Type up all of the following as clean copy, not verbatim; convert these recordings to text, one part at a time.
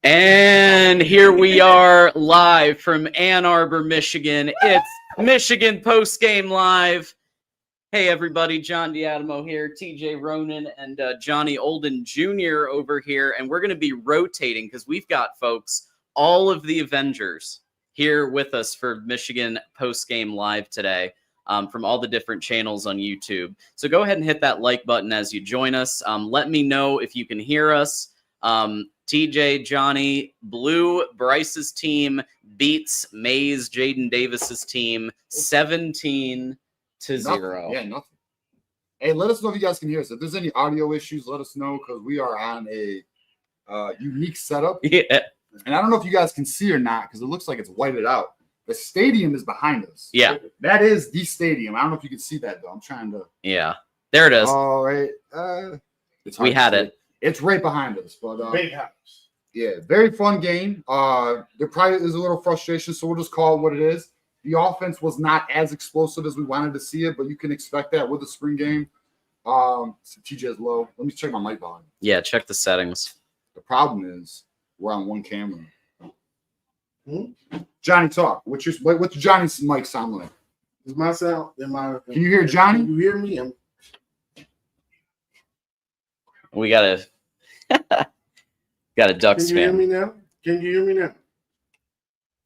And here we are live from Ann Arbor, Michigan. It's Michigan Postgame Live. Hey, everybody. John Diadamo here, TJ Ronin, and Johnny Olden Jr. over here. And we're going to be rotating because we've got, folks, all of the Avengers here with us for Michigan Postgame Live today. From all the different channels on YouTube. So go ahead and hit that like button as you join us. Let me know if you can hear us. TJ, Johnny, Blue, Bryce's team beats Mays, Jaden Davis's team 17-0. Yeah, nothing. Hey, let us know if you guys can hear us. If there's any audio issues, let us know because we are on a unique setup. Yeah. And I don't know if you guys can see or not because it looks like it's whited out. The stadium is behind us. Yeah. That is the stadium. I don't know if you can see that, though. I'm trying to. Yeah. There it is. All right. We had it. It's right behind us. But big house. Yeah, very fun game. There probably is a little frustration, so we'll just call it what it is. The offense was not as explosive as we wanted to see it, but you can expect that with the spring game. So TJ is low. Let me check my mic volume. Yeah, check the settings. The problem is we're on one camera. Johnny, talk. What's Johnny's mic sound like? Is my sound? Can you hear Johnny? Can you hear me? We gotta duck Can spam. you hear me now? Can you hear me now?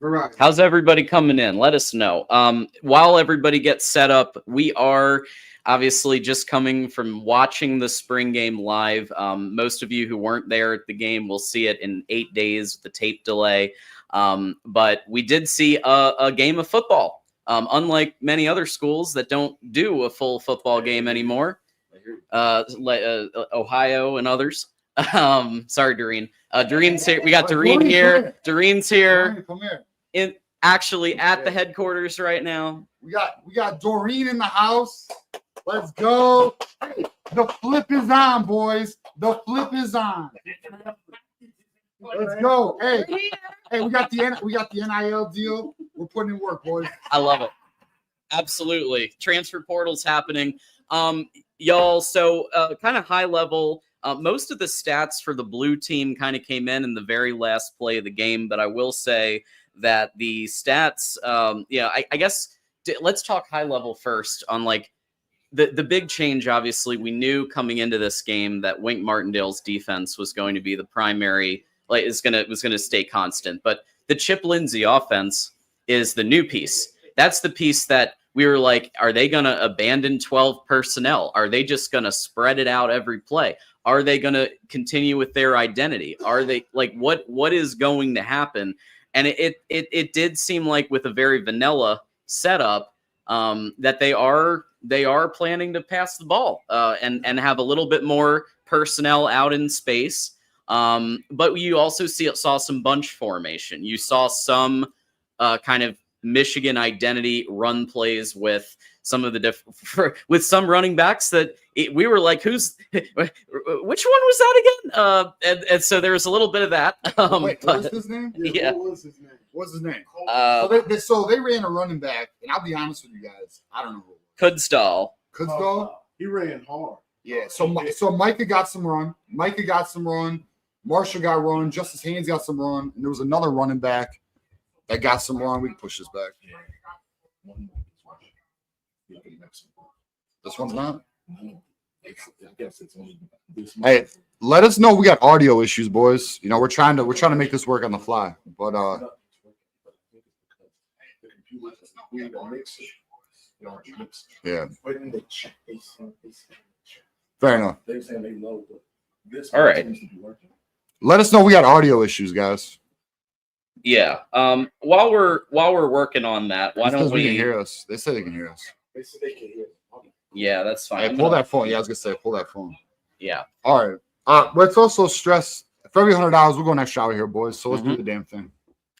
All right. How's everybody coming in? Let us know. While everybody gets set up, we are obviously just coming from watching the spring game live. Most of you who weren't there at the game will see it in 8 days, the tape delay. But we did see a game of football, unlike many other schools that don't do a full football game anymore, Ohio and others. Sorry, Doreen. Doreen's here. We got Doreen here. Doreen's here. Come here. Actually at the headquarters right now. We got Doreen in the house. Let's go. Hey, the flip is on, boys. The flip is on. Let's go. Hey, we got the NIL deal. We're putting in work, boys. I love it. Absolutely. Transfer portal's happening. Y'all, so kind of high level. Most of the stats for the blue team kind of came in the very last play of the game, but I will say that the stats, I guess let's talk high level first on like the big change. Obviously, we knew coming into this game that Wink Martindale's defense was going to be the primary, was going to stay constant. But the Chip Lindsey offense is the new piece. That's the piece that we were like, are they going to abandon 12 personnel? Are they just going to spread it out every play? Are they going to continue with their identity? Are they like what is going to happen? And it did seem like with a very vanilla setup that they are planning to pass the ball and have a little bit more personnel out in space. But you also saw some bunch formation. You saw some kind of Michigan identity run plays with some of the with some running backs that we were like, which one was that again? And so there was a little bit of that. Wait, what was his name? Yeah. What was his name? What's his name? So they ran a running back, and I'll be honest with you guys, I don't know. Kudsdal. He ran hard. Yeah. So Micah got some run. Marshall got run. Justice Haynes got some run, and there was another running back that got some run. We can push this back. This one's not. Hey, let us know we got audio issues, boys. You know, we're trying to make this work on the fly. But yeah. Fair enough. All right. Let us know we got audio issues, guys. Yeah. While we're working on that, why don't we can hear us? They say they can hear us. They said they can hear. Yeah, that's fine. Hey, pull that phone. Yeah, I was gonna say pull that phone. Yeah. All right. Let's also stress for every $100, we'll go next shower here, boys. So let's do the damn thing.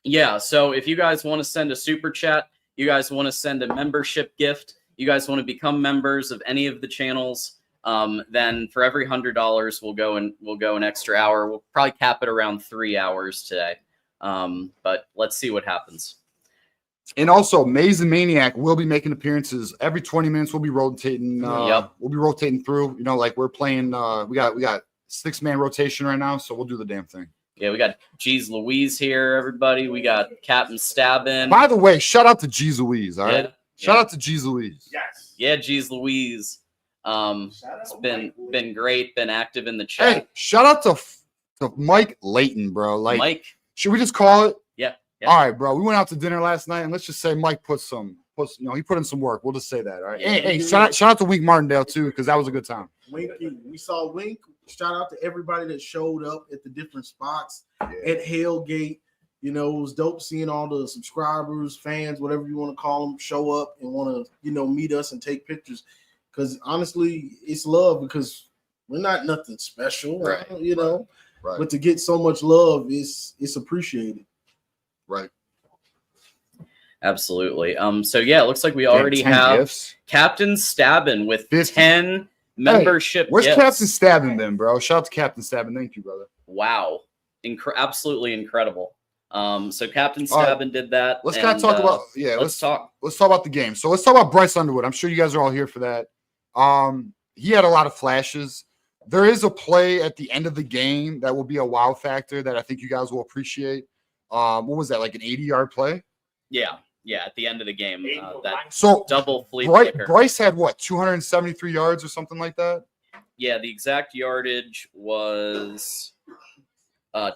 Yeah. So if you guys want to send a super chat, you guys want to send a membership gift, you guys want to become members of any of the channels, then for every $100, we'll go an extra hour. We'll probably cap it around 3 hours today. But let's see what happens. And also, Maze and Maniac will be making appearances every 20 minutes. We'll be rotating. Yep. We'll be rotating through. You know, like we're playing. We got 6-man rotation right now, so we'll do the damn thing. Yeah, we got Jeez Louise here, everybody. We got Captain Stabbin. By the way, shout out to Jeez Louise, all right? Yeah, Shout out to Jeez Louise. Yes. Yeah, Jeez Louise. It's been great, been active in the chat. Hey, shout out to Mike Layton, bro. Like, Mike. should we just call it? Yeah. All right, bro. We went out to dinner last night, and let's just say Mike he put in some work. We'll just say that, all right? Yeah. Hey, shout out to Wink Martindale, too, because that was a good time. Winky. We saw Wink. Shout out to everybody that showed up at the different spots at Hellgate. You know, it was dope seeing all the subscribers, fans, whatever you want to call them, show up and want to, meet us and take pictures. Because honestly, it's love because we're not nothing special, Right. Right. But to get so much love, it's appreciated. Right. Absolutely. So yeah, it looks like we already 10 have gifts. Captain Stabbin with 50. 10 membership Where's gifts. Captain Stabbin then, bro? Shout out to Captain Stabbin. Thank you, brother. Wow. Absolutely incredible. So Captain Stabbin did that. Let's kind of talk about let's talk. Let's talk about the game. So let's talk about Bryce Underwood. I'm sure you guys are all here for that. He had a lot of flashes. There is a play at the end of the game that will be a wow factor that I think you guys will appreciate. What was that, like an 80-yard play? Yeah, at the end of the game, that So double flea Bryce, flicker. Bryce had what, 273 yards or something like that? Yeah, the exact yardage was so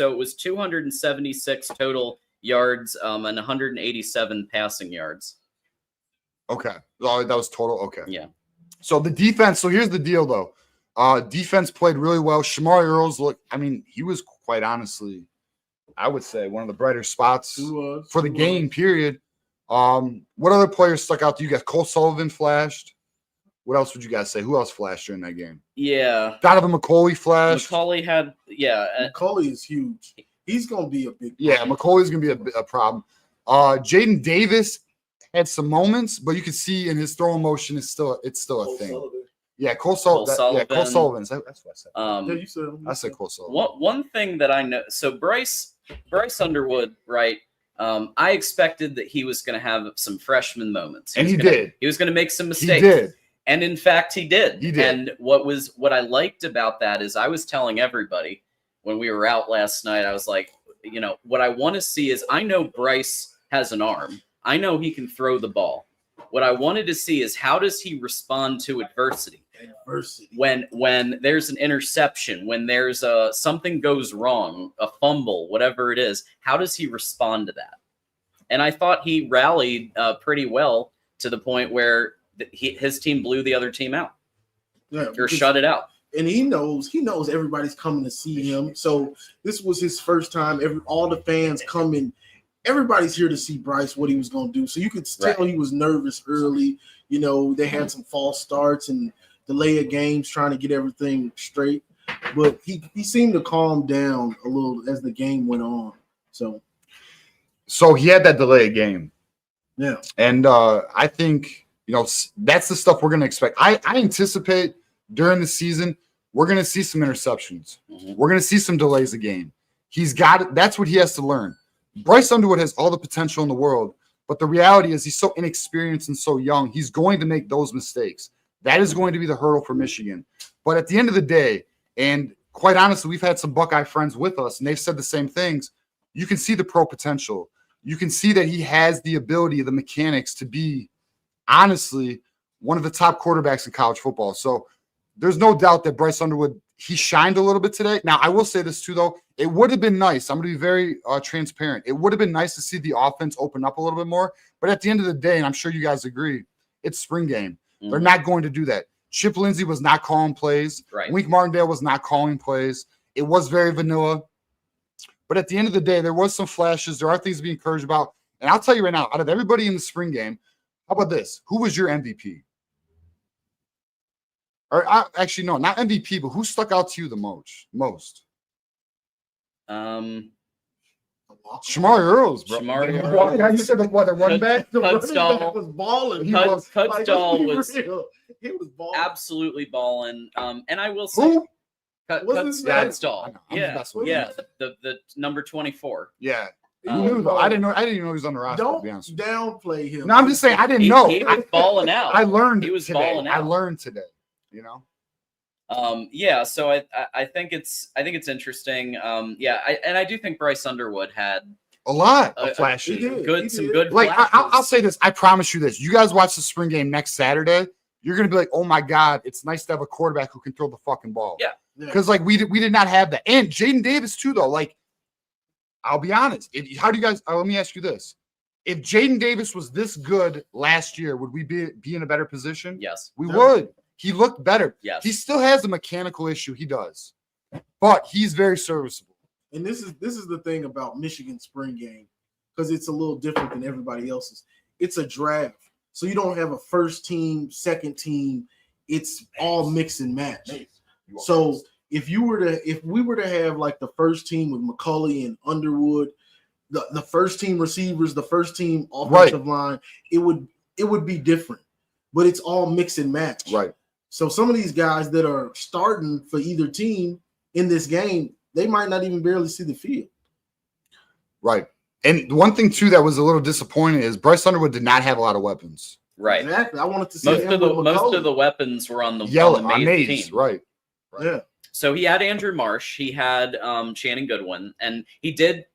it was 276 total yards and 187 passing yards. Okay. Oh, that was total. Okay. Yeah. So the defense. So here's the deal, though. Defense played really well. Shamari Earls he was quite honestly, I would say, one of the brighter spots for the game, period. What other players stuck out to you guys? Cole Sullivan flashed. What else would you guys say? Who else flashed during that game? Yeah. Donovan McCauley flashed. McCauley had, McCauley is huge. He's going to be a big Yeah, problem. McCauley's going to be a problem. Jaden Davis had some moments, but you can see in his throwing motion, it's still a thing. Sullivan. Yeah, Cole Sullivan. Yeah, Cole Sullivan. That's what I said. Yeah, you said I said Cole Sullivan. One thing that I know, so Bryce Underwood, right? I expected that he was going to have some freshman moments, And he did. He was going to make some He mistakes, did. and in fact, he did. He did. And what I liked about that is I was telling everybody when we were out last night, I was like, what I want to see is I know Bryce has an arm. I know he can throw the ball. What I wanted to see is how does he respond to adversity? When there's an interception, when there's something goes wrong, a fumble, whatever it is, how does he respond to that? And I thought he rallied pretty well to the point where his team blew the other team out, or shut it out. And he knows everybody's coming to see him. So this was his first time. All the fans coming. Everybody's here to see Bryce, what he was going to do. So you could tell he was nervous early. They had some false starts and delay of games trying to get everything straight. But he seemed to calm down a little as the game went on. So he had that delay of game. Yeah. And I think, that's the stuff we're going to expect. I anticipate during the season, we're going to see some interceptions. Mm-hmm. We're going to see some delays of game. He's got it. That's what he has to learn. Bryce Underwood has all the potential in the world, but the reality is he's so inexperienced and so young. He's going to make those mistakes. That is going to be the hurdle for Michigan. But at the end of the day, and quite honestly, we've had some Buckeye friends with us, and they've said the same things. You can see the pro potential. You can see that he has the ability, the mechanics to be, honestly, one of the top quarterbacks in college football. So there's no doubt that Bryce Underwood, he shined a little bit today. Now, I will say this too, though. It would have been nice. I'm going to be very transparent. It would have been nice to see the offense open up a little bit more. But at the end of the day, and I'm sure you guys agree, it's spring game. Mm-hmm. They're not going to do that. Chip Lindsey was not calling plays. Right. Wink Martindale was not calling plays. It was very vanilla. But at the end of the day, there was some flashes. There are things to be encouraged about. And I'll tell you right now, out of everybody in the spring game, how about this? Who was your MVP? Or actually, no, not MVP, but who stuck out to you the most? Shamari Shamari Earls, bro. Earls. You said the running back? The running Cutstall. back was balling. Cutstall was he was balling. absolutely balling. And I will say, Who? Cutstall. I'm Yeah, messing with yeah. The number 24. Yeah. Um, Who knew, though? I didn't even know he was on the roster, to Don't be honest with downplay him. you. No, I'm just saying I didn't He know. was balling out. I learned He was today. balling out. I learned today, Yeah, so I think it's interesting. I do think Bryce Underwood had A lot a of flashes. some good Like flashes. I'll say this, I promise you this. You guys watch the spring game next Saturday, you're gonna be like, oh my god, it's nice to have a quarterback who can throw the fucking ball. Yeah. Because like we did not have that, and Jaden Davis too though. Like I'll be honest, how do you guys? Let me ask you this: if Jaden Davis was this good last year, would we be in a better position? Yes, we would. He looked better. Yes, he still has a mechanical issue. He does, but he's very serviceable. And this is the thing about Michigan spring game, because it's a little different than everybody else's. It's a draft, so you don't have a first team, second team. It's all mix and match. So if we were to have like the first team with McCulley and Underwood, the first team receivers, the first team offensive line, it would be different. But it's all mix and match. Right. So some of these guys that are starting for either team in this game, they might not even barely see the field. Right. And one thing too that was a little disappointing is Bryce Underwood did not have a lot of weapons. right. Exactly. I wanted to see Most of the weapons were on the Mays team. Right. Yeah. So he had Andrew Marsh, he had Channing Goodwin, and he did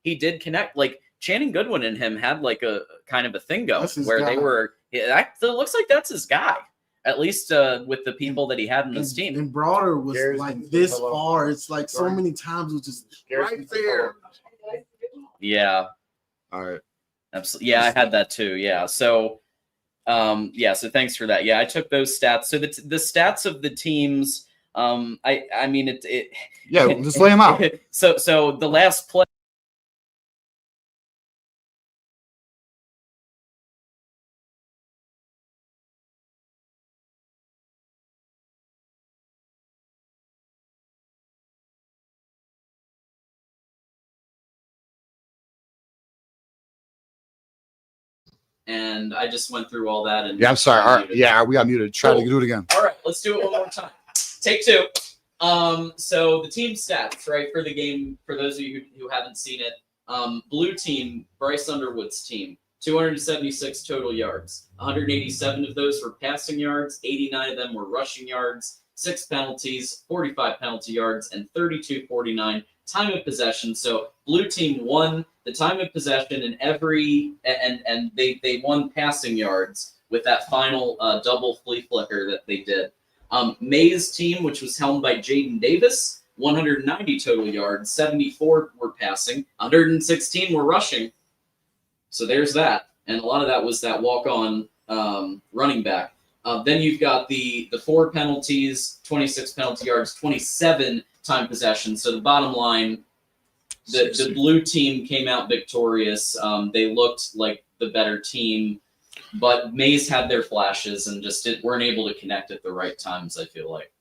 connect. Like Channing Goodwin and him had like a kind of a thing going where they were. It looks like that's his guy, at least with the people that he had in his team. And Broader was like this far. It's like so many times it was just right there. Yeah. All right. Absolutely. Yeah, I had that too. Yeah. So, so thanks for that. Yeah, I took those stats. So the stats of the teams. I mean it. Yeah, just lay them out. So the last play. And I just went through all that. And yeah, I'm sorry. All right. Yeah, we got muted. Try to do it again. All right, let's do it one more time. Take two. So the team stats, right, for the game, for those of you who haven't seen it, blue team, Bryce Underwood's team, 276 total yards. 187 of those were passing yards, 89 of them were rushing yards, 6 penalties, 45 penalty yards, and 32-49 time of possession. So blue team won the time of possession in every, and they won passing yards with that final double flea flicker that they did. May's team, which was helmed by Jaden Davis, 190 total yards, 74 were passing, 116 were rushing. So there's that. And a lot of that was that walk-on running back. Then you've got the 4 penalties, 26 penalty yards, 27 time possession. So the bottom line, the blue team came out victorious. They looked like the better team, but Mays had their flashes and just weren't able to connect at the right times, I feel like.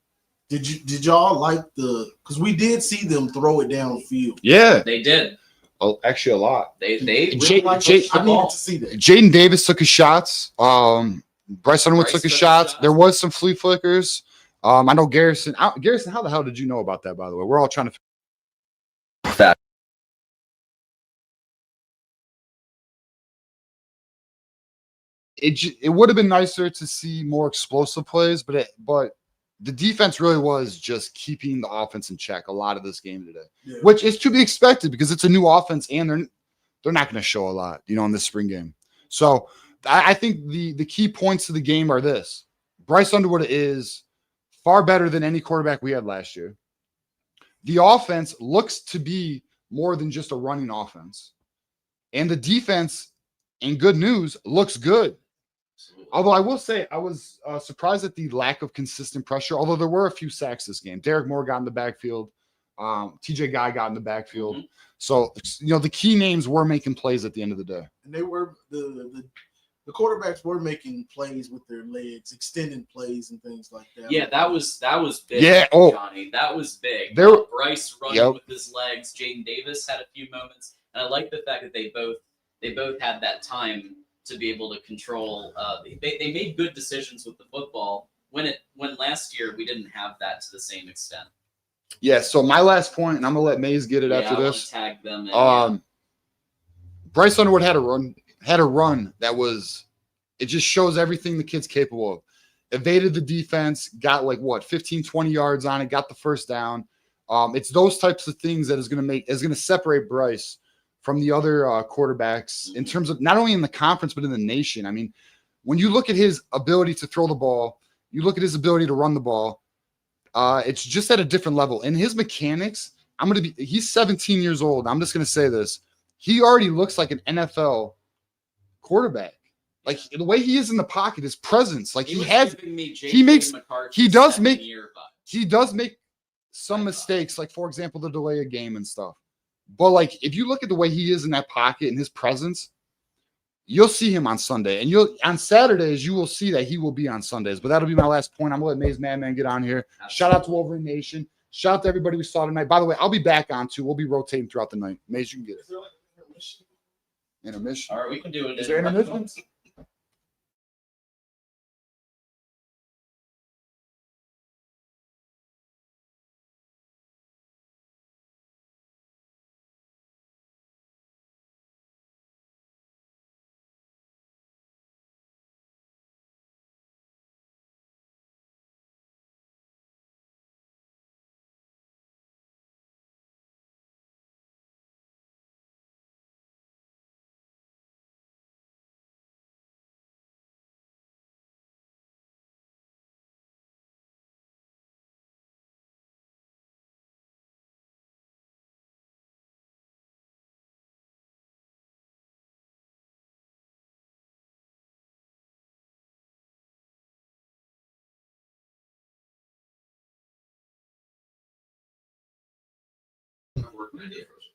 Did y'all like because we did see them throw it downfield. Yeah. They did. Oh, actually a lot. They really I needed to see that. Jaden Davis took his shots. Bryce Underwood took his shots. There was some flea flickers. I know Garrison. Garrison, how the hell did you know about that, by the way? We're all trying to that. It would have been nicer to see more explosive plays, but the defense really was just keeping the offense in check a lot of this game today, which is to be expected because it's a new offense and they're not going to show a lot, in this spring game. So I think the key points to the game are this: Bryce Underwood is far better than any quarterback we had last year. The offense looks to be more than just a running offense, and the defense, in good news, looks good. Although I will say I was surprised at the lack of consistent pressure, although there were a few sacks this game. Derek Moore got in the backfield. TJ Guy got in the backfield. Mm-hmm. So, the key names were making plays at the end of the day. And they were the quarterbacks were making plays with their legs, extending plays and things like that. Yeah, that was big. Yeah, Johnny, that was big. Bryce running with his legs. Jaden Davis had a few moments, and I like the fact that they both had that time to be able to control. They made good decisions with the football when last year we didn't have that to the same extent. Yeah. So my last point, and I'm gonna let Mays get it after this. Tag them in, Bryce Underwood had a run that was. It just shows everything the kid's capable of. evaded the defense, got like 15, 20 yards on it, got the first down. It's those types of things that is going to separate Bryce from the other quarterbacks in terms of not only in the conference, but in the nation. I mean, when you look at his ability to throw the ball, you look at his ability to run the ball, it's just at a different level. And his mechanics, he's 17 years old. I'm just going to say this. He already looks like an NFL quarterback. Like the way he is in the pocket, his presence, like he does make some mistakes, like for example, the delay of game and stuff. But like if you look at the way he is in that pocket and his presence, you'll see him on Sunday, and on Saturdays you will see that he will be on Sundays. But that'll be my last point. I'm gonna let Maze Madman get on here. Shout out to Wolverine Nation. Shout out to everybody we saw tonight. By the way, I'll be back on too. We'll be rotating throughout the night. Maze, you can get it. Intermission. All right, we can do it. Is there intermission?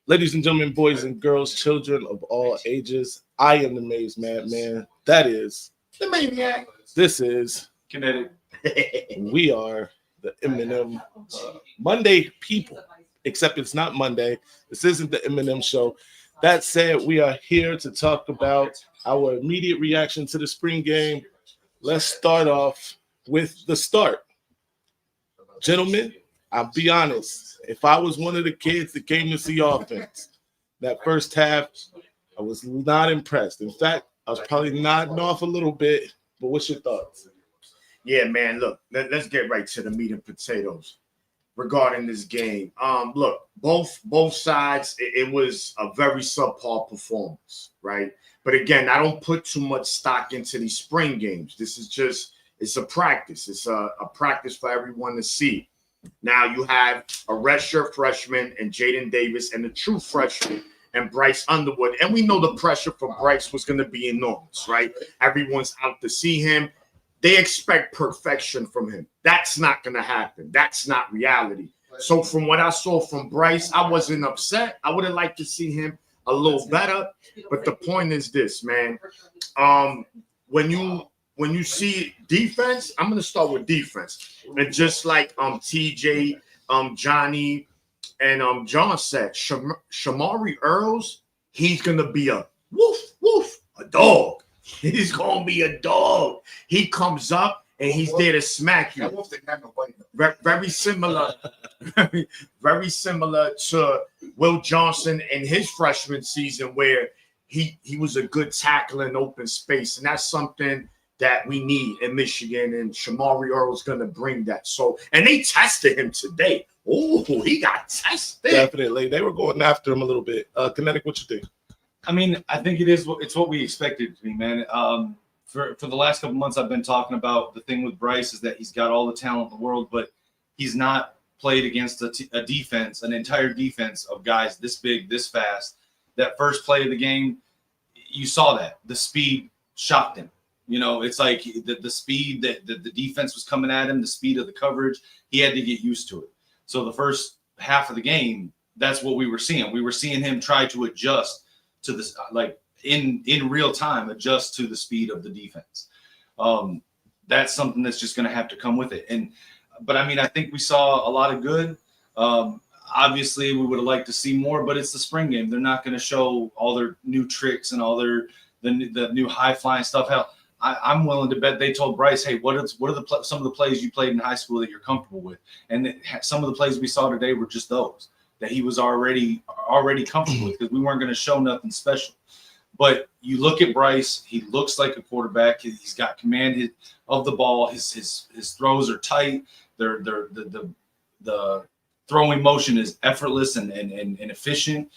Ladies and gentlemen, boys and girls, children of all ages, I am the Maze Madman. That is The Maniac. This is Kinetic. We are the Eminem Monday people, except it's not Monday. This isn't the Eminem show. That said, we are here to talk about our immediate reaction to the spring game. Let's start off with the start. Gentlemen, I'll be honest. If I was one of the kids that came to see offense, that first half, I was not impressed. In fact, I was probably nodding off a little bit. But what's your thoughts? Yeah, man, look, let's get right to the meat and potatoes regarding this game. Look, both sides, it was a very subpar performance, right? But again, I don't put too much stock into these spring games. This is just, it's a practice. It's a practice for everyone to see. Now you have a redshirt freshman and Jaden Davis and the true freshman and Bryce Underwood. And we know the pressure for Bryce was going to be enormous, right? Everyone's out to see him. They expect perfection from him. That's not going to happen. That's not reality. So from what I saw from Bryce, I wasn't upset. I would have liked to see him a little better. But the point is this, man. When you see defense, I'm going to start with defense. And just like TJ, Johnny, and John said, Shamari Earls, he's going to be a a dog. He's going to be a dog. He comes up and he's there to smack you. Very similar, very similar to Will Johnson in his freshman season where he was a good tackler in open space. And that's something that we need in Michigan, and Shamari Earl's going to bring that. So, and they tested him today. Oh, he got tested. Definitely. They were going after him a little bit. Kinetic, what you think? I mean, I think it's what we expected it to be, man. For the last couple months, I've been talking about the thing with Bryce is that he's got all the talent in the world, but he's not played against a defense, an entire defense of guys this big, this fast. That first play of the game, you saw that. The speed shocked him. You know, it's like the speed that the defense was coming at him, the speed of the coverage, he had to get used to it. So the first half of the game, that's what we were seeing. We were seeing him try to adjust to this, like in real time, adjust to the speed of the defense. That's something that's just going to have to come with it. But I mean, I think we saw a lot of good. Obviously, we would have liked to see more, but it's the spring game. They're not going to show all their new tricks and all the new high flying stuff. Hell, I'm willing to bet they told Bryce, "Hey, what are some of the plays you played in high school that you're comfortable with?" And some of the plays we saw today were just those that he was already comfortable with, because we weren't going to show nothing special. But you look at Bryce, he looks like a quarterback. He's got command of the ball. His throws are tight. The throwing motion is effortless and efficient.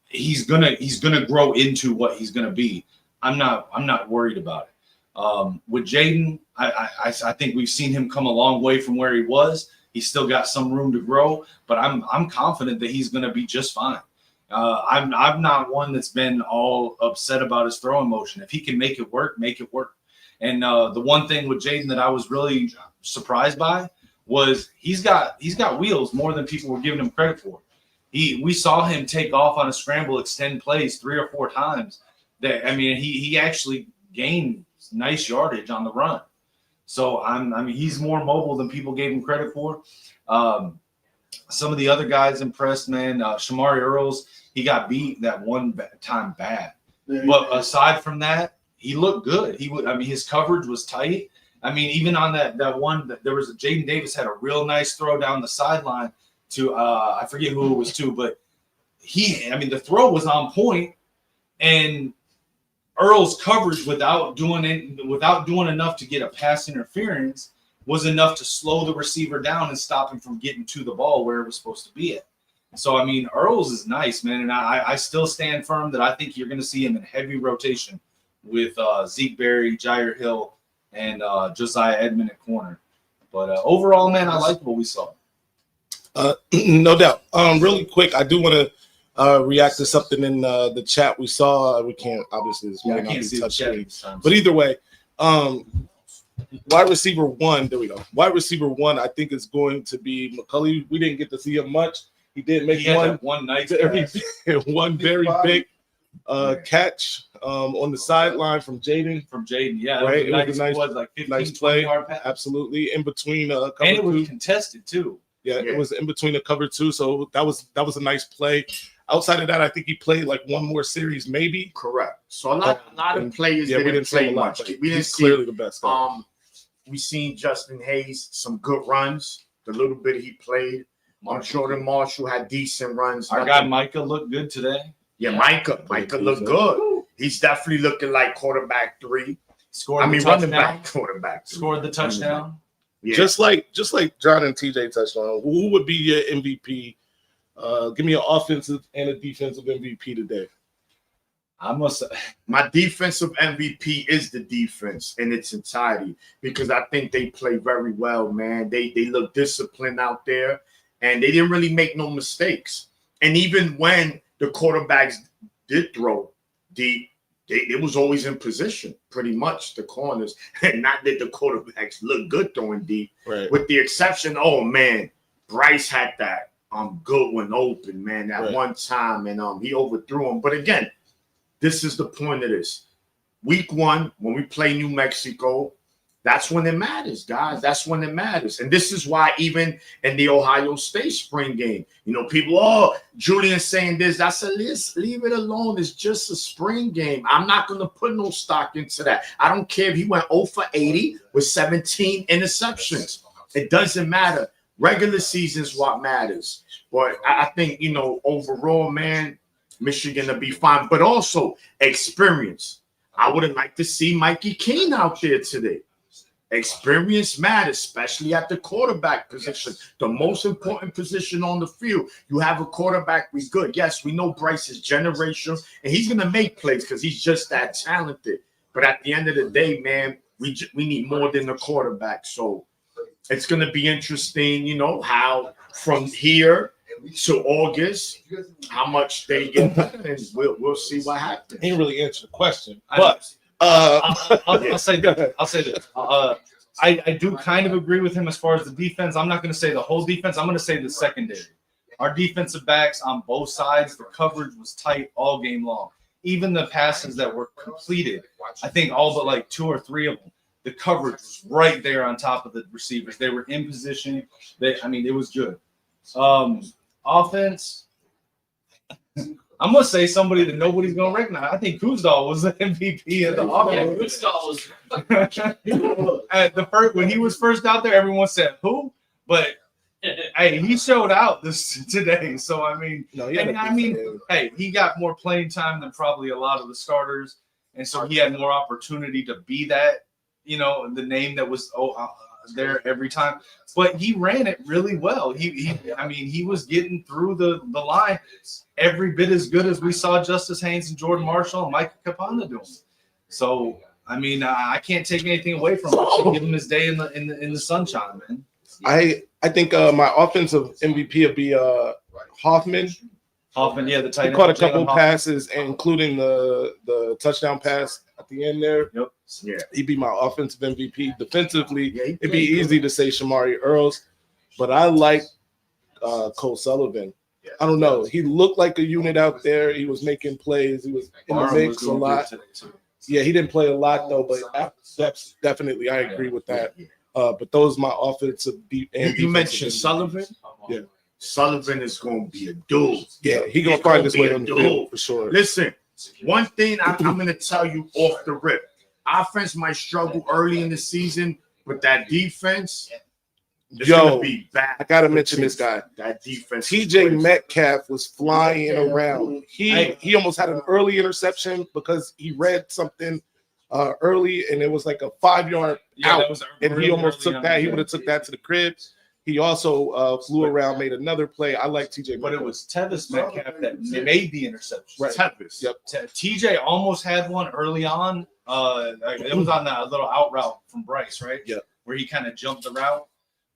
He's gonna grow into what he's gonna be. I'm not worried about it. With Jaden, I think we've seen him come a long way from where he was. He's still got some room to grow, but I'm confident that he's gonna be just fine. I'm not one that's been all upset about his throwing motion. If he can make it work, make it work. And the one thing with Jaden that I was really surprised by was he's got wheels more than people were giving him credit for. We saw him take off on a scramble, extend plays 3 or 4 times. He actually gained nice yardage on the run. So he's more mobile than people gave him credit for. Some of the other guys impressed, man. Shamari Earls, he got beat that one time bad. But aside from that, he looked good. His coverage was tight. Even on that one, there was Jaden Davis had a real nice throw down the sideline to I forget who it was to, but the throw was on point, and Earl's coverage without doing enough to get a pass interference was enough to slow the receiver down and stop him from getting to the ball where it was supposed to be at. So, Earl's is nice, man, and I still stand firm that I think you're going to see him in heavy rotation with Zeke Berry, Jair Hill, and Josiah Edmond at corner. But overall, man, I liked what we saw. No doubt. Really quick, I do want to react to something in the chat we saw. We can't, obviously, this might not be touch screen. But either way, wide receiver 1, there we go. Wide receiver 1, I think is going to be McCulley. We didn't get to see him much. He did make one nice one very big catch on the sideline from Jaden. Yeah. Right. It was like 15, nice play. Yard pass. Absolutely. In between cover and it was 2. contested too. Yeah, it was in between the cover 2. So that was a nice play. Outside of that, I think he played like one more series, maybe. Correct. So a lot of players didn't play much. We didn't see clearly the best guy. We seen Justin Hayes, some good runs. The little bit he played. Jordan Marshall had decent runs. Our guy Micah looked good today. Yeah, Micah looked good. He's definitely looking like quarterback 3. Running back quarterback 3. Scored the touchdown. Yeah. Just like John and TJ touched on, who would be your MVP? Give me an offensive and a defensive MVP today. My defensive MVP is the defense in its entirety because I think they play very well, man. They look disciplined out there, and they didn't really make no mistakes. And even when the quarterbacks did throw deep, it was always in position, pretty much, the corners. And not that the quarterbacks look good throwing deep, right. With the exception, oh, man, Bryce had that good one open, man, that one time, and he overthrew him. But again, this is the point of this. Week 1, when we play New Mexico, that's when it matters, guys. That's when it matters. And this is why even in the Ohio State spring game, people, Julian's saying this. I said, leave it alone. It's just a spring game. I'm not going to put no stock into that. I don't care if he went 0 for 80 with 17 interceptions. It doesn't matter. Regular season is what matters. But I think, overall, man, Michigan will be fine. But also experience. I would have liked to see Mikey Keene out there today. Experience matters, especially at the quarterback position, the most important position on the field. You have a quarterback who's good. Yes, we know Bryce is generational, and he's going to make plays because he's just that talented. But at the end of the day, man, we need more than a quarterback. So it's going to be interesting, how from here to August, how much they get, and we'll see what happens. He didn't really answer the question, but I'll say this. I do kind of agree with him as far as the defense. I'm not going to say the whole defense. I'm going to say the secondary. Our defensive backs on both sides, the coverage was tight all game long. Even the passes that were completed, I think all but like 2 or 3 of them, the coverage was right there on top of the receivers. They were in position. It was good. Offense, I'm going to say somebody that nobody's going to recognize. I think Kuzdal was the MVP of the offense. Kuzdal was At the first, when he was first out there, everyone said, who? But Hey, he showed out today. So I mean, No, hey, he got more playing time than probably a lot of the starters, and so he had more opportunity to be that, the name that was there every time. But he ran it really well. He was getting through the line every bit as good as we saw Justice Haynes and Jordan Marshall and Micah Capana doing. So I mean, I can't take anything away from him. Give him his day in the sunshine, man. I think my offensive MVP would be Hoffman. Hoffman, yeah, the tight He end. caught a couple passes, including the touchdown pass at the end there. Yep. Yeah. He'd be my offensive MVP. Defensively, it'd be easy to say Shamari Earls, but I like Cole Sullivan. I don't know. He looked like a unit out there. He was making plays. He was in the mix a lot. Yeah, he didn't play a lot though, but that's definitely, I agree with that. But those are my offensive and you mentioned Sullivan. Yeah, Sullivan is going to be a dude. Yeah, he's gonna find his way on the field for sure. Listen, one thing I'm going to tell you off the rip: offense might struggle early in the season, but that defense is going to be back. I gotta mention this guy. That defense. TJ Metcalf was flying around. He almost had an early interception because he read something early, and it was like a 5-yard out, and he almost took that. He would have took that to the crib. He also flew around, made another play. I like TJ, but it was Tevis Metcalf that made the interception. Right. Tevis. Yep. TJ almost had one early on. It was on that little out route from Bryce, right? Yeah, where he kind of jumped the route.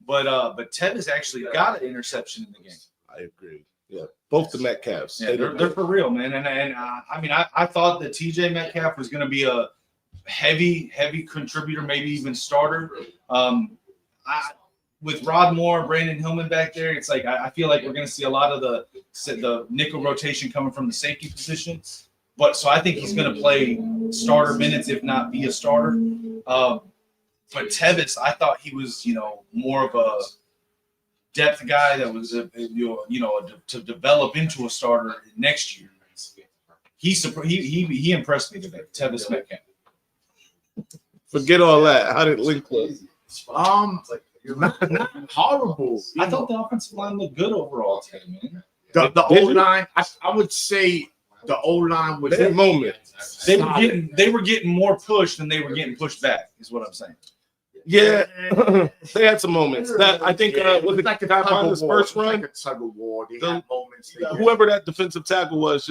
But Tevis actually got an interception in the game. I agree. Yeah, both the Metcalfs. Yeah, they're for real, man. And I thought that TJ Metcalf was going to be a heavy contributor, maybe even starter. With Rod Moore, Brandon Hillman back there, it's like I feel like we're going to see a lot of the nickel rotation coming from the safety position. But so I think he's going to play starter minutes, if not be a starter. But Tevis, I thought he was, more of a depth guy that was, to develop into a starter next year. He impressed me today, Tevis Metcalf. Forget all that. How did Link look? Not horrible. I thought the offensive line looked good overall today, man. The O-line, I would say the O-line was that moment. They were getting more pushed than they were getting pushed back, is what I'm saying. Yeah, they had some moments. That I think was it like a guy on his first Like run. a tug of war. They had moments. Whoever that defensive tackle was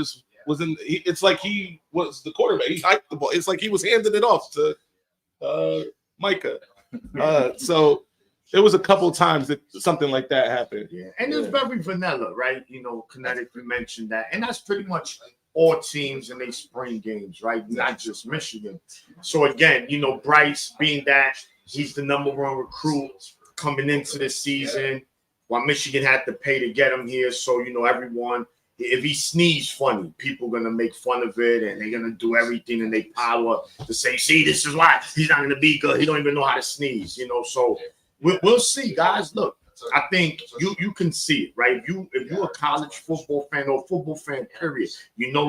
in. It's like he was the quarterback. He hiked the ball. It's like he was handing it off to Micah. So it was a couple times that something like that happened. Yeah, and it was very vanilla, right? Connecticut mentioned that, and that's pretty much all teams in their spring games, right? Not just Michigan. So again, Bryce being that he's the number one recruit coming into the season, while Michigan had to pay to get him here. So everyone, if he sneezes funny, people are gonna make fun of it, and they're gonna do everything in their power to say, "See, this is why he's not gonna be good. He don't even know how to sneeze." So we'll see, guys. Look. I think you can see it, right? If you're a college football fan or football fan, period,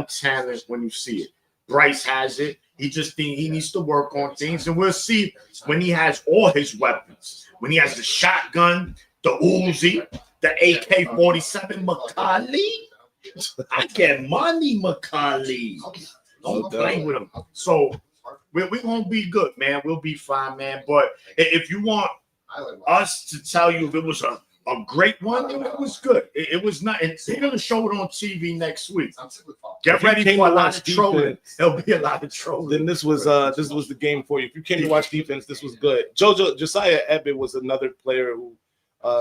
talent when you see it. Bryce has it. He needs to work on things, and we'll see when he has all his weapons. When he has the shotgun, the Uzi, the AK-47, Macaulay. I get money, Macaulay. Don't play with him. So we're gonna be good, man. We'll be fine, man. But if you want us to tell you if it was a great one, it was good. It was not. They're going to show it on TV next week. Get ready for a lot of trolling. There'll be a lot of trolling. Then this was the game for you. If you came to watch defense, this was good. Josiah Ebbett was another player who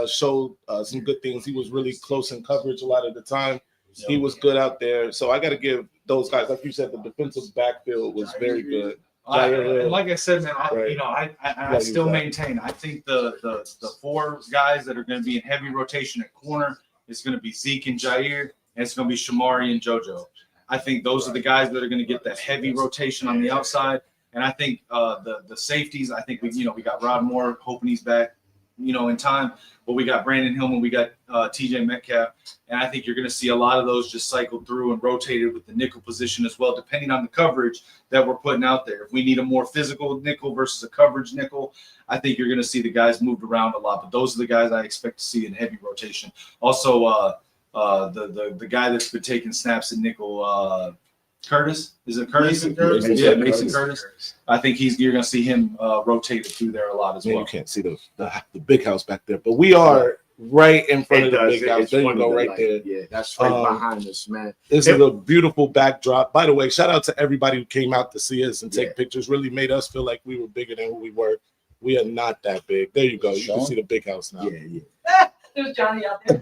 showed some good things. He was really close in coverage a lot of the time. He was good out there. So I got to give those guys, like you said, the defensive backfield was very good. And like I said, man, I still maintain. I think the 4 guys that are going to be in heavy rotation at corner is going to be Zeke and Jair, and it's going to be Shamari and JoJo. I think those are the guys that are going to get that heavy rotation on the outside. And I think the safeties. I think we got Rod Moore hoping he's back. in time. But we got Brandon Hillman, we got TJ Metcalf, and I think you're going to see a lot of those just cycle through and rotated with the nickel position as well, depending on the coverage that we're putting out there. If we need a more physical nickel versus a coverage nickel, I think you're going to see the guys moved around a lot. But those are the guys I expect to see in heavy rotation. Also, the guy that's been taking snaps in nickel, Curtis, is it Curtis? Mason Curtis. Yeah, Mason Curtis. I think you're going to see him rotated through there a lot as Man, well. you can't see the big house back there, but we are right in front of the big house. There you go, right there. Yeah, that's right behind us, man. This is a beautiful backdrop. By the way, shout out to everybody who came out to see us and take pictures. Really made us feel like we were bigger than who we were. We are not that big. There you go. You can see the big house now. Yeah. There's Johnny out there.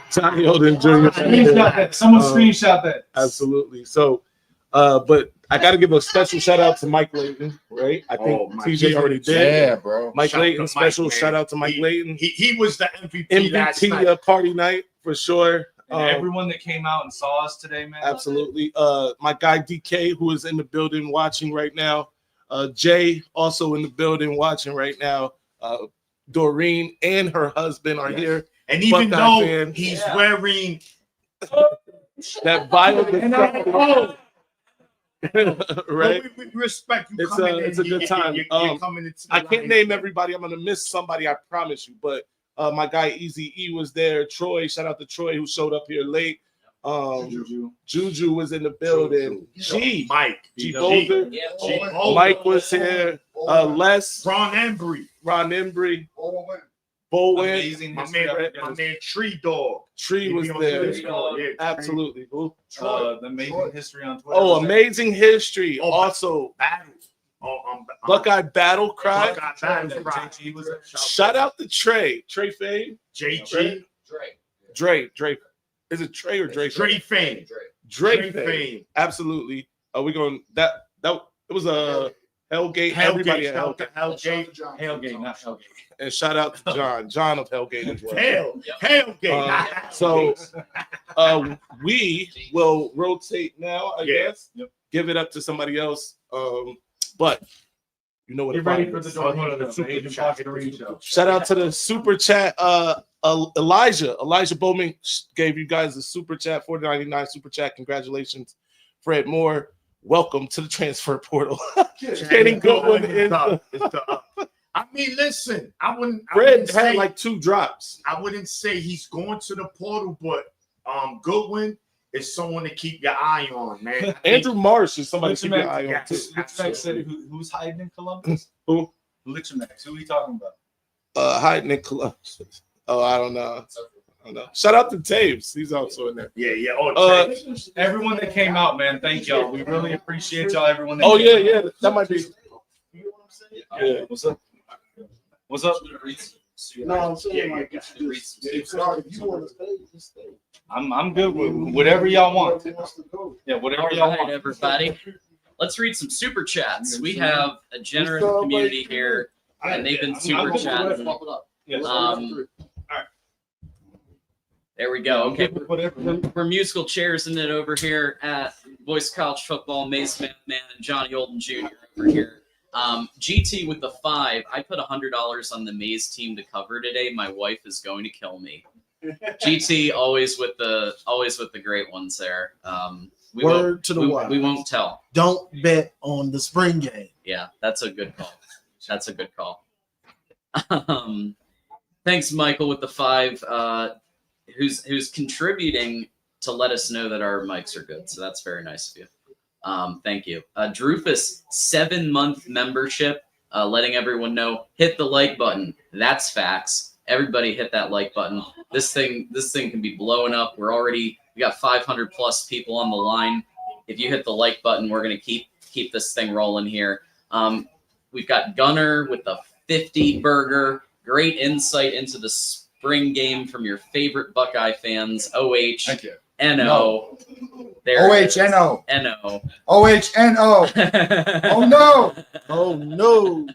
Johnny Odin Jr. Screenshot that. Someone screenshot that. Absolutely. So, but I got to give a special shout out to Mike Layton, right? I think TJ already did. Yeah, bro. Mike Shout out Layton, to special Mike, shout man. out to Mike Layton. He was the MVP last MVP night. of party night for sure. And everyone that came out and saw us today, man. Absolutely. My guy DK, who is in the building watching right now. Jay, also in the building watching right now. Doreen and her husband are here. And even Buckeye though fan. he's wearing That bio right? we respect you. It's a good time. You're coming into the I can't line. name everybody. I'm gonna miss somebody, I promise you. But my guy Easy E was there. Troy, shout out to Troy who showed up here late. Juju was in the building. Mike, G Boulder. G. Mike was here. Les, Ron Embry, Bowen, Amazing my history. man Tree Dog. Tree was He be there. on Discord, yeah. Absolutely. Who? The amazing history on Twitter. Oh, amazing history. Oh, also, Battle. Buckeye Battle Cry. Buckeye Battle Cry. Shout out to Trey. Trey Fame. JG. Dre. Is it Trey or Dre? Dre Fame. Dre Fame. Absolutely. Are we going that it was a Hellgate. Everybody at Hellgate. Hellgate, not Hellgate. And shout out to John of Hellgate as well. Hellgate. So we will rotate now, I guess. Yep. Give it up to somebody else. But you know what? Get ready for the door. Shout out to the super chat. Elijah Bowman gave you guys a super chat, $4.99 super chat. Congratulations, Fred Moore. Welcome to the transfer portal. Getting good one is I mean, listen, Fred had like 2 drops. I wouldn't say he's going to the portal, but Goodwin is someone to keep your eye on, man. Andrew Marsh is somebody to keep your eye on too. Lichmack said who's hiding in Columbus? Who? Lichmack. Who are we talking about? Hiding in Columbus. Oh, I don't know. Shout out to Taves. He's also in there. Yeah. Everyone that came out, man, thank y'all. We really appreciate y'all. Everyone. That Yeah. That might be. Yeah. What's up? What's up? No, I'm saying like if you want to stay, just stay. I'm good with whatever y'all want. Yeah, whatever All y'all right, want. everybody. Let's read some super chats. We have a generous community here, and they've been super chatting. There we go. Okay, we're musical chairs in it over here at Voice College Football. Mace Man and Johnny Olden Jr. over here. GT with the 5. I put $100 on the Maze team to cover today. My wife is going to kill me. GT always with the great ones there. We won't tell. Don't bet on the spring game. Yeah, that's a good call. Thanks, Michael, with the 5. Who's contributing to let us know that our mics are good. So that's very nice of you. Thank you. Drufus, 7-month membership, letting everyone know, hit the like button. That's facts. Everybody hit that like button. This thing can be blowing up. We got 500 plus people on the line. If you hit the like button, we're going to keep this thing rolling here. We've got Gunner with the 50 burger. Great insight into the spring game from your favorite Buckeye fans. Thank you. N-O. OHNO. N-O. OHNO. Oh, no. Oh no,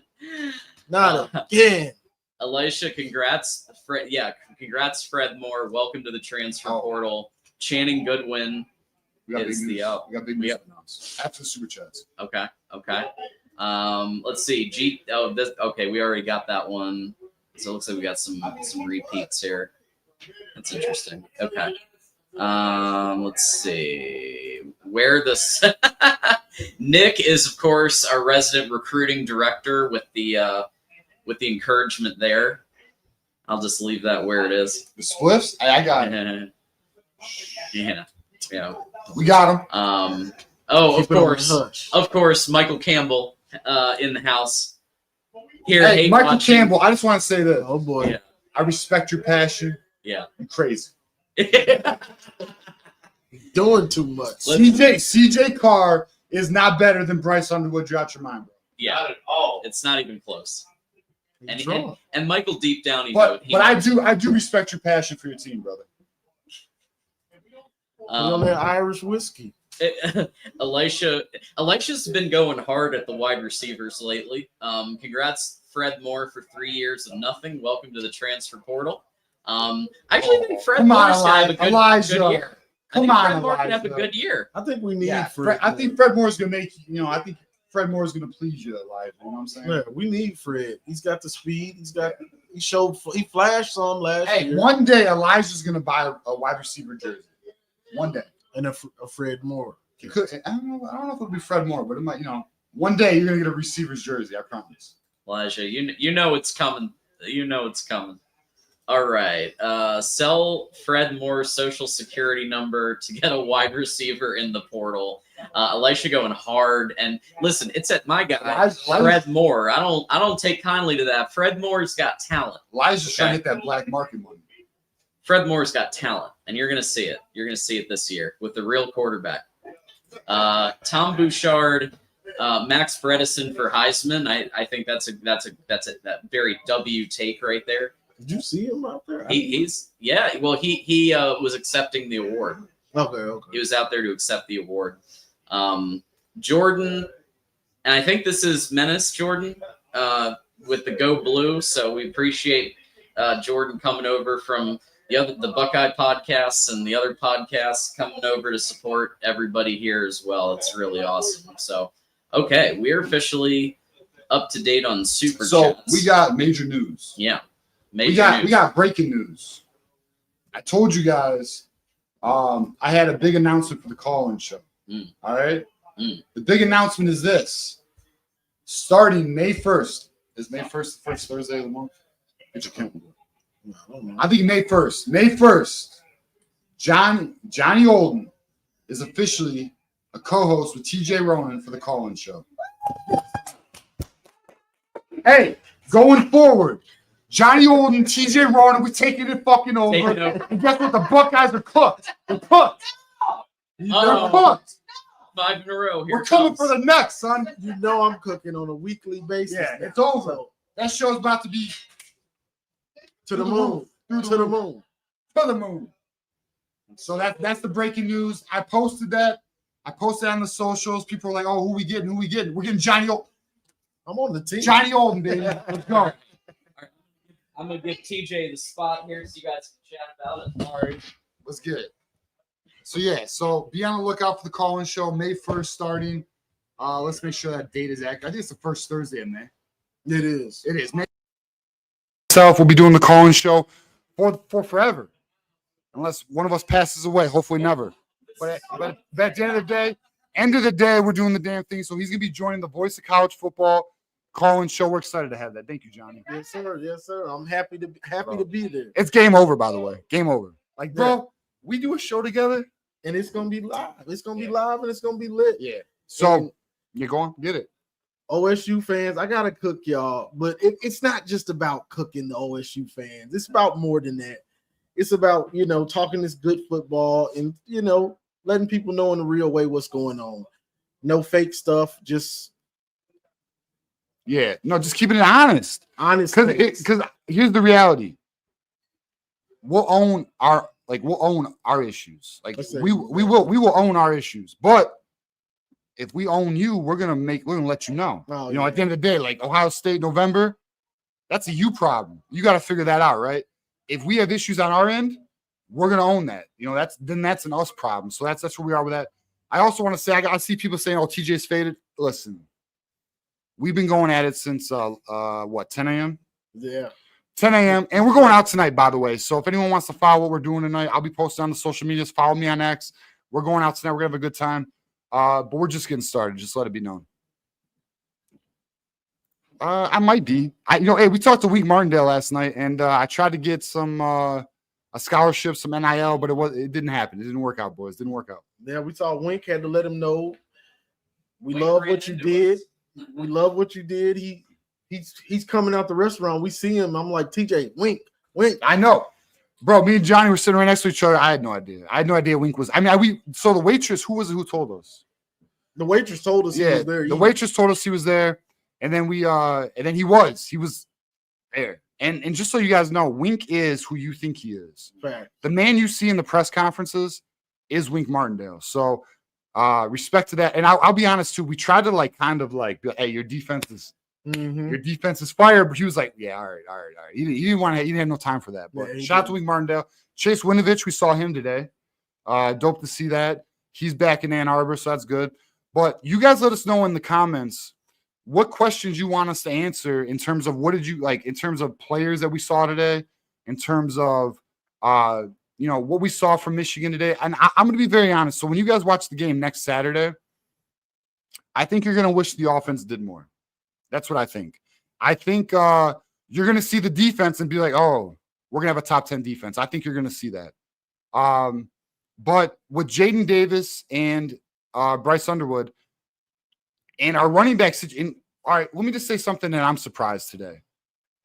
not again. Elisha, congrats. Congrats, Fred Moore. Welcome to the transfer portal. Channing Goodwin We got is big the news. up. We got big news announced after the super chats. Okay. Let's see. Okay, we already got that one. So it looks like we got some repeats here. That's interesting. Okay. Let's see where this Nick is, of course, our resident recruiting director with the encouragement there. I'll just leave that where it is. The spliffs, I got it. Yeah. We got him. Of course, Michael Campbell in the house. Here, Hey, Michael watching. Campbell, I just want to say this. Oh boy. Yeah. I respect your passion. Yeah. You're crazy. Doing too much. CJ Carr is not better than Bryce Underwood. You're out your mind, bro. Yeah. Not at all. It's not even close. He's And drunk. Michael deep down, But I do respect your passion for your team, brother. Put on that Irish whiskey. Elisha's been going hard at the wide receivers lately. Congrats, Fred Moore, for 3 years of nothing. Welcome to the transfer portal. I actually think Fred Moore's gonna have a good year. Come I think on, Fred Moore can have a Elijah. good year. I think we need Yeah, Fred. I think Fred Moore's gonna make I think Fred Moore's gonna please you, Elijah. You know what I'm saying? Yeah, we need Fred. He's got the speed. He flashed some last Hey, year. one day Elijah's gonna buy a wide receiver jersey. One day. And a Fred Moore. It could, I don't know if it'll be Fred Moore, but it might. One day you're gonna get a receiver's jersey. I promise. Elijah, you know it's coming. You know it's coming. All right. Sell Fred Moore's social security number to get a wide receiver in the portal. Elisha going hard, and listen, it's at my guy, Fred Moore. I don't take kindly to that. Fred Moore's got talent. Elijah's trying to get that black market money. Fred Moore's got talent, and you're gonna see it. You're gonna see it this year with the real quarterback. Tom Bouchard, Max Bredesen for Heisman. I think that's a very W take right there. Did you see him out there? He was accepting the award. Okay. He was out there to accept the award. Jordan, and I think this is Menace Jordan with the Go Blue. So we appreciate Jordan coming over from the Buckeye podcasts and the other podcasts, coming over to support everybody here as well. It's really awesome. So, okay, we're officially up to date on Super So Chats. we got major news. Yeah. We got breaking news. I told you guys I had a big announcement for the call-in show. All right? The big announcement is this. Starting May 1st. Is May 1st the first Thursday of the month? Get your calendar. I think May 1st. May 1st. Johnny Olden is officially a co-host with TJ Ronin for the call-in show. Hey, going forward, Johnny Olden, TJ Ronin, we're taking it fucking over. And guess what? The Buckeyes are cooked. They're cooked. They're cooked. 5 in a row. Here We're coming for the next, son. You know I'm cooking on a weekly basis. Yeah, now. it's over. So, That show's about to be to the moon. To the moon. To the moon. So that's the breaking news. I posted that. I posted on the socials. People were like, "Oh, who we getting? Who we getting? We're getting Johnny Olden. I'm on the team. Johnny Olden, baby. Let's go." I'm going to give TJ the spot here so you guys can chat about it. All right, let's get it. So be on the lookout for the call-in show, May 1st starting. Let's make sure that date is accurate. I think it's the first Thursday in May. It is. It is. Myself will be doing the call-in show for forever, unless one of us passes away. Hopefully never. But at the end of the day, we're doing the damn thing. So he's gonna be joining the Voice of College Football call-in show. We're excited to have that. Thank you, Johnny. Yes, sir. Yes, sir. I'm happy to be there. It's game over, by the way. Game over. Like, bro, we do a show together, and it's gonna be live. It's gonna be live, and it's gonna be lit. Yeah. So you go on, get it. OSU fans, I gotta cook y'all, but it's not just about cooking the OSU fans. It's about more than that. It's about talking this good football and letting people know in the real way what's going on. No fake stuff. Just just keeping it honest. Honest. Because here's the reality. We'll own our issues. Like we will own our issues. But if we own you, we're gonna let you know. At the end of the day, like Ohio State November, that's a you problem. You got to figure that out, right? If we have issues on our end, we're gonna own that. That's an us problem. So that's where we are with that. I also want to say I see people saying, "Oh, TJ's faded." Listen, We've been going at it since 10 a.m. Yeah. 10 a.m. And we're going out tonight, by the way. So if anyone wants to follow what we're doing tonight, I'll be posting on the social medias. Follow me on X. We're going out tonight. We're gonna have a good time. But we're just getting started. Just let it be known. I might be. Hey, we talked to Wink Martindale last night, and I tried to get some a scholarship, some NIL, but it didn't happen. It didn't work out, boys. It didn't work out. Yeah, we saw Wink had to let him know we Wink love ran what you into did. us. We love what you did. He's coming out the restaurant. We see him. I'm like, TJ, Wink. I know. Bro, me and Johnny were sitting right next to each other. I had no idea Wink was. So the waitress, who was it who told us? The waitress told us he was there. The waitress told us he was there, and then he was there. And just so you guys know, Wink is who you think he is. Fact. The man you see in the press conferences is Wink Martindale. So respect to that. And I'll be honest too. We tried to be like, hey, your defense is fire. But he was like, yeah, all right. He didn't have no time for that. But shout out to Wink Martindale. Chase Winovich, we saw him today. Dope to see that. He's back in Ann Arbor, so that's good. But you guys let us know in the comments what questions you want us to answer in terms of what did you like in terms of players that we saw today, in terms of what we saw from Michigan today. And I'm going to be very honest. So when you guys watch the game next Saturday, I think you're going to wish the offense did more. That's what I think. I think you're going to see the defense and be like, oh, we're going to have a top 10 defense. I think you're going to see that. But with Jaden Davis and Bryce Underwood and our running backs, all right, let me just say something that I'm surprised today.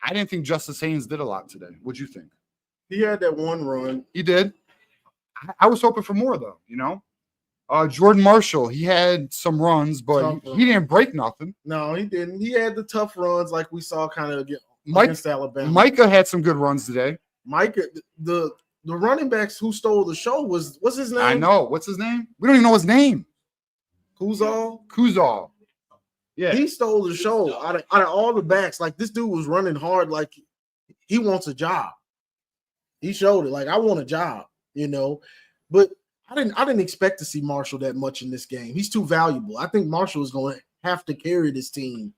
I didn't think Justice Haynes did a lot today. What'd you think? He had that one run. He did. I was hoping for more, though, Jordan Marshall, he had some runs, but he didn't break nothing. No, he didn't. He had the tough runs like we saw kind of against Alabama. Micah had some good runs today. Micah, the running backs who stole the show what's his name? I know. What's his name? We don't even know his name. Kuzal. Yeah. He stole the show out of all the backs. Like, this dude was running hard like he wants a job. He showed it. Like, I want a job, But I didn't expect to see Marshall that much in this game. He's too valuable. I think Marshall is going to have to carry this team.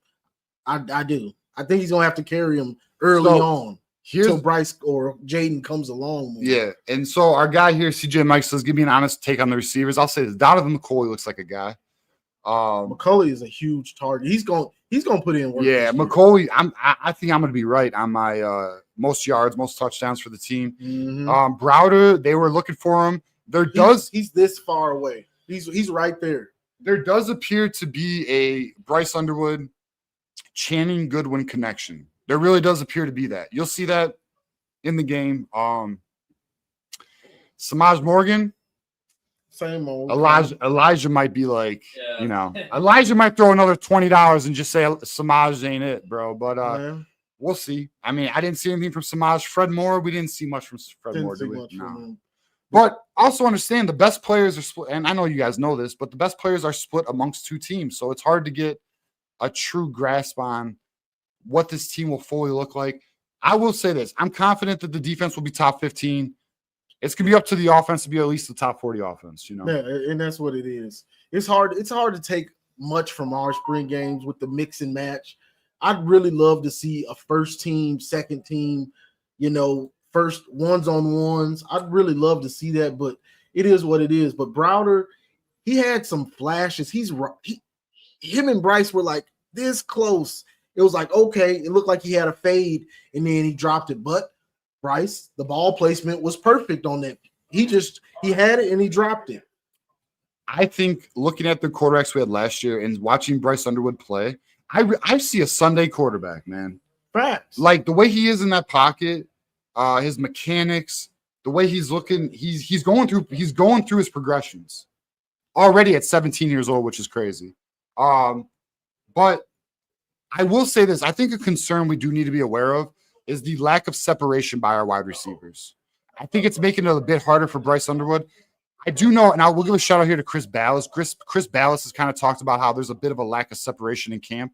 I do. I think he's going to have to carry him early on until Bryce or Jaden comes along more. Yeah, and so our guy here, CJ Mike, says, give me an honest take on the receivers. I'll say this. Donovan McCoy looks like a guy. McCulley is a huge target. He's going to put in work. Yeah, McCoy, I think I'm going to be right on my most yards, most touchdowns for the team. Mm-hmm. Browder, they were looking for him. He's this far away. He's right there. There does appear to be a Bryce Underwood, Channing Goodwin connection. There really does appear to be that. You'll see that in the game. Samaj Morgan, same old. Elijah might be like, Elijah might throw another $20 and just say Samaj ain't it, bro. But we'll see. I mean, I didn't see anything from Samaj. Fred Moore, we didn't see much from Fred Moore, did we? No. But also understand the best players are split, and I know you guys know this, but the best players are split amongst two teams. So it's hard to get a true grasp on what this team will fully look like. I will say this. I'm confident that the defense will be top 15. It's going to be up to the offense to be at least the top 40 offense, Yeah, and that's what it is. It's hard to take much from our spring games with the mix and match. I'd really love to see a first team, second team, first ones-on-ones. I'd really love to see that, but it is what it is. But Browder, he had some flashes. Him and Bryce were like this close. It was like, okay, it looked like he had a fade, and then he dropped it. But Bryce, the ball placement was perfect on that. He had it, and he dropped it. I think looking at the quarterbacks we had last year and watching Bryce Underwood play, I see a Sunday quarterback, man. Facts. Like the way he is in that pocket, his mechanics, the way he's looking, he's going through his progressions already at 17 years old, which is crazy. But I will say this: I think a concern we do need to be aware of is the lack of separation by our wide receivers. I think it's making it a bit harder for Bryce Underwood. I do know, and I will give a shout out here to Chris Ballas. Chris Ballas has kind of talked about how there's a bit of a lack of separation in camp.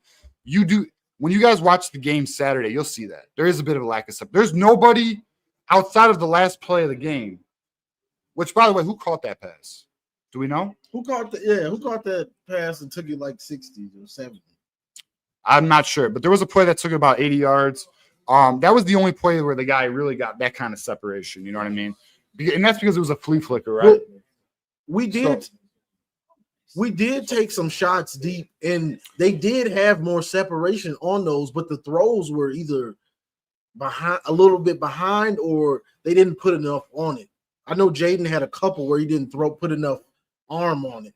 When you guys watch the game Saturday, you'll see that there is a bit of a lack of separation. There's nobody outside of the last play of the game. Which, by the way, who caught that pass? Do we know? Who caught that pass and took it like 60 or 70? I'm not sure, but there was a play that took about 80 yards. That was the only play where the guy really got that kind of separation. You know what I mean? And that's because it was a flea flicker, right? Well, we did take some shots deep, and they did have more separation on those, but the throws were either behind, a little bit behind, or they didn't put enough on it. I know Jaden had a couple where he didn't put enough arm on it,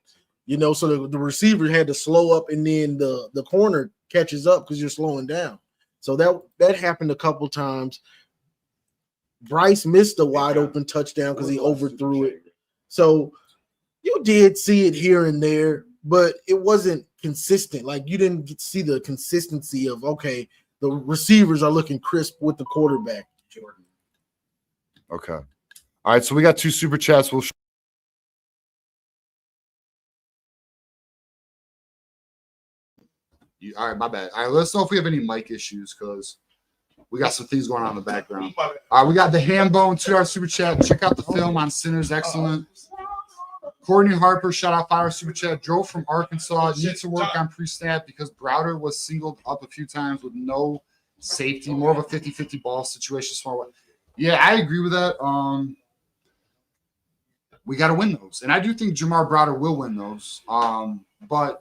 so the receiver had to slow up, and then the corner catches up because you're slowing down. So that happened a couple times. Bryce missed a wide open touchdown because he overthrew it. So you did see it here and there, but it wasn't consistent. Like, you didn't see the consistency of, okay, the receivers are looking crisp with the quarterback. Okay. All right, so we got 2 super chats. We'll all right, my bad. All right, let's know if we have any mic issues because we got some things going on in the background. All right, we got the Hambone $2 super chat. Check out the film on Sinners. Excellent. Courtney Harper, shout out $5 super chat. Drove from Arkansas. Need to work on pre-snap because Browder was singled up a few times with no safety. More of a 50-50 ball situation. Small. Yeah, I agree with that. We got to win those. And I do think Jamar Browder will win those. But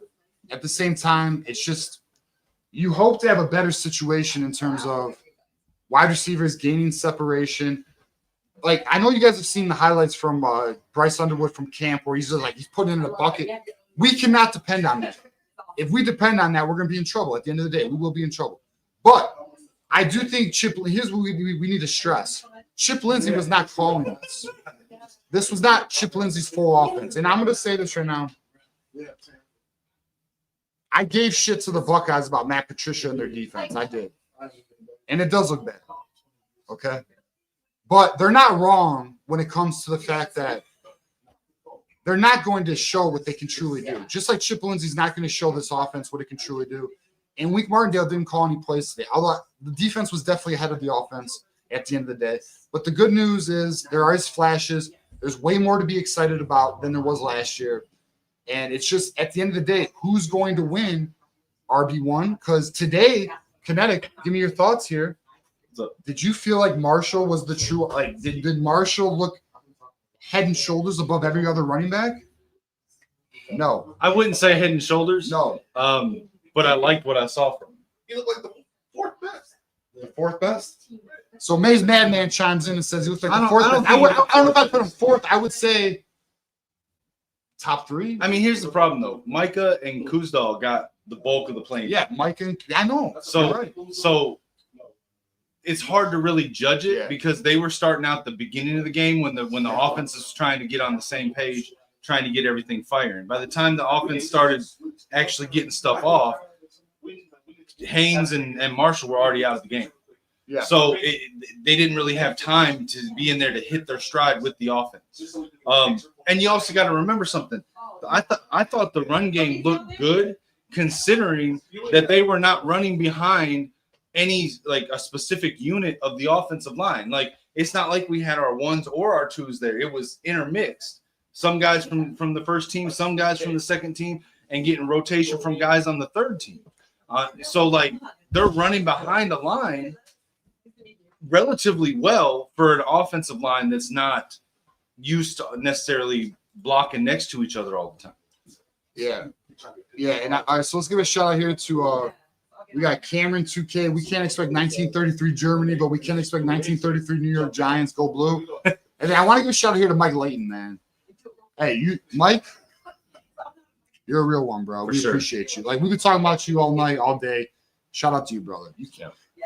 at the same time, it's just you hope to have a better situation in terms of wide receivers gaining separation. Like, I know you guys have seen the highlights from Bryce Underwood from camp where he's just like he's putting in a bucket. We cannot depend on that. If we depend on that, we're going to be in trouble. At the end of the day, we will be in trouble. But I do think here's what we need to stress. Chip Lindsey was not calling this. This was not Chip Lindsey's full offense. And I'm going to say this right now. I gave shit to the Buckeyes about Matt Patricia and their defense. I did. And it does look bad. Okay? But they're not wrong when it comes to the fact that they're not going to show what they can truly do. Just like Chip Lindsey's not going to show this offense what it can truly do. And Wink Martindale didn't call any plays today. Although the defense was definitely ahead of the offense at the end of the day. But the good news is there are flashes. There's way more to be excited about than there was last year. And it's just, at the end of the day, who's going to win RB1? Because today, Kinetic, give me your thoughts here. Did you feel like Marshall was the true, like, did Marshall look head and shoulders above every other running back? No. I wouldn't say head and shoulders. No. But I liked what I saw from him. He looked like the 4th best. The 4th best? So Maze Madman chimes in and says he looks like the 4th best. I don't know if I put him 4th. I would say top 3. I mean, here's the problem, though. Micah and Kuzdal got the bulk of the playing. Yeah, Mike and I know. So it's hard to really judge it because they were starting out the beginning of the game when the offense is trying to get on the same page, trying to get everything firing. By the time the offense started actually getting stuff off, Haynes and Marshall were already out of the game. Yeah. So they didn't really have time to be in there to hit their stride with the offense. And you also got to remember something. I thought the run game looked good considering that they were not running behind any like a specific unit of the offensive line. Like, it's not like we had our 1s or our 2s there. It was intermixed. Some guys from the first team, some guys from the second team, and getting rotation from guys on the third team. So like they're running behind the line relatively well for an offensive line that's not used to necessarily blocking next to each other all the time. Yeah. Yeah. And all right, so let's give a shout out here to we got Cameron 2K. We can't expect 1933 Germany, but we can expect 1933 New York Giants. Go blue. And then I want to give a shout out here to Mike Layton, man. Hey, Mike, you're a real one, bro. We appreciate you. Like, we've been talking about you all night, all day. Shout out to you, brother.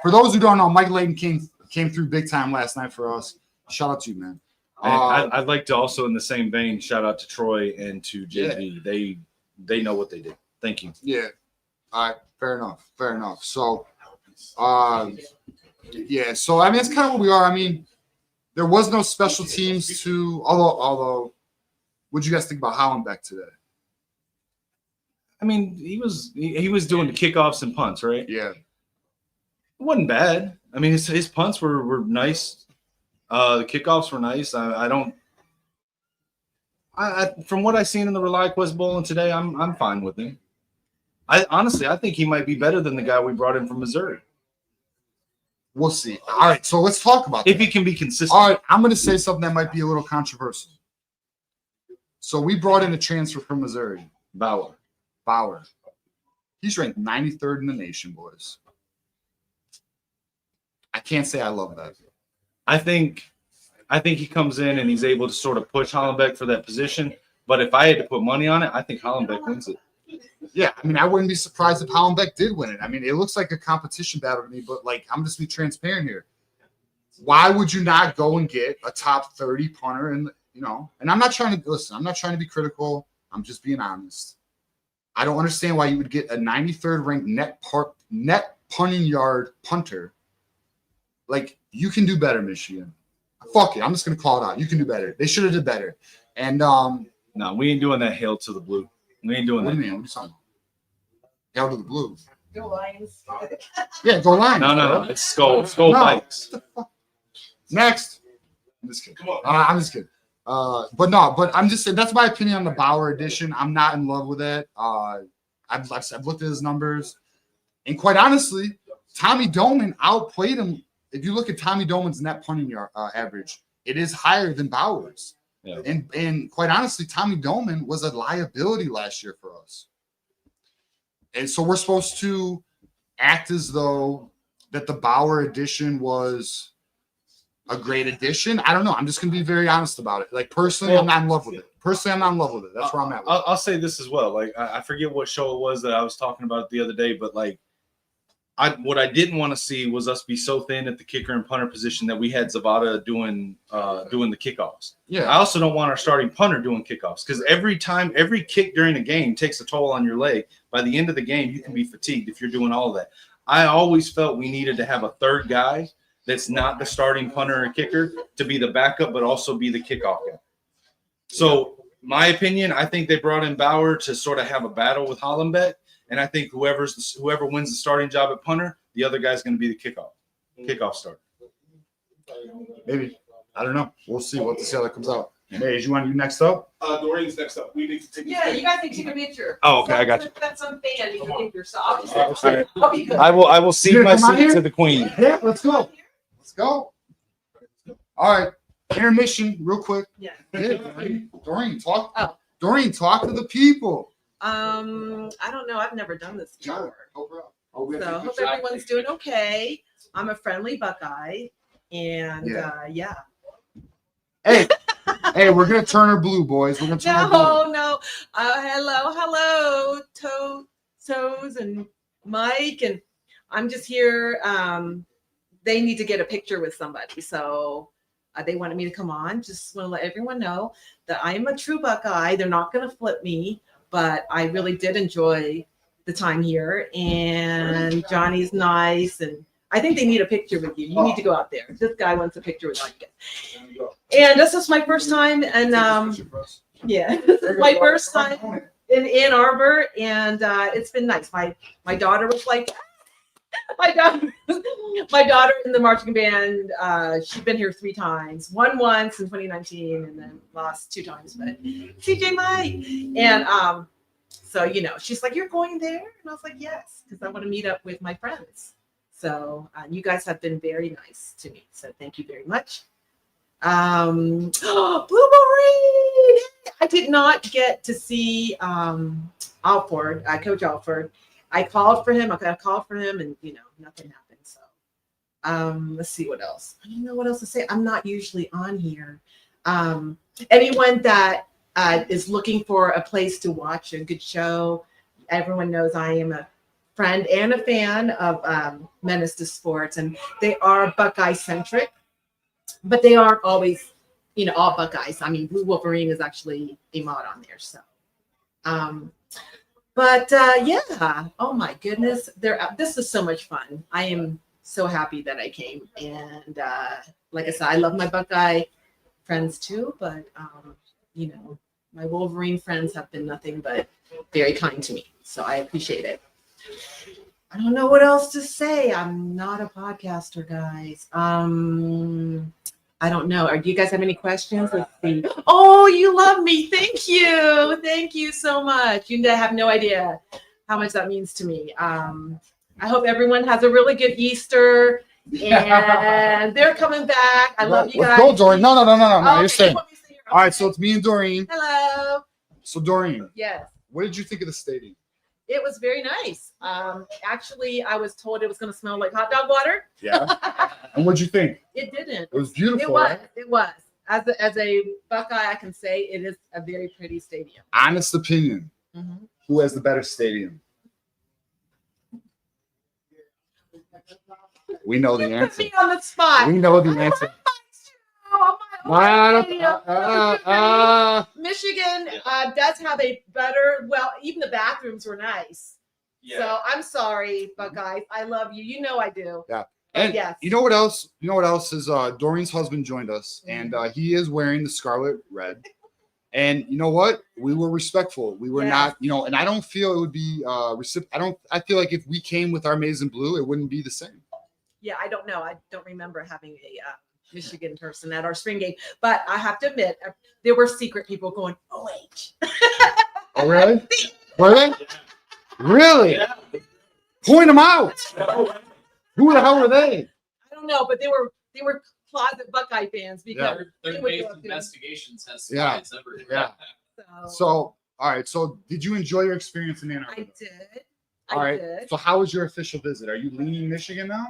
For those who don't know, Mike Layton came through big time last night for us. Shout out to you, man. I'd like to also, in the same vein, shout out to Troy and to JV. Yeah. They know what they did. Thank you. Yeah. All right. Fair enough. So, yeah. So, I mean, it's kind of what we are. I mean, there was no special teams to, although, what'd you guys think about Hollenbeck today? I mean, he was doing the kickoffs and punts, right? Yeah. It wasn't bad. I mean, his punts were nice. The kickoffs were nice. I from what I seen in the Rely Quest Bowl and today, I'm fine with him. I think he might be better than the guy we brought in from Missouri We'll see. All right, so let's talk about if that. he can be consistent. All right, I'm going to say something that might be a little controversial. So we brought in a transfer from Missouri, Bauer. He's ranked 93rd in the nation, boys. I can't say I love that. I think he comes in and he's able to sort of push Hollenbeck for that position. But if I had to put money on it, I think Hollenbeck wins it. Yeah, I mean, I wouldn't be surprised if Hollenbeck did win it. I mean, it looks like a competition battle to me, but like, I'm just be transparent here. Why would you not go and get a top 30 punter? And and I'm not trying to listen. I'm not trying to be critical. I'm just being honest. I don't understand why you would get a 93rd ranked net punting yard punter. Like, you can do better, Michigan. Fuck it. I'm just gonna call it out. You can do better. They should have did better. And no, we ain't doing that hail to the blue. We ain't doing what that. do you mean? What are you talking about? Hail to the blue. Go Lions. Yeah, go line. No. It's skull No. bikes. Next. I'm just kidding. I'm just kidding. But I'm just saying that's my opinion on the Bauer edition. I'm not in love with it. I've looked at his numbers, and quite honestly, Tommy Doman outplayed him. If you look at Tommy Doman's net punting yard average, it is higher than Bauer's. Yeah. And quite honestly, Tommy Doman was a liability last year for us. And so we're supposed to act as though that the Bauer edition was a great addition. I don't know. I'm just going to be very honest about it. Like, personally, I'm not in love with it. That's where I'm at with it. I'll say this as well. Like, I forget what show it was that I was talking about the other day, but like, what I didn't want to see was us be so thin at the kicker and punter position that we had Zavada doing the kickoffs. Yeah. I also don't want our starting punter doing kickoffs because every kick during a game takes a toll on your leg. By the end of the game, you can be fatigued if you're doing all that. I always felt we needed to have a third guy that's not the starting punter or kicker to be the backup, but also be the kickoff guy. So, my opinion, I think they brought in Bauer to sort of have a battle with Hollenbeck. And I think whoever wins the starting job at punter, the other guy's going to be the kickoff starter. Maybe. I don't know. We'll see. We'll have to see how that comes out. Hey, you want you next up? Doreen's next up. We need to take. Yeah, you guys can take a picture. Oh, okay, I got you. That's some fan. You can take your sock. I will cede my seat to the queen. Yeah, let's go. All right. Intermission, real quick. Yeah. Doreen, talk. Oh. Doreen, talk to the people. I don't know. I've never done this before. So Hope everyone's doing okay. I'm a friendly Buckeye, and Yeah. Hey, we're gonna turn her blue, boys. We're gonna turn her blue. No. Hello, Toes and Mike, and I'm just here. They need to get a picture with somebody, so they wanted me to come on. Just want to let everyone know that I'm a true Buckeye. They're not going to flip me, but I really did enjoy the time here. And Johnny's nice, and I think they need a picture with you. You need to go out there. This guy wants a picture with you. And this is my first time, and this is my first time in Ann Arbor, and it's been nice. My daughter was like, my daughter in the marching band. She's been here 3 times. Won once in 2019, and then lost 2 times. But CJ Mike, and so she's like, "You're going there?" And I was like, "Yes," because I want to meet up with my friends. So you guys have been very nice to me. So thank you very much. Blue Wolverine. I did not get to see Alford, Coach Alford. I called for him, and nothing happened. So let's see what else. I don't know what else to say. I'm not usually on here. Anyone that is looking for a place to watch a good show, everyone knows I am a friend and a fan of Menace to Sports, and they are Buckeye centric, but they aren't always, all Buckeyes. I mean, Blue Wolverine is actually a mod on there. So, oh my goodness, this is so much fun. I am so happy that I came, and like I said, I love my Buckeye friends too, but my Wolverine friends have been nothing but very kind to me, so I appreciate it. I don't know what else to say. I'm not a podcaster, guys. I don't know. Do you guys have any questions? Let's see. Oh, you love me. Thank you. Thank you so much. You have no idea. how much that means to me. I hope everyone has a really good Easter, and they're coming back. I love you guys. Let's go, Doreen. No. Okay, You're staying. let me see here. All right, so it's me and Doreen. Hello. So Doreen, Yes. what did you think of the stadium? It was very nice. Actually, I was told it was going to smell like hot dog water. Yeah. And what'd you think? It didn't. It was beautiful. It was. Right? It was. As a Buckeye, I can say it is a very pretty stadium. Honest opinion. Mhm. Who has the better stadium? We know the You put answer. me on the spot. We know the answer. Michigan does have a better. Well, even the bathrooms were nice. So I'm sorry, Buckeyes. I love you. You know I do. Yeah. But And yes. you know what else? You know what else is Doreen's husband joined us, and he is wearing the scarlet red. And you know what? We were respectful. We were Yes. not, and I don't feel it would be I feel like if we came with our maize and blue, it wouldn't be the same. Yeah, I don't know. I don't remember having a Michigan person at our spring game, but I have to admit, there were secret people going, OH. Oh, really? Were they? Really? Point them out. Who the hell were they? I don't know, but they were closet Buckeye fans because Their they would base go through. investigations has Yeah. spies everywhere. Yeah. So, So, all right. So, did you enjoy your experience in Ann Arbor? I did. All right. did. So, how was your official visit? Are you leaning Michigan now?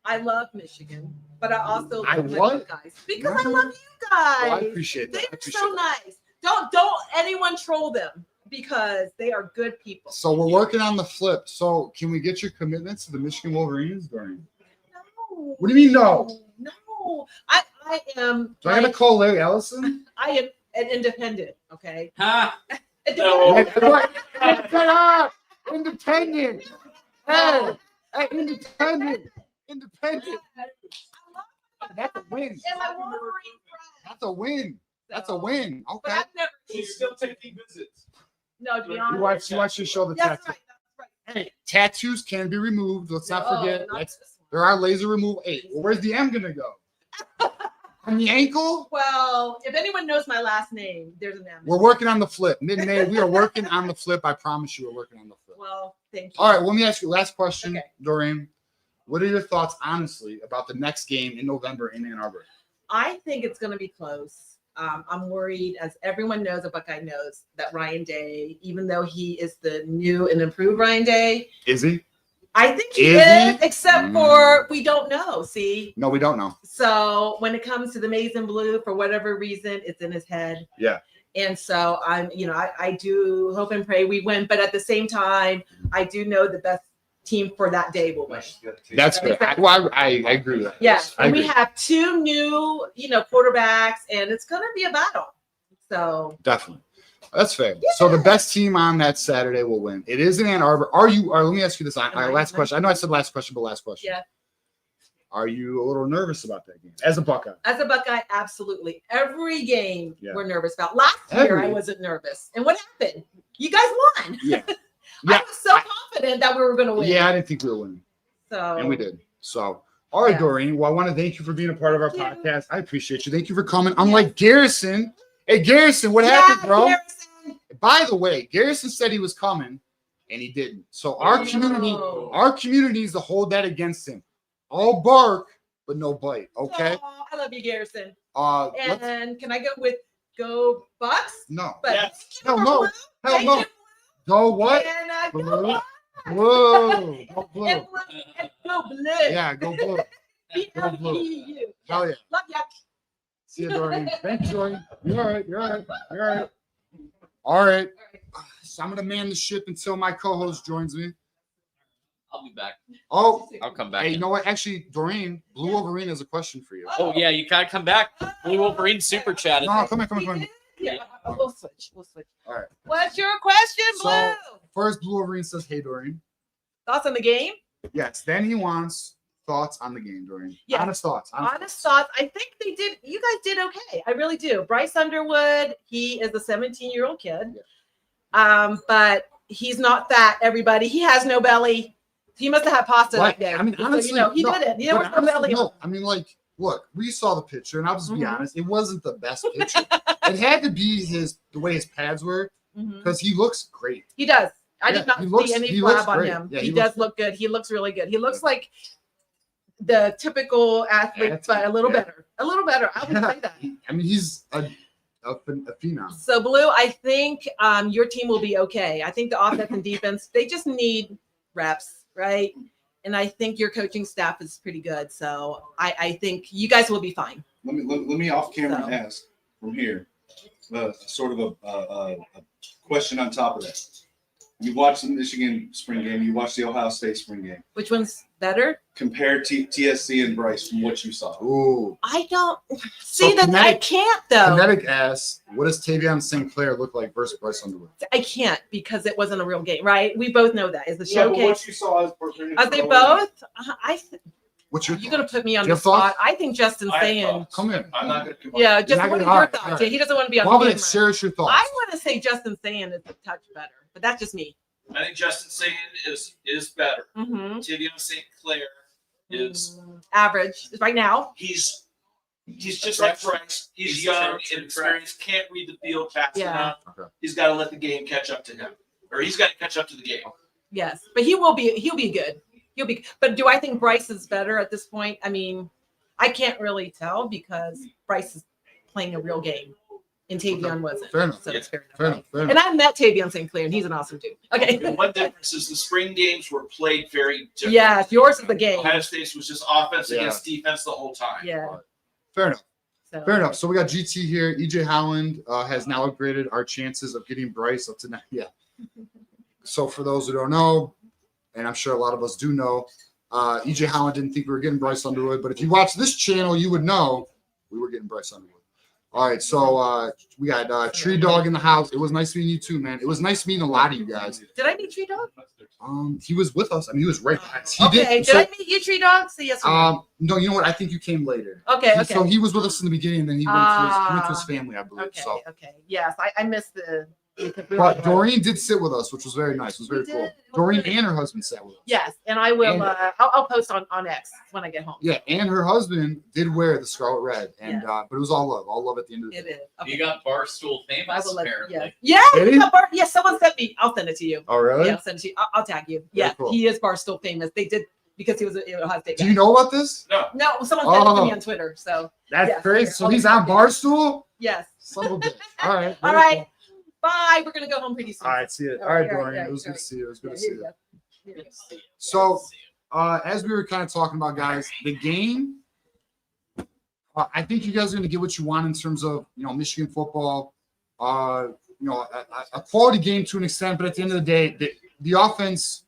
I love Michigan, but I also I love my what? Buckeyes because I Really? love you guys. Well, I appreciate that. I They're appreciate so that. nice. Don't anyone troll them because they are good people. So, we're working on the flip. So, can we get your commitments to the Michigan Wolverines, Doreen? No. What do you mean, no? No. I am. Do I gotta call Larry Ellison? I am an independent. Okay. Ha! What? Independent. Hey, independent. Independent. That's a win. And my Wolverine friend. That's a win. That's a So, win. But Okay. I've never. She's still taking visits. No, to be You honest. watch your show the That's tattoo. right. That's right. Hey, tattoos can be removed. Let's not Oh, forget. not That's, this one. there are laser removal. Hey, well, where's the M gonna go? On the ankle? Well, if anyone knows my last name, there's an M. We're working on the flip. Mid-May, we are working on the flip. I promise you, we're working on the flip. Well, thank you. All right, let me ask you last question, Okay. Doreen. What are your thoughts, honestly, about the next game in November in Ann Arbor? I think it's going to be close. I'm worried, as everyone knows, a Buckeye knows, that Ryan Day, even though he is the new and improved Ryan Day, Is he? I think he Is is, he? except for we don't know. See, No, we don't know. so when it comes to the maize and blue, for whatever reason, it's in his head. Yeah. And so I do hope and pray we win, but at the same time, I do know the best team for that day will win. That's good. I agree with that. Yes, I and we agree. have two new, quarterbacks, and it's going to be a battle. So Definitely. That's fair. So the best team on that Saturday will win. It is in Ann Arbor. Are you, or let me ask you this. Last question. I know I said last question, but last question. yeah, Are you a little nervous about that game as a Buckeye? as a Buckeye, absolutely. Every game Yeah. we're nervous about. Last year, I Every- wasn't nervous. And what happened? You guys won. Yeah. I Yeah. was so confident that we were going to win. Yeah, I didn't think we were winning. So And we did. So, all right, Yeah. Doreen. Well, I want to thank you for being a part of our Thank you. podcast. I appreciate you. Thank you for coming. Unlike Garrison. Hey, Garrison, what happened, bro? Garrison. By the way, Garrison said he was coming, and he didn't. So our community needs to hold that against him. All bark, but no bite. Okay. Aw, I love you, Garrison. Let's, And can I go with Go Bucks? no. But Yes. Hell no. Hell Thank no. you. Go what? And Blue. go Bucks. Whoa. Go blue. And go blue. Yeah, go blue. BLEU. Hell yeah. Love ya. See you, Doreen. Thank you, Doreen. You're all right. You're all right. You're all right. All right. So I'm going to man the ship until my co-host joins me. I'll be back. Oh, I'll come back. hey, you know what? Actually, Doreen, Blue Wolverine has a question for you. Oh yeah, you gotta come back. Blue Wolverine super chat. No, come here. Yeah, we'll switch. All right. What's your question, Blue? So, first, Blue Wolverine says, hey, Doreen. Thoughts on the game? Yes. Then he wants thoughts on the game, Doreen. Yeah. Honest thoughts. Honest thoughts. I think you guys did okay. I really do. Bryce Underwood, he is a 17-year-old kid. Yeah. But he's not fat, everybody. He has no belly. He must have had pasta that day. I mean, So, honestly, he no, didn't. He but was no belly. honestly, no. I mean, like, look, we saw the picture, and I'll just be Mhm. honest, it wasn't the best picture. It had to be the way his pads were, Mhm. because he looks great. He does. I did not see any flab on him. Yeah, he does look good. He looks really good. He looks like the typical athlete, but a little better. A little better. I would say that. I mean, he's a phenom. So, Blue, I think your team will be okay. I think the offense and defense, they just need reps, right? And I think your coaching staff is pretty good. So I think you guys will be fine. Let me off camera ask from here, sort of a question on top of that. You watched the Michigan spring game. You watched the Ohio State spring game. Which one's better? Compare TSC and Bryce from what you saw. Ooh. I don't see that. I can't though. Kinetic asks, what does Tavion St. Clair look like versus Bryce Underwood? I can't because it wasn't a real game, right? We both know that. Is the showcase? What you saw Are they both? What's your You're gonna put me on your the spot. thoughts? I think Justin's saying. Come in. I'm not going to. Yeah, just not what are gonna- your thoughts? Yeah, he doesn't want to be on. Well, camera. share your thoughts. I want to say Justin saying is a touch better, but that's just me. I think Justin Satan is better. Mm-hmm. Tavion St. Clair is Average right now. he's just like Bryce. He's young, inexperienced, can't read the field fast enough. Okay. He's got to let the game catch up to him, or he's got to catch up to the game. Yes, but he'll be good. He'll be. But do I think Bryce is better at this point? I mean, I can't really tell because Bryce is playing a real game, and Tavion wasn't. Fair enough. So it's fair enough. Fair enough. Fair And enough. I met Tavion St. Clair, and he's an awesome dude. Okay. The one difference is the spring games were played very different. Yeah, yours is the game. Ohio State was just offense Yeah. against defense the whole time. Yeah. Fair enough. So. Fair enough. So we got GT here. EJ Howland has now upgraded our chances of getting Bryce up to 9. Yeah. So for those who don't know, and I'm sure a lot of us do know, EJ Howland didn't think we were getting Bryce Underwood, but if you watch this channel, you would know we were getting Bryce Underwood. All right, so we got Tree Dog in the house. It was nice meeting you too, man. It was nice meeting a lot of you guys. Did I meet Tree Dog? He was with us. I mean, he was right behind us. He Okay. Did I meet you, Tree Dog? Say yes or no. No, you know what? I think you came later. Okay. He- Okay. So he was with us in the beginning, and then he went to his family, I believe. Okay. So, Okay. Yes, I missed the. but Doreen did sit with us, which was very nice. It was very We cool. did. It was Doreen good. and her husband sat with us. Yes, and I will. And- I'll post on X when I get home. Yeah, and her husband did wear the scarlet red, and but it was all love at the end of the It day. is. Okay. You got Barstool I famous, will let. apparently. Yeah. Did he? Yeah. Someone sent me. I'll send it to you. Oh, really? Yeah, I'll send it to you. I'll tag you. Yeah, cool. he is Barstool famous. They did because he was a Ohio State. Do guy. you know about this? No, someone sent it to Oh. me on Twitter. So That's Yeah, crazy. here, So I'll he's get on it. Barstool? yes. Son of a bitch. All right. All very right. cool. Bye. We're gonna go home pretty soon. All right, see you. All right, Doreen. It was good to see you. It was good to see you. Here you go. So, as we were kind of talking about, guys, the game, I think you guys are going to get what you want in terms of, Michigan football, a quality game to an extent, but at the end of the day, the offense,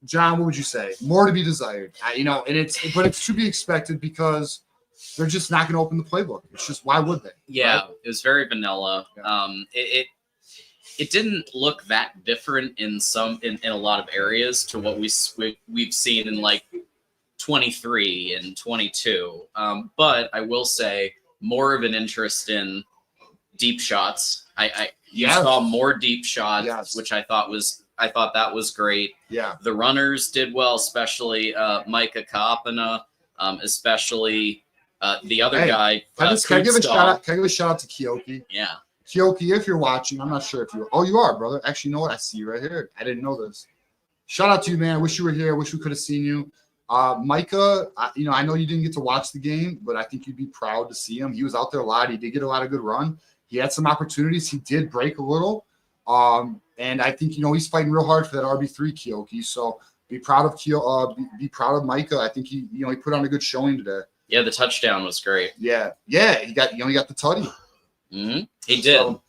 John, what would you say? More to be desired, but it's to be expected because they're just not going to open the playbook. It's just, why would they? Yeah, Right? it was very vanilla. Yeah. It didn't look that different in a lot of areas to what we've seen in like 23 and 22. But I will say more of an interest in deep shots. You Yes. saw more deep shots, Yes. which I thought that was great. Yeah. The runners did well, especially Micah Kapana, especially the other Hey, guy. Can I give a Kutzdahl. shout out? Can I give a shout out to Kyoki? Yeah. Kyoki, if you're watching, I'm not sure if you. Oh, you are, brother. Actually, you know what? I see you right here. I didn't know this. Shout out to you, man. I wish you were here. I wish we could have seen you. Micah, I know you didn't get to watch the game, but I think you'd be proud to see him. He was out there a lot. He did get a lot of good run. He had some opportunities. He did break a little. And I think, he's fighting real hard for that RB3, Kyoki. So be proud of be proud of Micah. I think he put on a good showing today. Yeah, the touchdown was great. Yeah. He got the tutty. Mm-hmm. He did. So,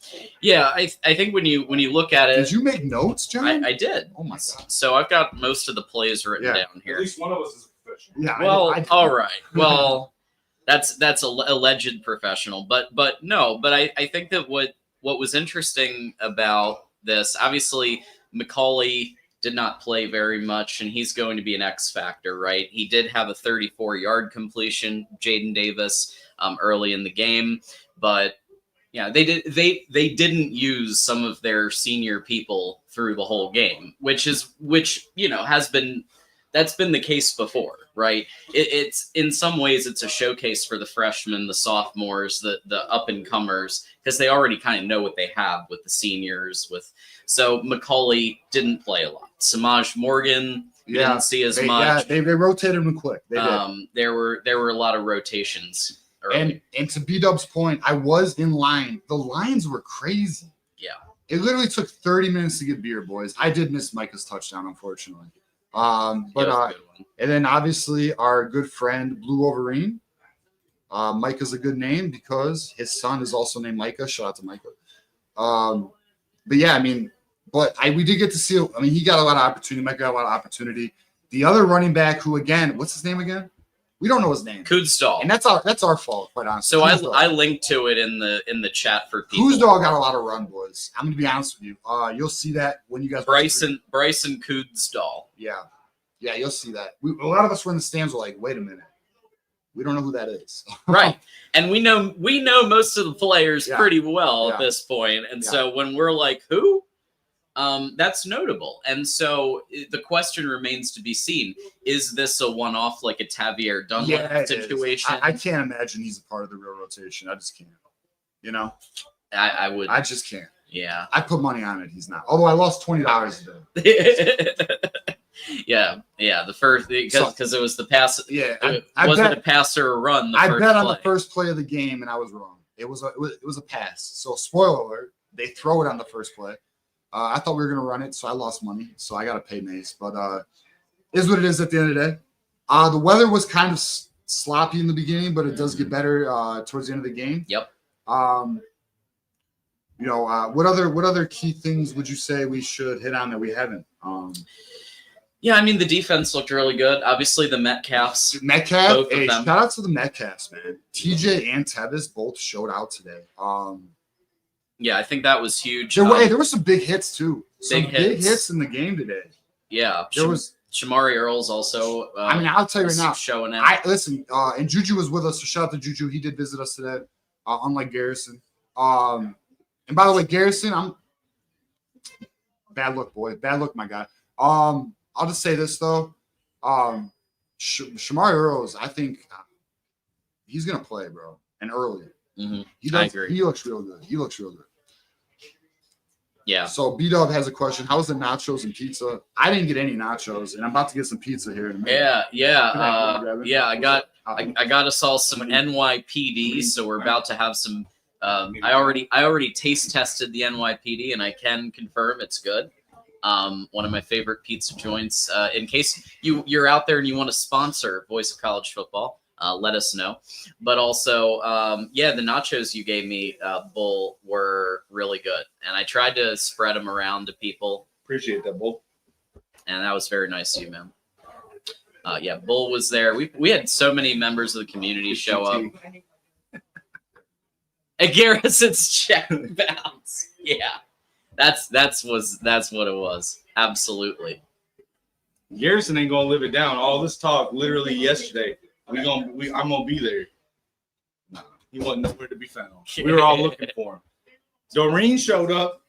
Yeah, I think when you look at it, did you make notes, John? I did. Oh my God. So I've got most of the plays written Yeah. down here. At least one of us is a professional. Yeah. Well, I all right. Well, that's a alleged professional, but I think that what was interesting about this, obviously Macaulay did not play very much, and he's going to be an X factor, right? He did have a 34-yard completion, Jaden Davis, early in the game, but yeah, they didn't use some of their senior people through the whole game, which has been that's been the case before, right? It's in some ways it's a showcase for the freshmen, the sophomores, the up and comers, because they already kind of know what they have with the seniors. So Macaulay didn't play a lot. Samaj Morgan, we didn't see as much. Yeah, they rotated him quick. They did. There were a lot of rotations early. And to B-Dub's point, I was in line. The lines were crazy. Yeah. It literally took 30 minutes to get beer, boys. I did miss Micah's touchdown, unfortunately. And then obviously our good friend Blue Wolverine. Micah's a good name because his son is also named Micah. Shout out to Micah. But yeah, I mean, we did get to see. I mean, he got a lot of opportunity. Micah got a lot of opportunity. The other running back, who again, what's his name again? We don't know his name. Kudsdal. And that's our fault, quite honestly. So I linked to it in the chat for people. Kudsdal got a lot of run, boys. I'm gonna be honest with you. You'll see that when you guys Bryce and Kudsdal. Yeah, you'll see that. A lot of us were in the stands were like, wait a minute, we don't know who that is. Right. And we know most of the players pretty well at this point. And so when we're like, who? That's notable. And so the question remains to be seen. Is this a one-off like a Tavier Dunlap situation? I can't imagine he's a part of the real rotation. I just can't. You know? I would. I just can't. Yeah. I put money on it. He's not. Although I lost $20 a day. Yeah. The first because it was the pass. Yeah. It wasn't a pass or a run. I bet on the first play of the game and I was wrong. It was a pass. So spoiler alert, they throw it on the first play. I thought we were going to run it, so I lost money. So I got to pay Mace. But is what it is at the end of the day. The weather was kind of sloppy in the beginning, but it does get better towards the end of the game. Yep. What other key things would you say we should hit on that we haven't? Yeah, I mean, the defense looked really good. Obviously, the Metcalfs. Shout out to the Metcalfs, man. TJ and Tevis both showed out today. Yeah, I think that was huge. There were some big hits, too. Big hits in the game today. Yeah. There was Shamari Earls also. I mean, I'll tell you right now. Showing out. And Juju was with us, so shout out to Juju. He did visit us today, unlike Garrison. And by the way, Garrison, bad luck, boy. Bad luck, my guy. I'll just say this, though. Shamari Earls, I think he's going to play, bro, and early. Mm-hmm. I agree. He looks real good. Yeah. So B-Dub has a question. How's the nachos and pizza? I didn't get any nachos, and I'm about to get some pizza here in a minute. Yeah. I got us all some NYPD, so we're about to have some. I already taste tested the NYPD, and I can confirm it's good. One of my favorite pizza joints. In case you're out there and you want to sponsor Voice of College Football, let us know. But also, the nachos you gave me, Bull, were really good. And I tried to spread them around to people. Appreciate that, Bull. And that was very nice of you, man. Bull was there. We had so many members of the community show up. At Garrison's check bounce. Yeah. That's what it was. Absolutely. Garrison ain't gonna live it down. All this talk literally yesterday. I'm gonna be there. No, he wasn't nowhere to be found. We were all looking for him. Doreen showed up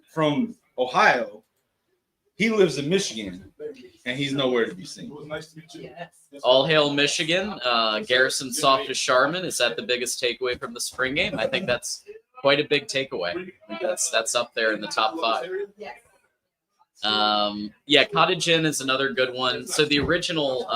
from Ohio. He lives in Michigan, and he's nowhere to be seen. It was nice to meet you. Yes. All hail Michigan. Garrison soft as Charmin. Is that the biggest takeaway from the spring game? I think that's quite a big takeaway. That's up there in the top 5. Cottage Inn is another good one. So the original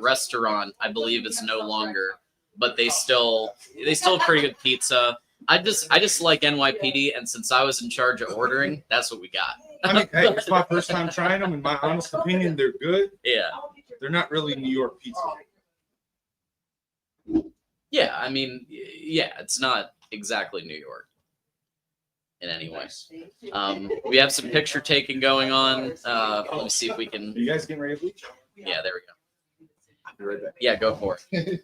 restaurant, I believe, is no longer, but they still have pretty good pizza. I just like NYPD, and since I was in charge of ordering, that's what we got. I mean, hey, it's my first time trying them. In my honest opinion, they're good. Yeah, they're not really New York pizza. Yeah, I mean, it's not exactly New York in any way. We have some picture taking going on. Let me see if we can. Are you guys getting ready to bleach? Yeah, there we go. I'll be right back. Yeah, go for it.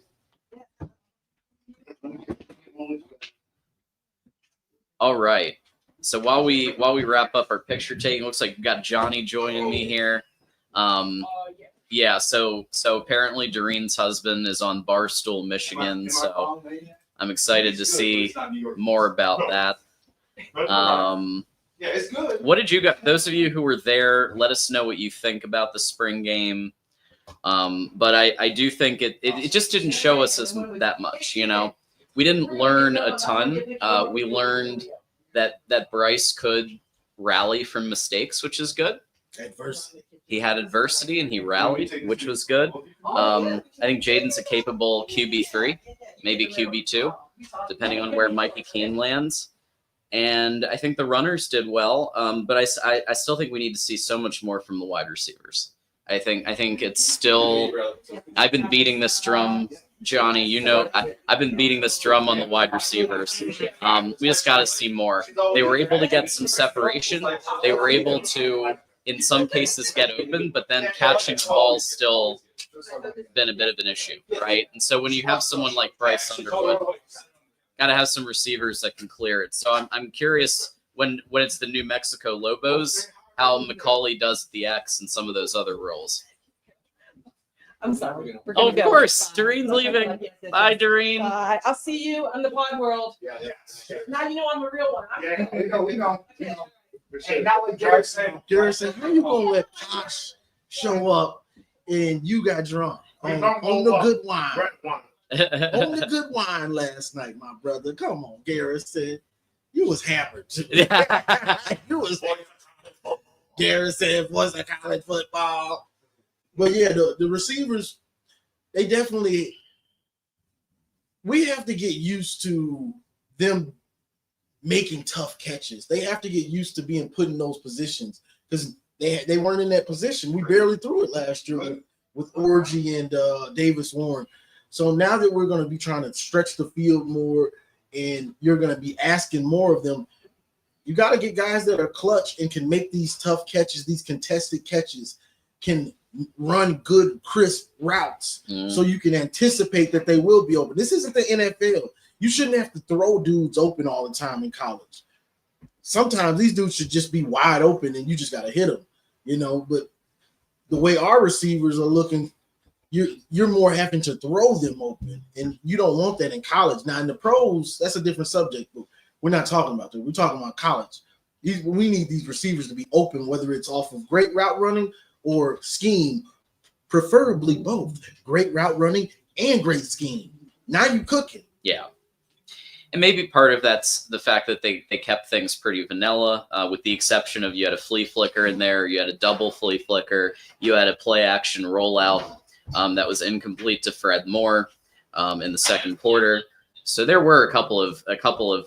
All right. So while we wrap up our picture taking, looks like we've got Johnny joining me here. So apparently Doreen's husband is on Barstool, Michigan. So I'm excited to see more about that. It's good. What did you got? Those of you who were there, let us know what you think about the spring game. But I do think it just didn't show us that much. We didn't learn a ton. We learned that Bryce could rally from mistakes, which is good. Adversity. He had adversity and he rallied, which was good. I think Jaden's a capable QB3, maybe QB2, depending on where Mikey Keene lands. And I think the runners did well, but I still think we need to see so much more from the wide receivers. I think it's still. I've been beating this drum, Johnny. I've been beating this drum on the wide receivers. We just got to see more. They were able to get some separation. They were able to, in some cases, get open, but then catching the ball's still been a bit of an issue, right? And so when you have someone like Bryce Underwood, got to have some receivers that can clear it. So I'm curious when it's the New Mexico Lobos, how McCauley does the X and some of those other roles. I'm sorry. Oh, of course. Doreen's leaving. Bye, Doreen. Bye. I'll see you on the pod world. Yeah. Now you know I'm a real one. Yeah, we know. Hey, not like Garrison, how you gonna let Posh show up and you got drunk on the good wine? On the good wine last night, my brother. Come on, Garrison. You was hammered. You was Garrison was a college football. But yeah, the receivers, they definitely, we have to get used to them making tough catches. They have to get used to being put in those positions because they weren't in that position. We barely threw it last year with Orgy and Davis Warren. So now that we're going to be trying to stretch the field more and you're going to be asking more of them, you got to get guys that are clutch and can make these tough catches, these contested catches, can run good, crisp routes so you can anticipate that they will be open. This isn't the NFL. You shouldn't have to throw dudes open all the time in college. Sometimes these dudes should just be wide open and you just got to hit them, But the way our receivers are looking, you're more having to throw them open, and you don't want that in college. Now, in the pros, that's a different subject, but we're not talking about that. We're talking about college. We need these receivers to be open, whether it's off of great route running or scheme, preferably both. Great route running and great scheme. Now you're cooking. Yeah. And maybe part of that's the fact that they kept things pretty vanilla, with the exception of you had a flea flicker in there, you had a double flea flicker, you had a play action rollout that was incomplete to Fred Moore in the second quarter. So there were a couple of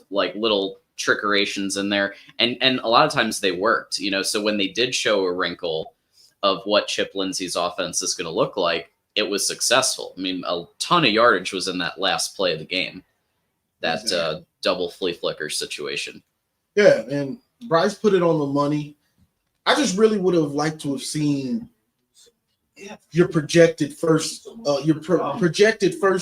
like little trickerations in there, and a lot of times they worked. So when they did show a wrinkle of what Chip Lindsey's offense is going to look like, it was successful. I mean, a ton of yardage was in that last play of the game. That double flea flicker situation. Yeah, and Bryce put it on the money. I just really would have liked to have seen your projected first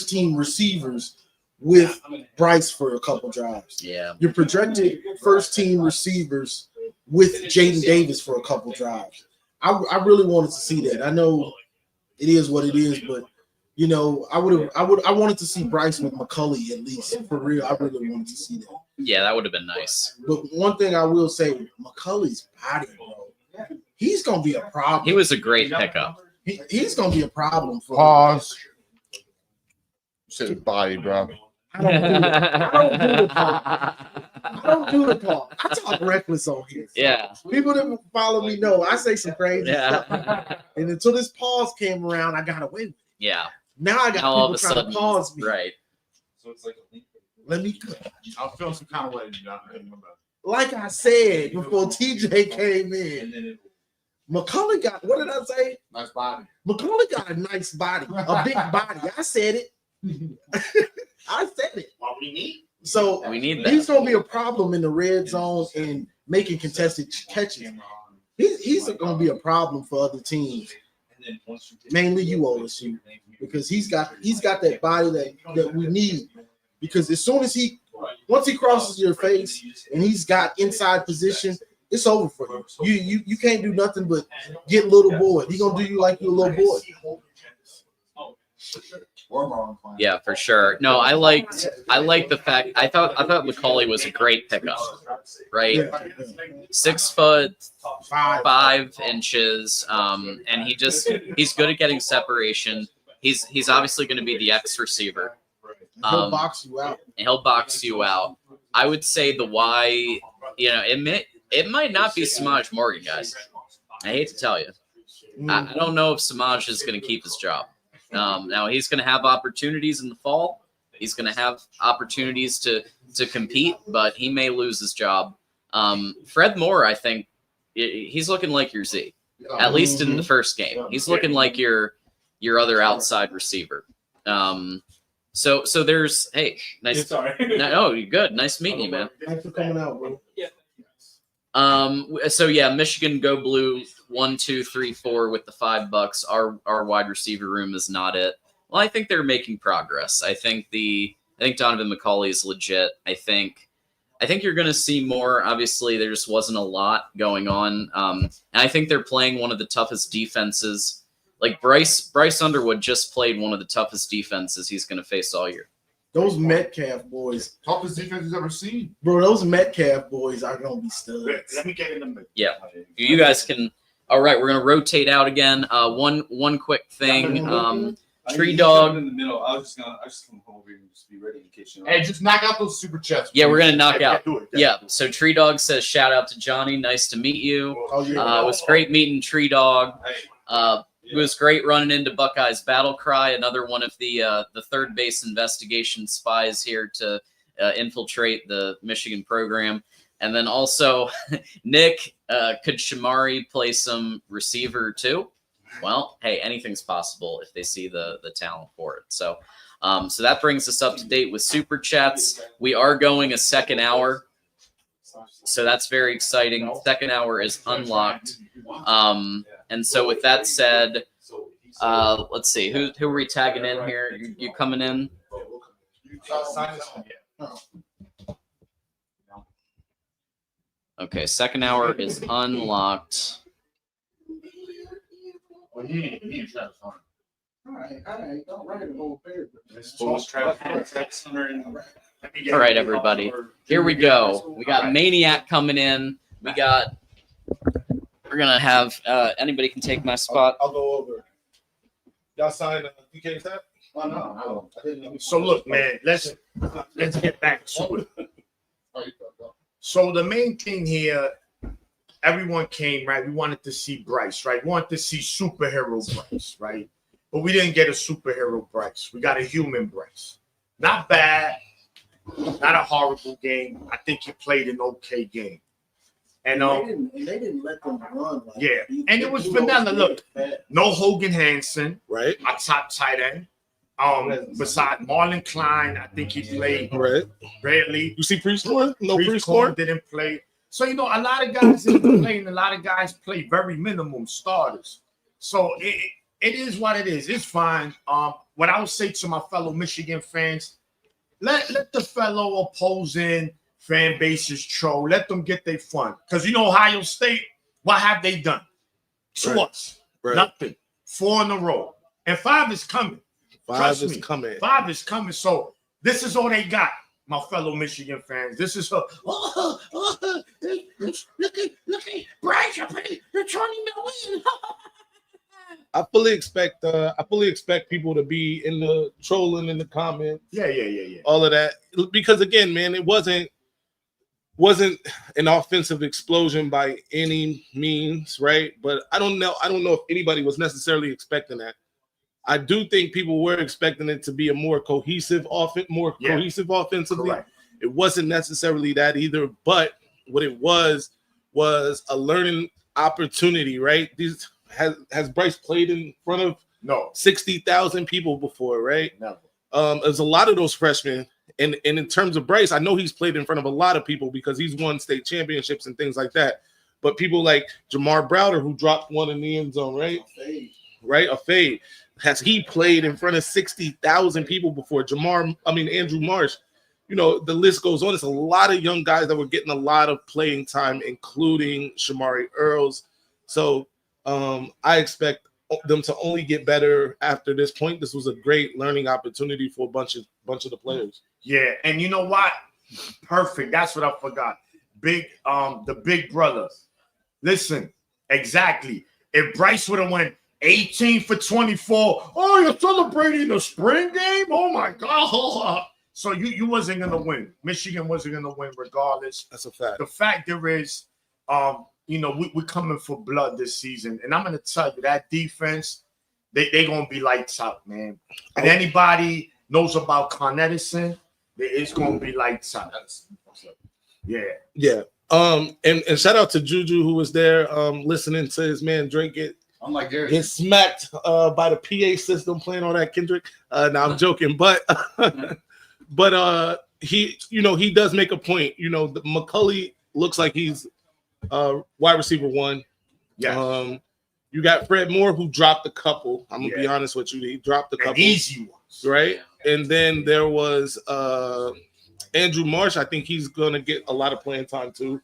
team receivers with Bryce for a couple drives. Yeah. Your projected first team receivers with Jaden Davis for a couple drives. I really wanted to see that. I know it is what it is, but I wanted to see Bryce with McCulley at least. For real, I really wanted to see that. Yeah, that would have been nice. But one thing I will say, McCulley's body, bro, he's gonna be a problem. He was a great pickup. He's gonna be a problem for Pause. Said body, bro. I don't do the pause. I talk reckless on here. Yeah. People that follow me know I say some crazy stuff. Yeah. And until this pause came around, I got away with it. Yeah. Now I got Now all of people a trying sudden, to pause me. right. So it's like a link. Let me I was feeling some kind of way. like I said before TJ came in. McCulley got, what did I say? Nice body. McCulley got a nice body, a big body. I said it. I said it. What we need? So We need that. he's going to be a problem in the red zone and making contested catches. He's going to be a problem for other teams, mainly you, OSU, because he's got that body that we need. Because as soon as once he crosses your face and he's got inside position, it's over for you. You can't do nothing but get little boy. He's gonna do you like you're a little boy. Or Marlon Klein. Yeah, for sure. No, I liked the fact I thought Macaulay was a great pickup, right? Yeah. 6 foot 5 inches, and he's good at getting separation. He's obviously going to be the X receiver. He'll box you out. And he'll box you out. I would say the Y, it might not be Samaj Morgan, guys. I hate to tell you. I don't know if Samaj is going to keep his job. Now he's going to have opportunities in the fall. He's going to have opportunities to compete, but he may lose his job. Fred Moore, I think, he's looking like your Z, at least in the first game. He's looking like your other outside receiver. So there's nice. Sorry. No, you're good. Nice meeting you, man. Thanks for coming out, bro. So yeah, Michigan go blue 1, 2, 3, 4 with the $5. Our wide receiver room is not it. Well, I think they're making progress. I think Donovan McCauley is legit. I think you're going to see more. Obviously, there just wasn't a lot going on. And I think they're playing one of the toughest defenses. Like Bryce Underwood just played one of the toughest defenses he's going to face all year. Those Metcalf boys, Toughest defense he's ever seen. bro. Those Metcalf boys are gonna be studs. Let me get in the middle. Yeah. You guys can. All right, we're going to rotate out again. One quick thing. Tree Dog. in the middle. I just come over here and just be ready in case you know. Hey, just knock out those super chats. Yeah, we're going to knock out. Do it. Yeah. So Tree Dog says, shout out to Johnny. Nice to meet you. Oh, yeah. It was great meeting Tree Dog. Hey, It was great running into Buckeye's battle cry, another one of the third base investigation spies here to infiltrate the Michigan program. And then also, Nick, could Shamari play some receiver too? Well, hey, anything's possible if they see the talent for it. So that brings us up to date with Super Chats. We are going a second hour, so that's very exciting. Second hour is unlocked. And so with that said, let's see, who are we tagging in here? You coming in? Okay, second hour is unlocked. Well, he ain't trying to find. All right. Don't write a whole All right, everybody. Here we go. We got Maniac coming in. We're gonna have anybody can take my spot. I'll go over. Y'all sign DK tap? Oh, no. I didn't know. So look, man, let's get back to it. So the main thing here, everyone came, right? We wanted to see Bryce, right? We wanted to see superhero Bryce, right? But we didn't get a superhero Bryce. We got a human Bryce. Not bad, not a horrible game. I think he played an okay game. And they didn't let them run. Like yeah, and it was vanilla. Look, no Hogan Hansen, Right. our top tight end. Beside Marlon Klein, I think he played Right. rarely. You see Priestley? No Priest Priestley? didn't play. So, a lot of guys didn't play, and a lot of guys play very minimum starters. So it is what it is. It's fine. What I would say to my fellow Michigan fans, let the fellow opposing fan bases troll. Let them get their fun. Because Ohio State, what have they done? To us. Right. Nothing. 4 in a row. And 5 is coming. Trust me. Coming. 5 is coming. So this is all they got, my fellow Michigan fans. This is look at Bryce, the 20 million. I fully expect people to be in the trolling in the comments. Yeah. All of that. Because again, man, it wasn't an offensive explosion by any means, right? But I don't know if anybody was necessarily expecting that. I do think people were expecting it to be a more cohesive cohesive offensively. Correct. It wasn't necessarily that either, but what it was a learning opportunity, right? Has Bryce played in front of 60,000 people before, right? Never. There's a lot of those freshmen. And in terms of Bryce, I know he's played in front of a lot of people because he's won state championships and things like that. But people like Jamar Browder, who dropped one in the end zone, right? A fade. Has he played in front of 60,000 people before? Andrew Marsh, the list goes on. There's a lot of young guys that were getting a lot of playing time, including Shamari Earls. So I expect them to only get better after this point. This was a great learning opportunity for a bunch of the players. Yeah, and you know what? Perfect. That's what I forgot. The big brother. Listen, exactly. If Bryce would have went 18 for 24, oh, you're celebrating the spring game? Oh my God. So you wasn't gonna win. Michigan wasn't gonna win regardless. That's a fact. The fact there is, we're coming for blood this season, and I'm gonna tell you that defense, they gonna be lights out, man. And anybody knows about Con Edison, it's gonna be lights out. Yeah. And shout out to Juju who was there, listening to his man Drake get smacked by the PA system playing all that Kendrick. Now I'm joking, but he does make a point. McCulley looks like he's wide receiver 1. Yeah. You got Fred Moore who dropped a couple. I'm gonna be honest with you. He dropped a couple easy ones, right? And then there was Andrew Marsh. I think he's gonna get a lot of playing time too.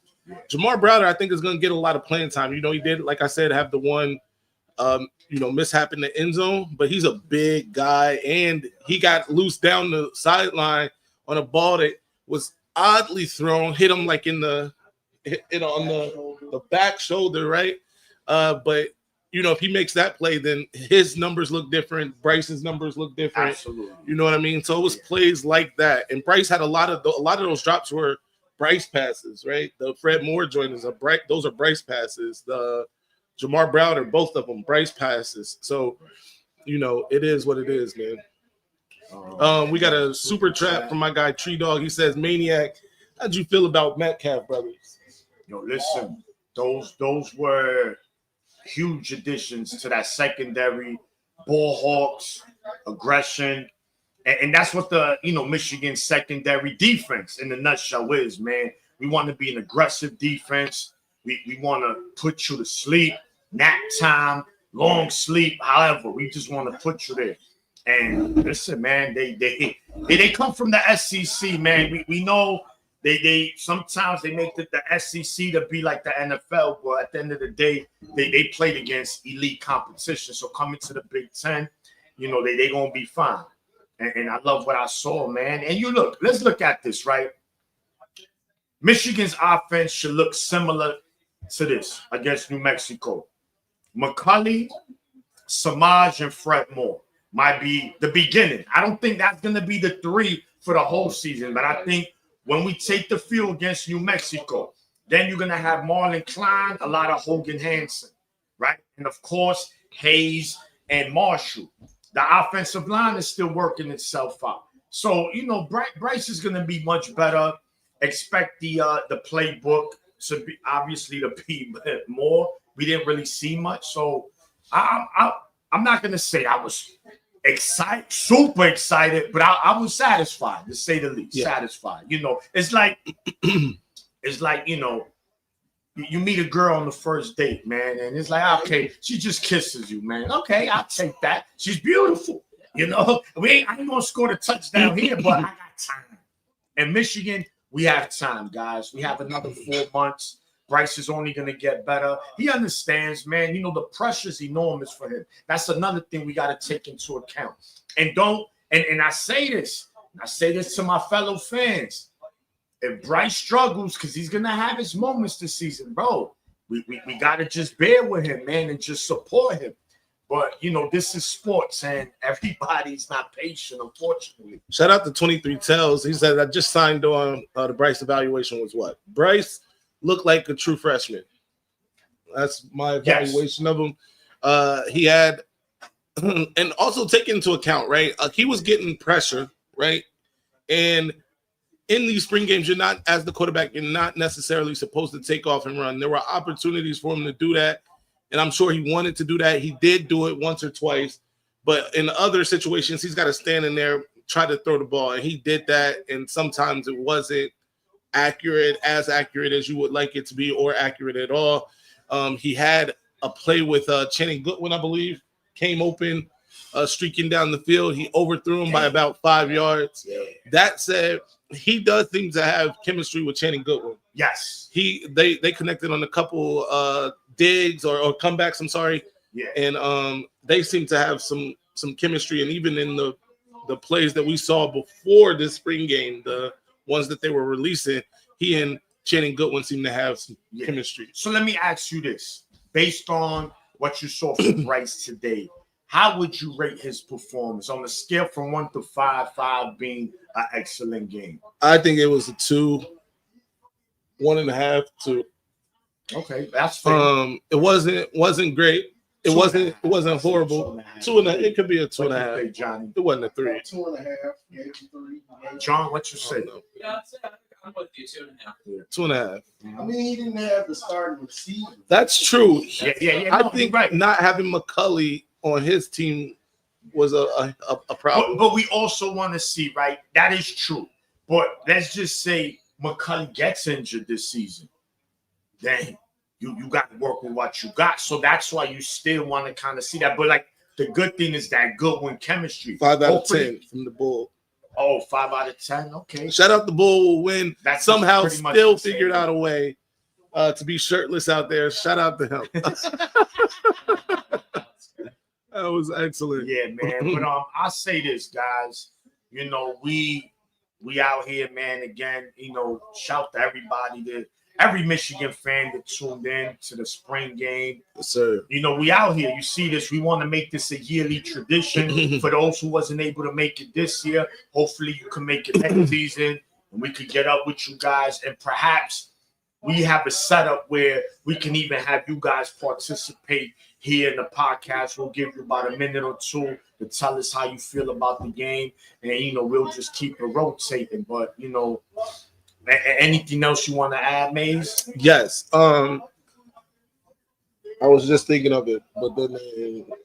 Jamar Browder, I think, is gonna get a lot of playing time. He did, like I said, have the one mishap in the end zone, but he's a big guy, and he got loose down the sideline on a ball that was oddly thrown, hit him like on the back shoulder, right? But if he makes that play, then his numbers look different. Bryce's numbers look different. Absolutely. You know what I mean? So it was plays like that, and Bryce had a lot of those drops were Bryce passes, right? The Fred Moore joint is those are Bryce passes. The Jamar Browder, both of them, Bryce passes. So, it is what it is, man. We got a super trap from my guy Tree Dog. He says, "Maniac, how'd you feel about Metcalf brothers?" Listen, those were huge additions to that secondary. Ball hawks, aggression, and that's what the Michigan secondary defense in the nutshell is, man. We want to be an aggressive defense. We want to put you to sleep, nap time, long sleep. However, we just want to put you there. And listen, man, they come from the SEC, man. We know they sometimes they make the SEC to be like the NFL, but at the end of the day, they played against elite competition. So coming to the Big Ten, they gonna be fine. And I love what I saw, man. And let's look at this, right? Michigan's offense should look similar to this against New Mexico. McCulley, Samaj, and Fred Moore might be the beginning. I don't think that's going to be the 3 for the whole season, but I think when we take the field against New Mexico, then you're going to have Marlon Klein, a lot of Hogan Hansen, right? And, of course, Hayes and Marshall. The offensive line is still working itself out. So, Bryce is going to be much better. Expect the playbook to be obviously to be more. We didn't really see much, so I'm not gonna say I was excited, super excited, but I was satisfied, to say the least. Yeah. Satisfied. It's like you meet a girl on the first date, man, and it's like, okay, she just kisses you, man. Okay, I'll take that. She's beautiful. I ain't gonna score the touchdown here, but I got time. And Michigan, we have time, guys. We have another 4 months. Bryce is only going to get better. He understands, man. The pressure's enormous for him. That's another thing we got to take into account. And I say this to my fellow fans. If Bryce struggles, because he's going to have his moments this season, bro, we got to just bear with him, man, and just support him. But, this is sports, and everybody's not patient, unfortunately. Shout out to 23 Tells. He said, I just signed on. The Bryce evaluation was what? Bryce looked like a true freshman. That's my evaluation of him. He had, and also take into account, right? He was getting pressure, right? And in these spring games, you're not, as the quarterback, you're not necessarily supposed to take off and run. There were opportunities for him to do that. And I'm sure he wanted to do that. He did do it once or twice. But in other situations, he's got to stand in there, try to throw the ball. And he did that. And sometimes it wasn't as accurate as you would like it to be, or accurate at all. He had a play with Channing Goodwin, I believe, came open, streaking down the field. He overthrew him by about 5 yards. Yeah. That said, he does seem to have chemistry with Channing Goodwin. Yes. They connected on a couple digs or comebacks, I'm sorry. Yeah. And they seem to have some chemistry, and even in the plays that we saw before this spring game, the ones that they were releasing, he and Channing Goodwin seem to have some chemistry. So let me ask you this. Based on what you saw from Bryce today, how would you rate his performance on a scale from 1 to 5, 5 being an excellent game? I think it was a 2, 1.5, 2. Okay, that's fair. It wasn't great. It wasn't horrible. 2.5. It could be a 2.5. Johnny? It wasn't a 3. 2.5, maybe 3. John, what you say? Yeah, I'm with you, 2.5. 2.5. I mean, he didn't have the starting receiver. That's true. Yeah. I think not having McCulley on his team was a problem. But we also want to see, right? That is true. But let's just say McCulley gets injured this season. Then you got to work with what you got. So that's why you still want to kind of see that. But like the good thing is that Goodwin chemistry. 5 out of 10 from the Bull. Oh, 5 out of 10. Okay. Shout out the Bull will win. That's somehow pretty much still the same. figured out a way to be shirtless out there. Shout out to him. That was excellent. Yeah, man. But I say this, guys. You know, we out here, man. Again, you know, shout to everybody every Michigan fan that tuned in to the spring game. Yes, sir. You know, we out here. You see this. We want to make this a yearly tradition. For those who wasn't able to make it this year, hopefully you can make it next season, and we could get up with you guys. And perhaps we have a setup where we can even have you guys participate here in the podcast. We'll give you about a minute or two to tell us how you feel about the game, and you know, we'll just keep it rotating. But you know, anything else you want to add, Maze? Yes. I was just thinking of it, but then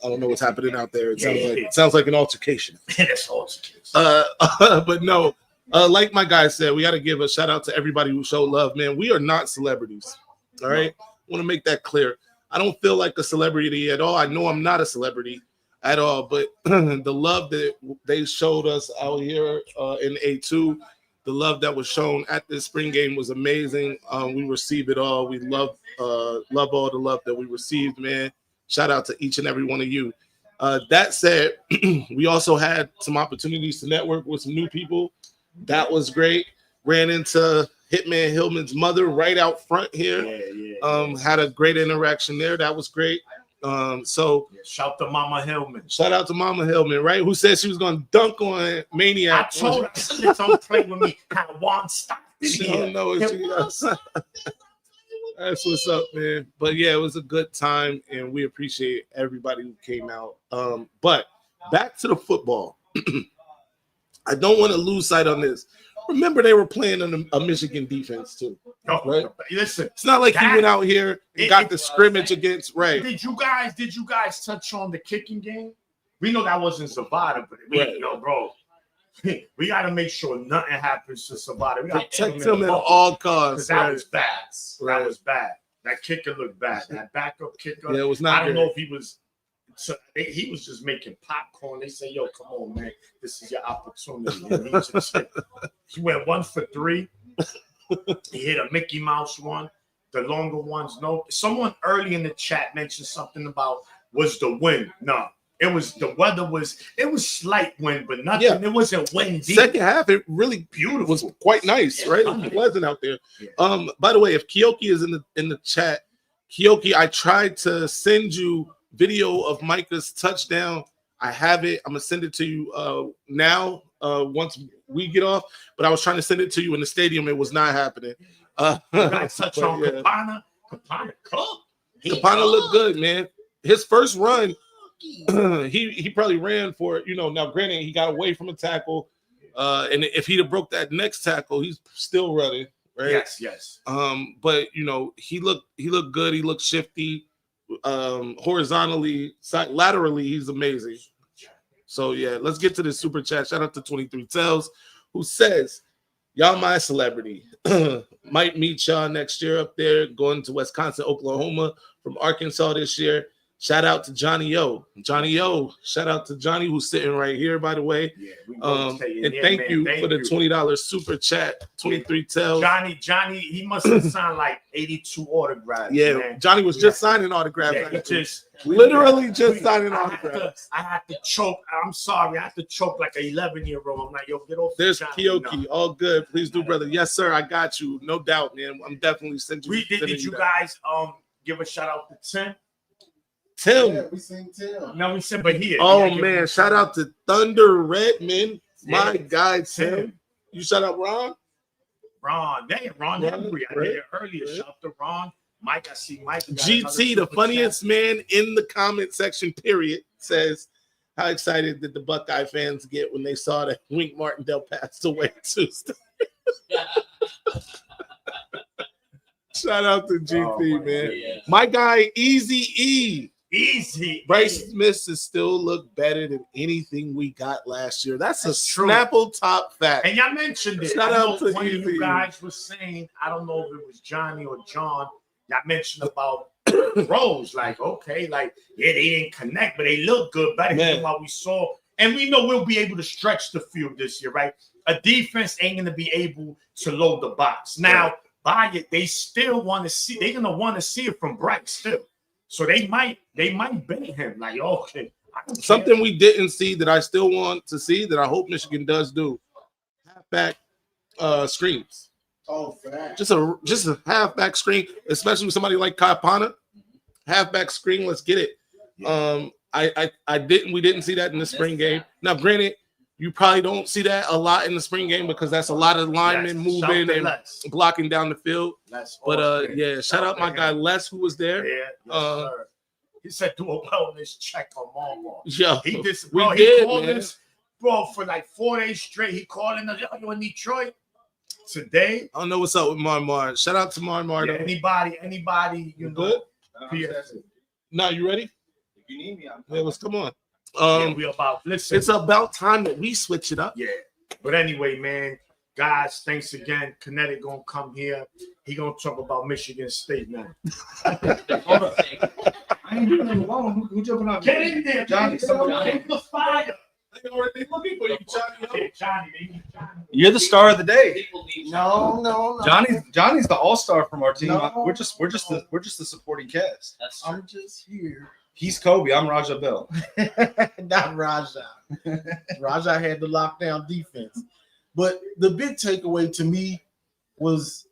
I don't know what's happening out there. It sounds like an altercation. That's altercation. But no, like my guy said, we got to give a shout out to everybody who showed love, man. We are not celebrities. All right. I want to make that clear. I don't feel like a celebrity at all. I know I'm not a celebrity at all, but the love that they showed us out here in A2, the love that was shown at this spring game was amazing. We receive it all. We love all the love that we received, man. Shout out to each and every one of you. That said, we also had some opportunities to network with some new people. That was great. Ran into Hitman Hillman's mother right out front here. Had a great interaction there. That was great. Shout to Mama Hillman. Shout out to Mama Hillman, right? Who said she was going to dunk on Maniac. I told her, don't play with me. I want stop. She don't know what she does. That's what's up, man. But yeah, it was a good time, and we appreciate everybody who came out. But back to the football. I don't want to lose sight on this. Remember, they were playing on a Michigan defense too, right? Listen, it's not like he went out here and got the scrimmage against. Right? Did you guys touch on the kicking game? We know that wasn't Savada, but bro, we got to make sure nothing happens to Savada. We got to protect him at all costs. That was bad. That was bad. That kicker looked bad. That backup kicker. Yeah, it was not. I don't know if he was. So he was just making popcorn. They say, "Yo, come on, man, this is your opportunity." And he went 1 for 3. He hit a Mickey Mouse one. The longer ones, no. Someone early in the chat mentioned something about was the wind. No, it was the weather. It was slight wind, but nothing. Yeah. It wasn't windy. Second half, it really beautiful. Was quite nice, right? It was pleasant out there. Yeah. By the way, if Kiyoki is in the chat, Kiyoki, I tried to send you video of Micah's touchdown. I have it. I'm gonna send it to you now once we get off. But I was trying to send it to you in the stadium. It was not happening. You guys touch on Capana. Capana looked good, man. His first run, he probably ran for it. You know, now granted he got away from a tackle, and if he'd have broke that next tackle, he's still running, right? Yes. But you know, he looked good. He looked shifty. Horizontally, laterally, he's amazing. So yeah, let's get to the super chat. Shout out to 23 Tells, who says, "Y'all my celebrity. Might meet y'all next year up there, going to Wisconsin, Oklahoma from Arkansas this year. Shout out to Johnny O. Johnny O. Shout out to Johnny, who's sitting right here, by the way. Yeah, we gonna stay in And there, thank man. you Thank for the you. $20 super chat. 23 tells. Johnny, he must have signed like 82 autographs. Yeah, man. Johnny was just signing autographs. Yeah, he just Literally just signing autographs. I had to choke. I'm sorry, I had to choke like an 11-year-old. I'm like, yo, get off. There's Johnny, Kyoki. All good. Please do, brother. Yes, sir. I got you. No doubt, man. I'm definitely sending you. Did you guys give a shout out to Tim? Tim. Yeah, we seen Tim. No, we said, but here. Oh yeah, man, shout out to Thunder Redmond. My guy Tim. You shout out Ron? Ron Henry. I right, did it earlier. right. Shout out to Ron. Mike, I see Mike. GT, the funniest man in the comment section, period, says, how excited did the Buckeye fans get when they saw that Wink Martindale passed away Tuesday? Shout out to GT, man. Yeah. My guy, Easy E. Easy. Bryce Smith has still look better than anything we got last year. That's That's a true. Snapple top fact. And y'all mentioned it. Shout I know out to one of Easy. you guys was saying, I don't know if it was Johnny or John, y'all mentioned about Rose. Like, okay, like, yeah, they didn't connect, but they look good, better Man. than what we saw. And we know we'll be able to stretch the field this year, right? A defense ain't going to be able to load the box. Now, by it, they still want to see, they're going to want to see it from Bryce still. So they might bet him, like, okay. I don't care. Something we didn't see that I still want to see that I hope Michigan does do. Halfback screens. Oh, fact. Just a halfback screen, especially with somebody like Kapana. Halfback screen, let's get it. We didn't see that in the spring game. Now, granted, you probably don't see that a lot in the spring game because that's a lot of linemen moving and blocking down the field. But yeah, shout out my guy Les who was there. Yeah, sir. He said do a wellness check on Marmar. Yeah, He did. we Bro, he did, called man. us, bro, for like 4 days straight. He called in. You in Detroit today? I don't know what's up with Marmar. Shout out to Marmar. Yeah, anybody, you know. Good? PS. Now you ready? If you need me, I'm Yeah, let's come on. Yeah, we about listen. It's about time that we switch it up. Yeah. But anyway, man, guys, thanks again. Kinetic gonna come here. He gonna talk about Michigan State now. Hold up. I ain't doing it alone. Who jumping out? Get in there, Johnny. Johnny. The fire. They already looking for you, Johnny. Johnny. You're the star of the day. People need No. Johnny's the all-star from our team. No. We're just the supporting cast. That's true. I'm just here. He's Kobe. I'm Raja Bell. Not Raja. Raja had the lockdown defense. But the big takeaway to me was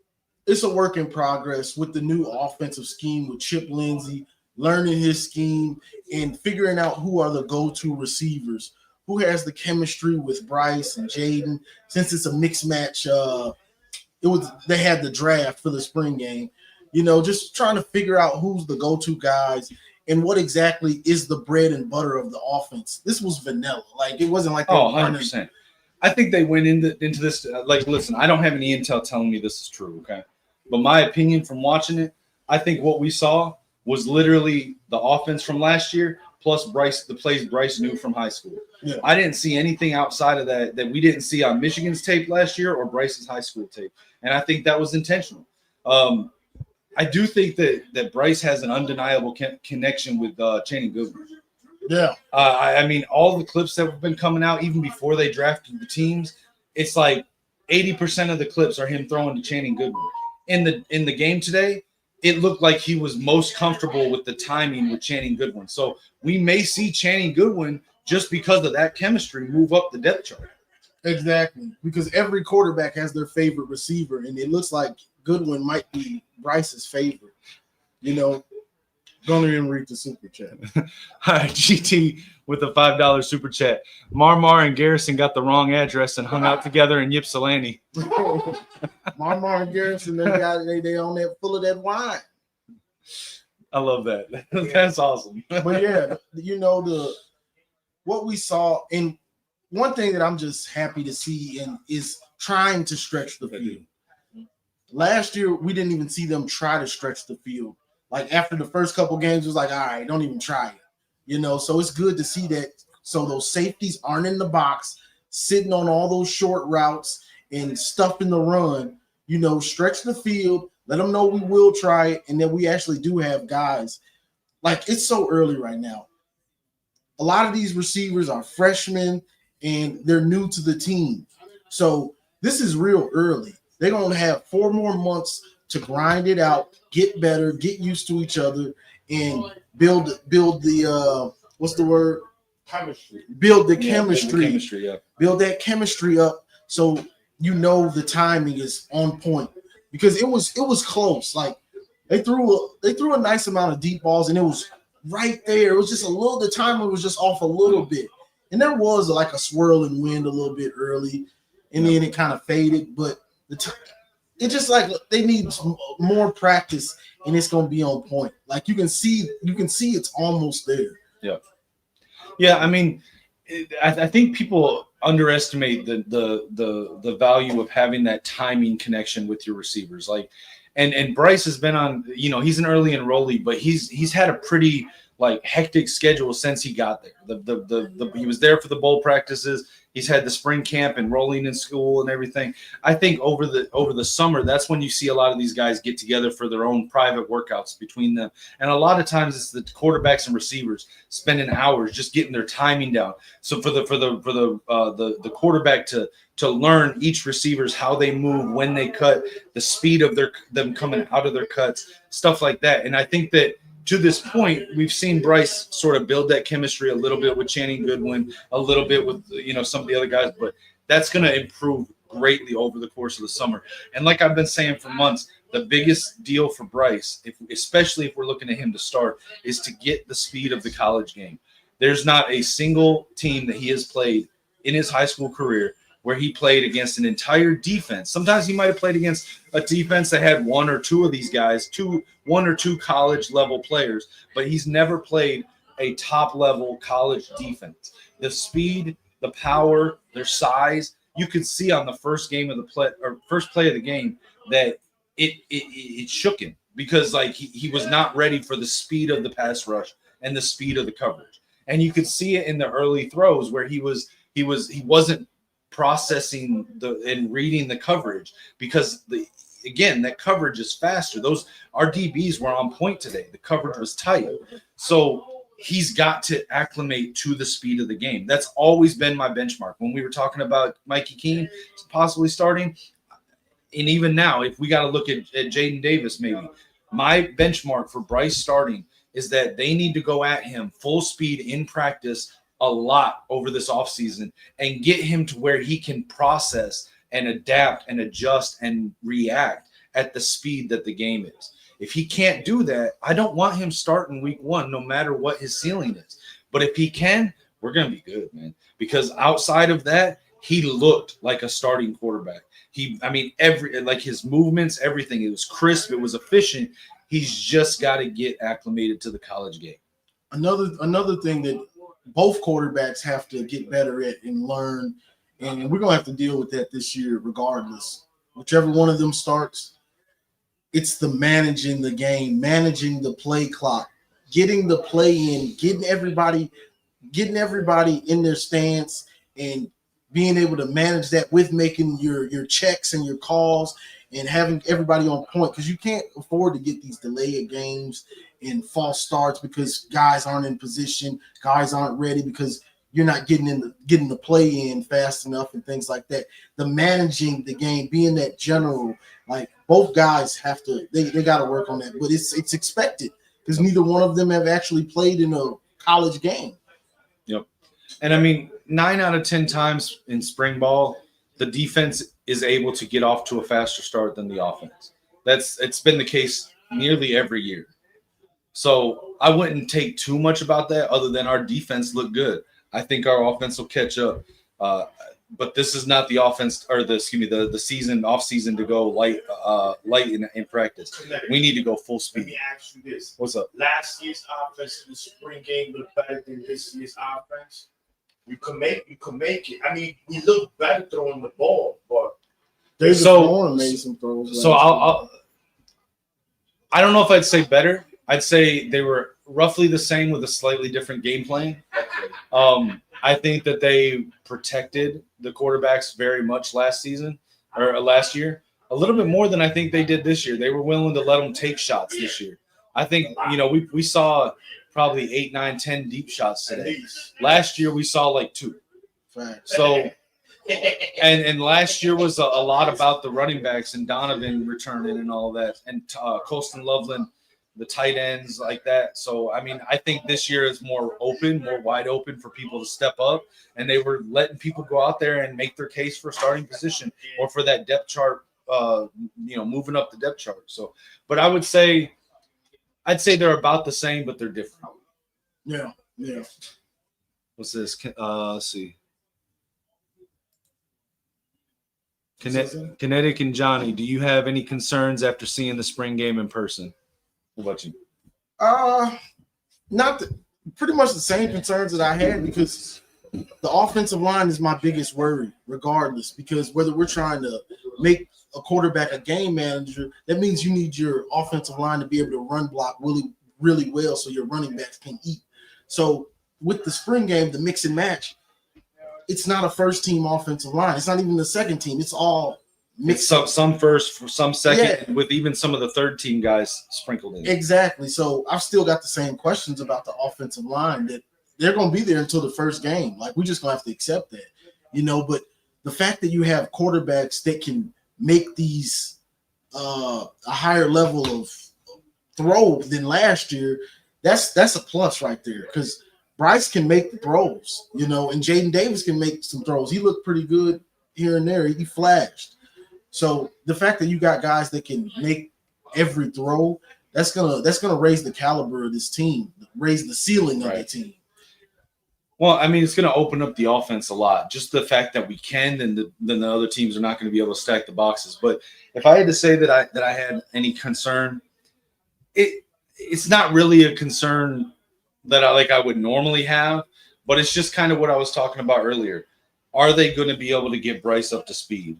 it's a work in progress with the new offensive scheme with Chip Lindsey, learning his scheme and figuring out who are the go-to receivers, who has the chemistry with Bryce and Jaden. Since it's a mixed match, they had the draft for the spring game. You know, just trying to figure out who's the go-to guys and what exactly is the bread and butter of the offense. This was vanilla. Like, it wasn't like 100%. I think they went into this like, listen, I don't have any intel telling me this is true, okay? But my opinion from watching it, I think what we saw was literally the offense from last year plus the plays Bryce knew from high school. Yeah. I didn't see anything outside of that we didn't see on Michigan's tape last year or Bryce's high school tape. And I think that was intentional. I do think that Bryce has an undeniable connection with Channing Goodwin. Yeah. I mean, all the clips that have been coming out, even before they drafted the teams, it's like 80% of the clips are him throwing to Channing Goodwin. In the game today, it looked like he was most comfortable with the timing with Channing Goodwin. So we may see Channing Goodwin, just because of that chemistry, move up the depth chart. Exactly. Because every quarterback has their favorite receiver, and it looks like Goodwin might be Bryce's favorite. You know, don't even read the super chat. All right, GT with a $5 super chat. Marmar and Garrison got the wrong address and hung out together in Ypsilanti. Marmar and Garrison, they on that full of that wine. I love that. That's awesome. But yeah, you know, what we saw, and one thing that I'm just happy to see and is trying to stretch the field. Last year, we didn't even see them try to stretch the field. Like, after the first couple games, it was like, all right, don't even try it. You know, so it's good to see that. So those safeties aren't in the box, sitting on all those short routes and stuff in the run. You know, stretch the field, let them know we will try it, and that we actually do have guys like it's so early right now. A lot of these receivers are freshmen and they're new to the team. So this is real early. They're going to have 4 more months to grind it out, get better, get used to each other, and build the what's the word? Chemistry. Build the Yeah, chemistry. chemistry, yeah. Build that chemistry up so you know the timing is on point. Because it was close. Like they threw a nice amount of deep balls and it was right there. It was just the timer was just off a little bit. And there was like a swirling wind a little bit early, and then it kind of faded. But it's just like they need more practice, and it's gonna be on point. Like you can see it's almost there. Yeah. I mean, I think people underestimate the value of having that timing connection with your receivers. Like, and Bryce has been on. He's an early enrollee, but he's had a pretty like hectic schedule since he got there. He was there for the bowl practices. He's had the spring camp, enrolling in school and everything. I think over the summer, that's when you see a lot of these guys get together for their own private workouts between them. And a lot of times it's the quarterbacks and receivers spending hours just getting their timing down. So for the quarterback to learn each receiver's how they move, when they cut, the speed of them coming out of their cuts, stuff like that. And I think that to this point, we've seen Bryce sort of build that chemistry a little bit with Channing Goodwin, a little bit with some of the other guys, but that's going to improve greatly over the course of the summer. And like I've been saying for months, the biggest deal for Bryce, especially if we're looking at him to start, is to get the speed of the college game. There's not a single team that he has played in his high school career where he played against an entire defense. Sometimes he might have played against a defense that had 1 or 2 of these guys, 1 or 2 college level players, but he's never played a top level college defense. The speed, the power, their size, you could see on the first play of the game that it shook him because like he was not ready for the speed of the pass rush and the speed of the coverage. And you could see it in the early throws where he wasn't processing and reading the coverage because that coverage is faster. Our DBs were on point today. The coverage was tight. So he's got to acclimate to the speed of the game. That's always been my benchmark. When we were talking about Mikey Keene possibly starting, and even now, if we got to look at Jaden Davis, maybe my benchmark for Bryce starting is that they need to go at him full speed in practice a lot over this offseason and get him to where he can process and adapt and adjust and react at the speed that the game is. If he can't do that, I don't want him starting week 1, no matter what his ceiling is. But if he can, we're going to be good, man. Because outside of that, he looked like a starting quarterback. His movements, everything, it was crisp, it was efficient. He's just got to get acclimated to the college game. Another thing that both quarterbacks have to get better at and learn, and we're going to have to deal with that this year regardless. Whichever one of them starts, it's the managing the game, managing the play clock, getting the play in, getting everybody in their stance and being able to manage that with making your checks and your calls and having everybody on point, because you can't afford to get these delayed games and false starts because guys aren't in position, guys aren't ready because you're not getting the play in fast enough and things like that. The managing the game, being that general, like both guys have to, they got to work on that. But it's expected because neither one of them have actually played in a college game. Yep. And I mean, 9 out of 10 times in spring ball, the defense is able to get off to a faster start than the offense. It's been the case nearly every year. So I wouldn't take too much about that other than our defense looked good. I think our offense will catch up. But this is not the offense or the season off season to go light in practice. We need to go full speed. Let me ask you this. What's up? Last year's offense in the spring game looked better than this year's offense. You can make it. I mean, we look better throwing the ball, but David Bourne made some throws. So I don't know if I'd say better. I'd say they were roughly the same with a slightly different game plan. I think that they protected the quarterbacks very much last year, a little bit more than I think they did this year. They were willing to let them take shots this year. I think, we saw probably 8, 9, 10 deep shots today. Last year we saw like 2. So, and last year was a lot about the running backs and Donovan returning and all that, and Colston Loveland, the tight ends like that. So, I mean, I think this year is more wide open for people to step up, and they were letting people go out there and make their case for starting position or for that depth chart, moving up the depth chart. So, but I'd say they're about the same, but they're different. Yeah. What's this? Let's see. Kinetic and Johnny, do you have any concerns after seeing the spring game in person? What about you? Pretty much the same concerns that I had, because the offensive line is my biggest worry, regardless, because whether we're trying to make a quarterback a game manager, that means you need your offensive line to be able to run block really, really well so your running backs can eat. So with the spring game, the mix and match, it's not a first team offensive line. It's not even the second team. It's all mixed. Some first, some second, with even some of the third team guys sprinkled in. Exactly. So I've still got the same questions about the offensive line, that they're going to be there until the first game. Like, we're just going to have to accept that, But the fact that you have quarterbacks that can make these a higher level of throw than last year, that's a plus right there, because Bryce can make the throws, and Jaden Davis can make some throws. He looked pretty good here and there. He flashed. So the fact that you got guys that can make every throw, that's gonna raise the caliber of this team, raise the ceiling of the team. Well, I mean, it's going to open up the offense a lot. Just the fact that we can, then the other teams are not going to be able to stack the boxes. But if I had to say that I had any concern, it's not really a concern that I would normally have, but it's just kind of what I was talking about earlier. Are they going to be able to get Bryce up to speed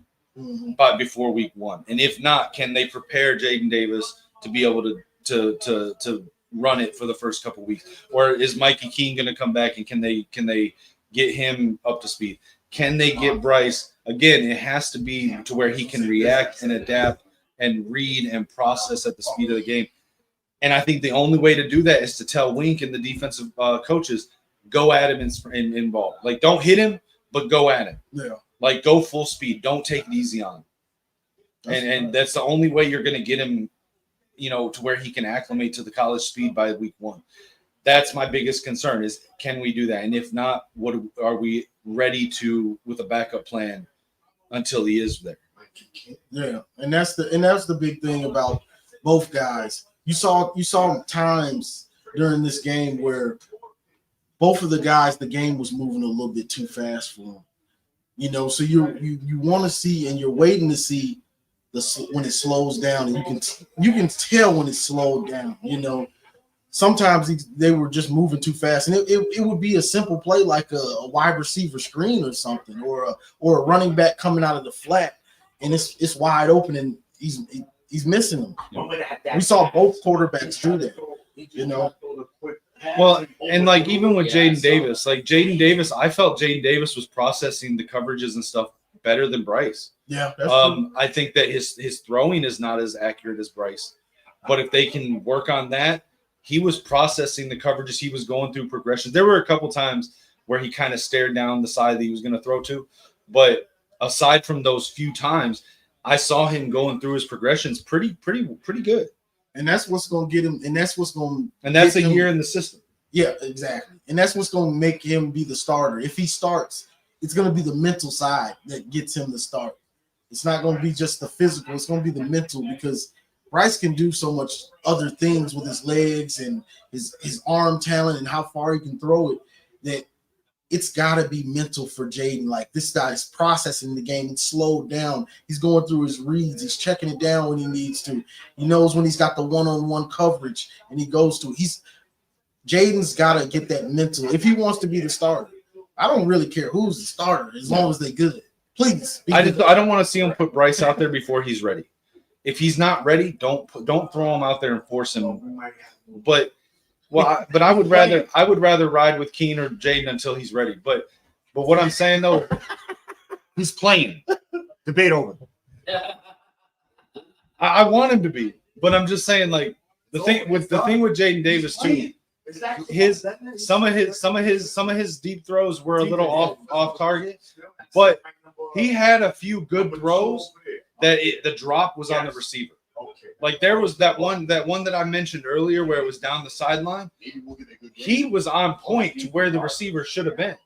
before week 1? And if not, can they prepare Jaden Davis to be able to run it for the first couple weeks? Or is Mikey Keene going to come back, and can they get him up to speed? Can they get Bryce? Again, it has to be to where he can react and adapt and read and process at the speed of the game. And I think the only way to do that is to tell Wink and the defensive coaches, go at him in ball. Like, don't hit him, but go at him. Yeah. Like, go full speed. Don't take it easy on him. And that's the only way you're going to get him, to where he can acclimate to the college speed by week 1. That's my biggest concern, is can we do that? And if not, what are we ready to with a backup plan until he is there? Yeah, and that's the big thing about both guys. You saw times during this game where both of the guys, the game was moving a little bit too fast for them. So you want to see, and you're waiting to see when it slows down, and you can tell when it's slowed down. Sometimes they were just moving too fast, and it would be a simple play like a wide receiver screen or something, or a running back coming out of the flat, and it's wide open, and he's missing them. We saw both quarterbacks do that. Well, and like even with Jaden Davis, I felt Jaden Davis was processing the coverages and stuff better than Bryce. Yeah, that's true. I think that his throwing is not as accurate as Bryce, but if they can work on that, he was processing the coverages. He was going through progressions. There were a couple times where he kind of stared down the side that he was going to throw to, but aside from those few times, I saw him going through his progressions pretty good. And that's what's going to get him. And that's what's going. And that's a year in the system. Yeah, exactly. And that's what's going to make him be the starter. If he starts, it's going to be the mental side that gets him to start. It's not going to be just the physical. It's going to be the mental, because Bryce can do so much other things with his legs and his arm talent and how far he can throw it, that it's got to be mental for Jaden. Like, this guy is processing the game and slowed down. He's going through his reads. He's checking it down when he needs to. He knows when he's got the one-on-one coverage and he goes to it. Jaden's got to get that mental if he wants to be the starter. I don't really care who's the starter as long as they're good. Please. I don't want to see him put Bryce out there before he's ready. If he's not ready, don't throw him out there and force him. But I would rather ride with Keene or Jaden until he's ready. But what I'm saying though, he's playing. Debate over. I want him to be, but I'm just saying, like, The thing with Jaden Davis too, some of his deep throws were a little off target, but he had a few good throws that the drop was on the receiver. Like there was that one that I mentioned earlier where it was down the sideline. He was on point to where the receiver should have been.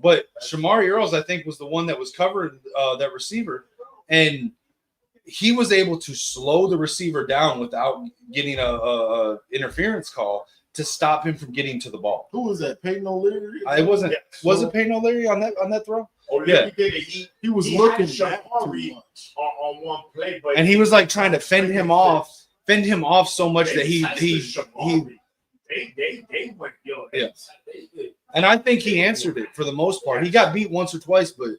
But Shamari Earls, I think, was the one that was covering that receiver. And he was able to slow the receiver down without getting a interference call to stop him from getting to the ball. Who was that? Peyton O'Leary? It wasn't. Was it Peyton O'Leary on that throw? Yeah, he was looking back on one play, but and he was like trying to fend him off so much that he they went yeah. And I think he answered it for the most part. He got beat once or twice, but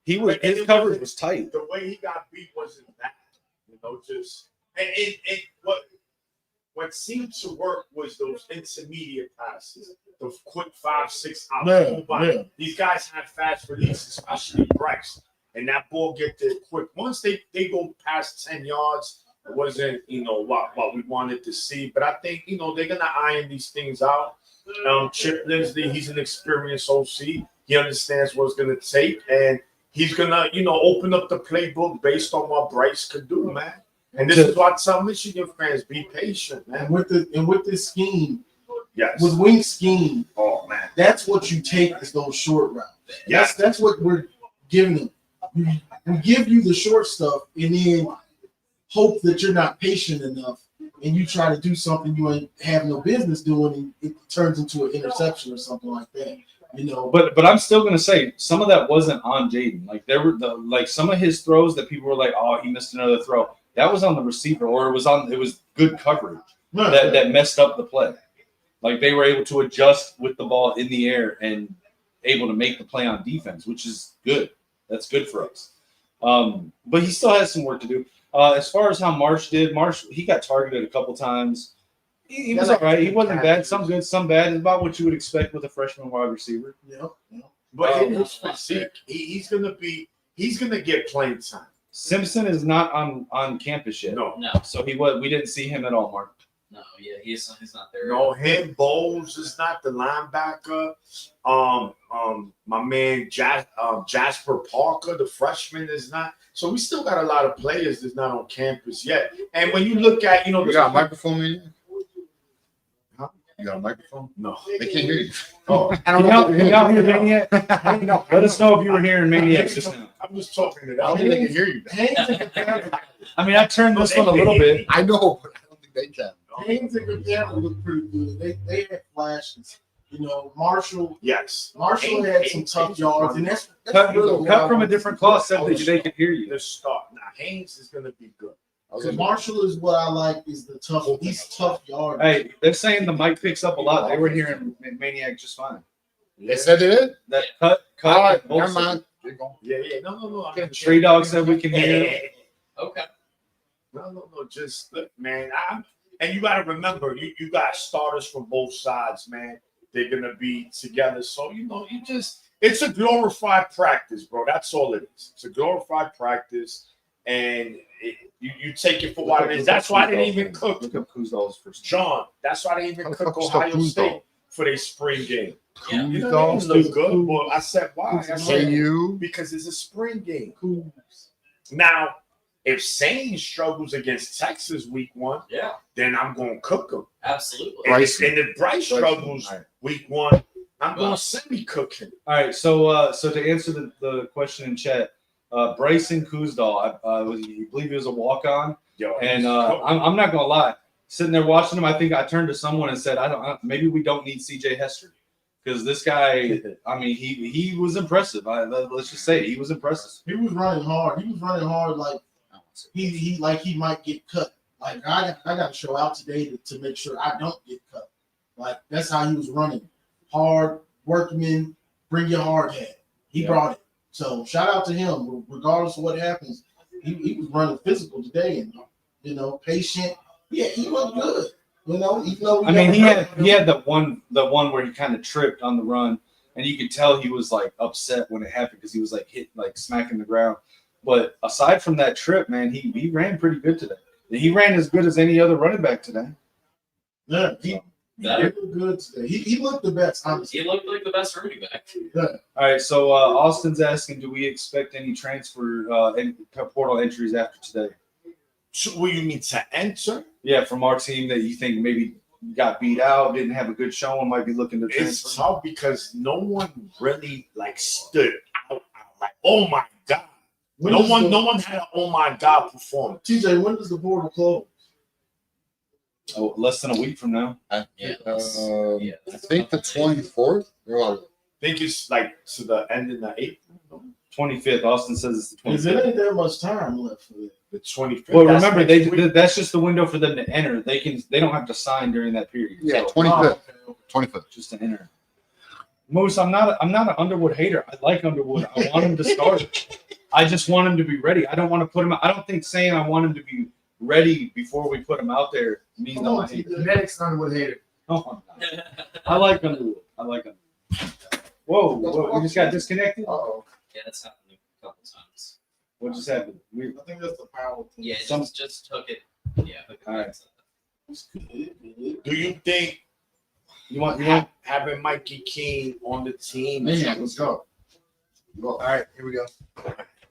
his coverage was tight. The way he got beat wasn't bad, just and what seemed to work was those intermediate passes, the quick 5-6 out. Yeah. These guys had fast release, especially Bryce, and that ball get there quick. Once they go past 10 yards, it wasn't what we wanted to see. But I think they're gonna iron these things out. Chip Lindsey, he's an experienced OC. He understands what it's gonna take, and he's gonna open up the playbook based on what Bryce could do, man. And this is why I tell Michigan fans, be patient, man. And with this scheme, yes, with Wink's scheme, oh man, that's what you take is those short routes. Yes, that's what we're giving them. We give you the short stuff and then hope that you're not patient enough and you try to do something you ain't have no business doing and it turns into an interception or something like that. But I'm still gonna say some of that wasn't on Jaden. Like there were some of his throws that people were like, oh, he missed another throw. That was on the receiver, or it was good coverage that messed up the play. Like they were able to adjust with the ball in the air and able to make the play on defense, which is good. That's good for us. But he still has some work to do. As far as how Marsh did, he got targeted a couple times. He was all right. He wasn't bad. Some good, some bad. It's about what you would expect with a freshman wide receiver. Yeah. But in his physique, he's gonna get playing time. Simpson is not on campus yet. No. So we didn't see him at all, Mark. No, yeah, he's not there. No, him. Bowles is not the linebacker. My man Jasper Parker, the freshman, is not. So we still got a lot of players that's not on campus yet. And when you look at, you got a microphone in here? Huh? You got a microphone? No, they can't hear you. Oh, I don't know. Can y'all hear Maniac? Let us know if you were hearing Maniac just now. I'm just talking to them. I don't think they can hear you. I mean, I turned this one a little bit. I know, but I don't think they can. Haynes and Campbell look pretty good. They had flashes. Marshall. Yes. Marshall had some tough yards, and that's cut really from a different cloth so that they can hear you. The start. Now Haynes is going to be good. So Marshall is what I like is the tough. He's tough yards. Hey, they're saying the mic picks up a lot. They were hearing Maniac just fine. They said they did? That cut. All right, never mind. Yeah. No. Tree Dog said we can hear. Okay. No. Just look, man. And you got to remember, you got starters from both sides, man. They're gonna be together, so it's a glorified practice, bro. That's all it is. It's a glorified practice, and you take it for what it is. That's why they didn't even cook. Look up Kuzdal's first. John, that's why they didn't even cook Ohio State for their spring game. Yeah. They look good. Well, I said why? I said you because it's a spring game. Now, if Sane struggles against Texas week 1, then I'm going to cook him. Absolutely. And if Bryce struggles week 1, I'm going to semi-cook him. All right, so to answer the question in chat, Bryson Kuzdal, I believe he was a walk-on, and I'm not going to lie. Sitting there watching him, I think I turned to someone and said, maybe we don't need C.J. Hester. Because this guy, I mean, he was impressive. Let's just say he was impressive. He was running hard. Like he might get cut. Like I got to show out today to make sure I don't get cut. Like that's how he was running. Hard, workman, bring your hard hat. He brought it. So shout out to him. Regardless of what happens, he was running physical today and patient. Yeah, he looked good. Even though he had the one where he kind of tripped on the run, and you could tell he was like upset when it happened because he was like hit like smacking the ground. But aside from that trip, man, he ran pretty good today. He ran as good as any other running back today. Yeah, he looked good today. He looked the best, honestly. He looked like the best running back. Yeah. All right, so Austin's asking, do we expect any transfer portal entries after today? So what you mean to enter? Yeah, from our team that you think maybe got beat out, didn't have a good showing, might be looking to transfer. It's tough because no one really like stood out like, oh my god. No one had an oh my god performance. TJ, when does the portal close? Oh, less than a week from now. I think the 24th. I think it's like to the end of the April. 25th. Austin says it's the 25th. Because it ain't that much time left for it. The 25th. Well, remember that's just the window for them to enter. They don't have to sign during that period. Yeah, So, 25th. 25th. just to enter. Moose, I'm not an Underwood hater. I like Underwood. I want him to start. I just want him to be ready. I don't want to put him. I don't think saying I want him to be ready before we put him out there means I'm a hater. Medic's Underwood hater. No, I'm not. I like Underwood. I like him. Whoa, we just got disconnected. Uh-oh. Yeah, that's happened a couple times. What just happened? I think that's the power. Yeah, Some- just took it. Yeah. All right. Do you think You want? having Mikey King on the team? Maniac, let's go. All right, here we go.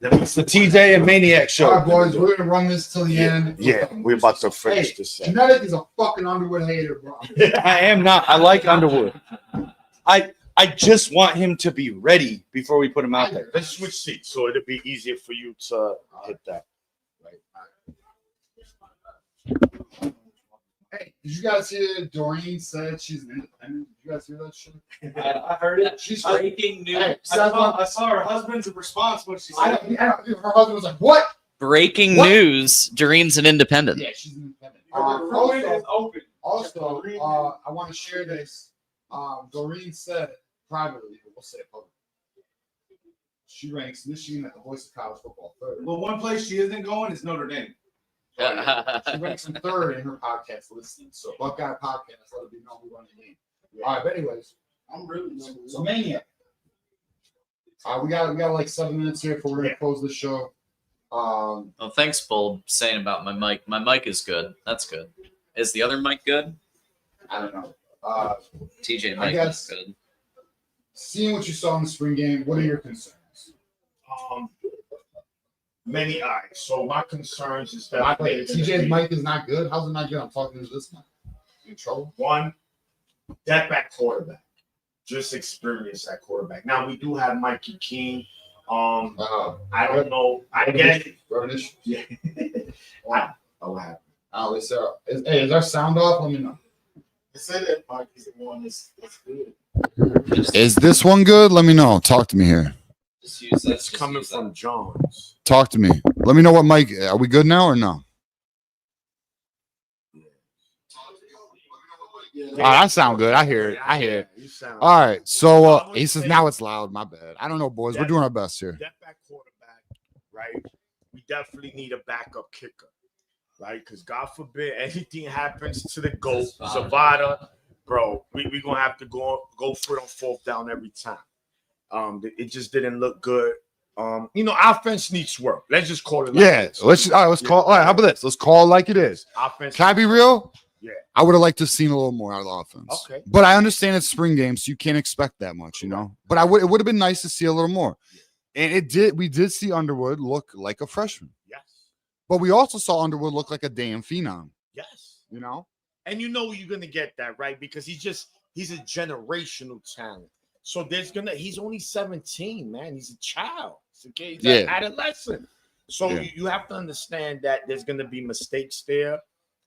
It's the TJ and Maniac show. All right, boys, we're gonna run this till the end. Yeah, we're about to finish Hey, this. Genetic is a fucking Underwood hater, bro. I am not. I like Underwood. I just want him to be ready before we put him out there. Let's switch seats so it'll be easier for you to hit that. Hey, did you guys hear that Doreen said she's an independent? Did you guys hear that shit? I heard it. She's Breaking news. Hey, I saw her husband's response when she said, her husband was like, "What?" Breaking What? news. Doreen's an independent. Yeah, she's an independent. "Ronin is open." Also, I want to share this. Doreen said privately, but we'll say it publicly. She ranks Michigan at the voice of college football third. Well, one place she isn't going is Notre Dame. She ranks in third in her podcast listening. So Buckeye podcast, let it be known we run the game. All right, but anyways, I'm really so Maniac. We got like 7 minutes here before we're gonna close the show. Well, thanks, Bull, saying about my mic. My mic is good. That's good. Is the other mic good? I don't know. TJ I mic guess- is good. Seeing what you saw in the spring game, what are your concerns? Many eyes. So my concerns is that TJ's mic is not good. How's it not good? I'm talking to this mic. You in trouble? one, that back quarterback, just experience that quarterback. Now we do have Mikey King. I don't know. I get it. Revenue. Yeah. Wow. What happened? Is our sound off? Let me know. They say that Mike is the one that's good. Is this one good? Let me know. Talk to me here. Just use that. It's coming from Jones. Talk to me. Let me know what mic. Are we good now or no? Oh, that sound good. I hear it. I hear it. You sound All right. So he says now it's loud. My bad. I don't know, boys. We're doing our best here. that back quarterback, right? We definitely need a backup kicker, right? Because God forbid anything happens to the GOAT, Zavada, bro, we're gonna have to go for it on fourth down every time. It just didn't look good. Offense needs work. Let's just call it. Let's call. All right. How about this? Let's call it like it is. Offense. Can I be real? Yeah. I would have liked to have seen a little more out of the offense. Okay. But I understand it's spring game, so you can't expect that much, But it would have been nice to see a little more. And we did see Underwood look like a freshman. Yes. But we also saw Underwood look like a damn phenom, Yes. And you're gonna get that, right? Because he's a generational talent. So he's only 17, man. He's a child. He's an adolescent. So you have to understand that there's gonna be mistakes there.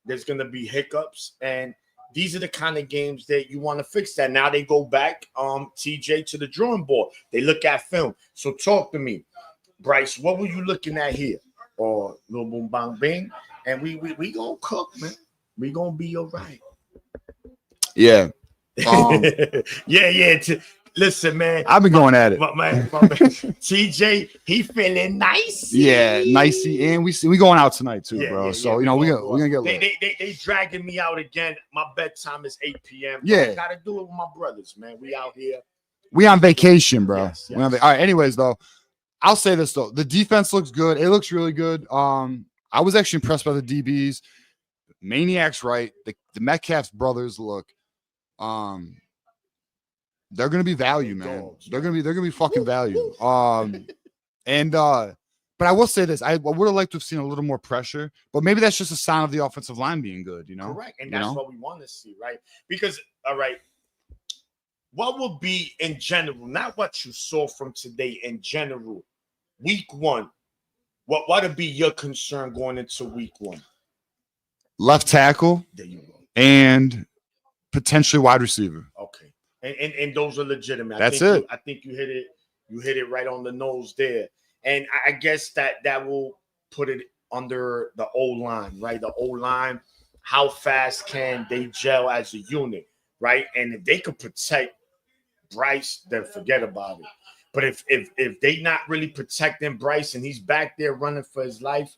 There's gonna be hiccups, and these are the kind of games that you want to fix that. Now they go back, TJ, to the drawing board. They look at film. So talk to me, Bryce. What were you looking at here? Or little boom bang bing, and we gonna cook, man. We gonna be all right. Yeah. Listen, man. I've been going at it. My man, TJ, he feeling nice. Yeah, nicey, and we going out tonight too, bro. So we're gonna get lit. They dragging me out again. My bedtime is 8 p.m. Yeah, I gotta do it with my brothers, man. We out here. We on vacation, bro. Yes. All right. Anyways, though, I'll say this though: the defense looks good. It looks really good. I was actually impressed by the DBs. Maniac's right. The Metcalf's brothers look. They're gonna be value, man. They're gonna be fucking value. But I will say this: I would have liked to have seen a little more pressure, but maybe that's just a sign of the offensive line being good, you know. Correct, and that's what we want to see, right? Because all right, what would be in general, not what you saw from today in general, week one. What would be your concern going into week one? Left tackle. There you go. And potentially wide receiver. Okay, and those are legitimate. I think you hit it. You hit it right on the nose there. And I guess that will put it under the O-line, right? The O-line, how fast can they gel as a unit, right? And if they could protect Bryce, then forget about it. But if they not really protecting Bryce and he's back there running for his life,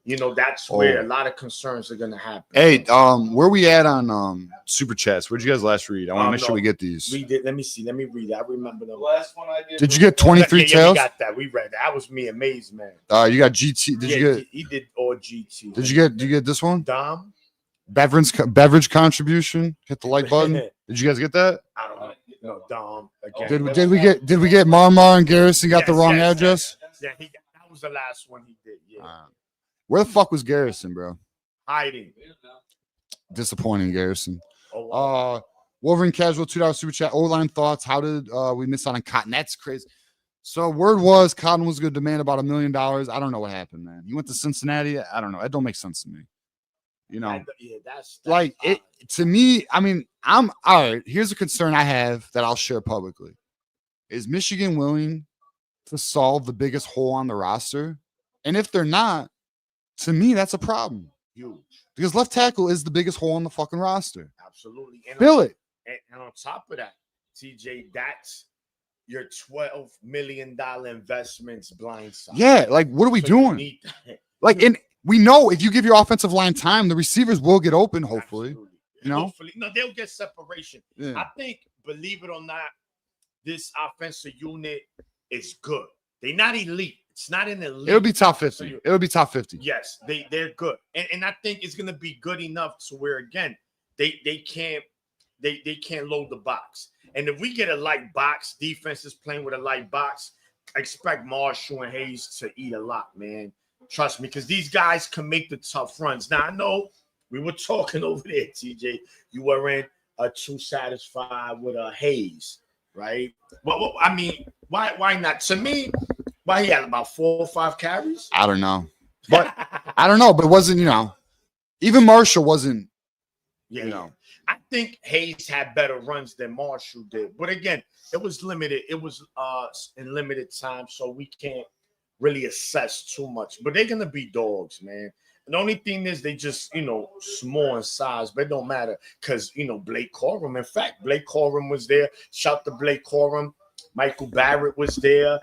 you know, that's where a lot of concerns are gonna happen. Hey, where we at on super chats? Where'd you guys last read? I want to make sure we get these. We did. Let me see. Let me read it. I remember the last one I did. Did you get 23 tails? We got that. We read that. That was me amazed, man. You got GT. Did you get? He did all GT. Did you get this one? Dom. Beverage contribution. Hit the like button. Did you guys get that? I don't know. No, Dom. Again. Did we get Marmar and Garrison got the wrong address? Yeah, that was the last one he did. Yeah. Where the fuck was Garrison, bro? Hiding. Disappointing, Garrison. Oh, wow. Wolverine Casual, $2 super chat. O-line thoughts. How did we miss out on Cotton? That's crazy. So word was Cotton was going to demand about $1 million. I don't know what happened, man. He went to Cincinnati. I don't know. That don't make sense to me. You know, that's like it to me. I mean, I'm all right. Here's a concern I have that I'll share publicly: is Michigan willing to solve the biggest hole on the roster? And if they're not, to me, that's a problem. Huge. Because left tackle is the biggest hole on the fucking roster. Absolutely. Fill it. And on top of that, TJ, that's your $12 million investments blindside. Yeah, like what are we doing? Like, and we know if you give your offensive line time, the receivers will get open, hopefully. Absolutely. You know? Hopefully. No, they'll get separation. Yeah. I think, believe it or not, this offensive unit is good. They're not elite. It's not an elite. It'll be top 50. It'll be top 50. Yes, they're good. And I think it's gonna be good enough to where again they can't load the box. And if we get a light box, defense is playing with a light box, I expect Marshall and Hayes to eat a lot, man. Trust me, because these guys can make the tough runs. Now I know we were talking over there, TJ. You weren't too satisfied with Hayes, right? Well, I mean, why not? To me, why he had about 4 or 5 carries? I don't know. But I don't know, but it wasn't, you know, even Marshall wasn't, you know. I think Hayes had better runs than Marshall did. But again, it was limited. It was in limited time, so we can't really assess too much. But they're gonna be dogs, man. And the only thing is they just, you know, small in size, but it don't matter because, you know, Blake Corum. In fact, Blake Corum was there. Shout to Blake Corum. Michael Barrett was there.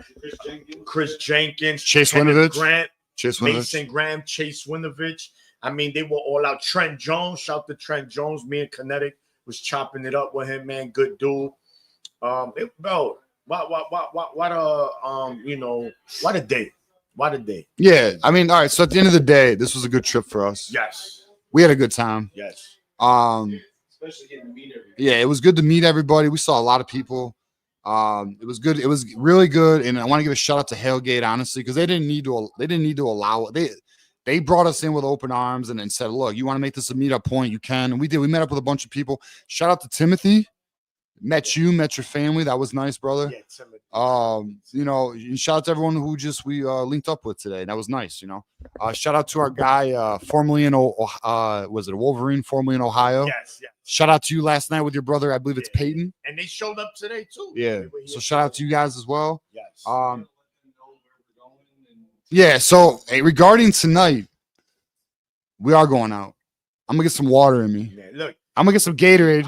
Chris Jenkins. Chase Kenneth Winovich. Grant. Chase Winovich. Mason Graham. Chase Winovich. I mean, they were all out. Trent Jones. Shout to Trent Jones. Me and Kinetic was chopping it up with him, man. Good dude. Bro, what a day. What a day. Yeah. I mean, all right. So at the end of the day, this was a good trip for us. Yes. We had a good time. Yes. Especially getting to meet everybody. Yeah, it was good to meet everybody. We saw a lot of people. It was good. It was really good. And I want to give a shout out to Hailgate, honestly, because they didn't need to allow it. They brought us in with open arms and said, look, you want to make this a meetup point, you can. And we did. We met up with a bunch of people. Shout out to Timothy. Met your family. That was nice, brother. Yeah, Timothy. You know, and shout out to everyone who we linked up with today. That was nice, you know. Shout out to our guy, formerly in was it a Wolverine, formerly in Ohio? Yes. Shout out to you last night with your brother. I believe it's Peyton. And they showed up today too. Yeah. So shout out to you guys as well. Yes. Yeah. So regarding tonight, we are going out. I'm gonna get some water in me. Yeah, look, I'm gonna get some Gatorade.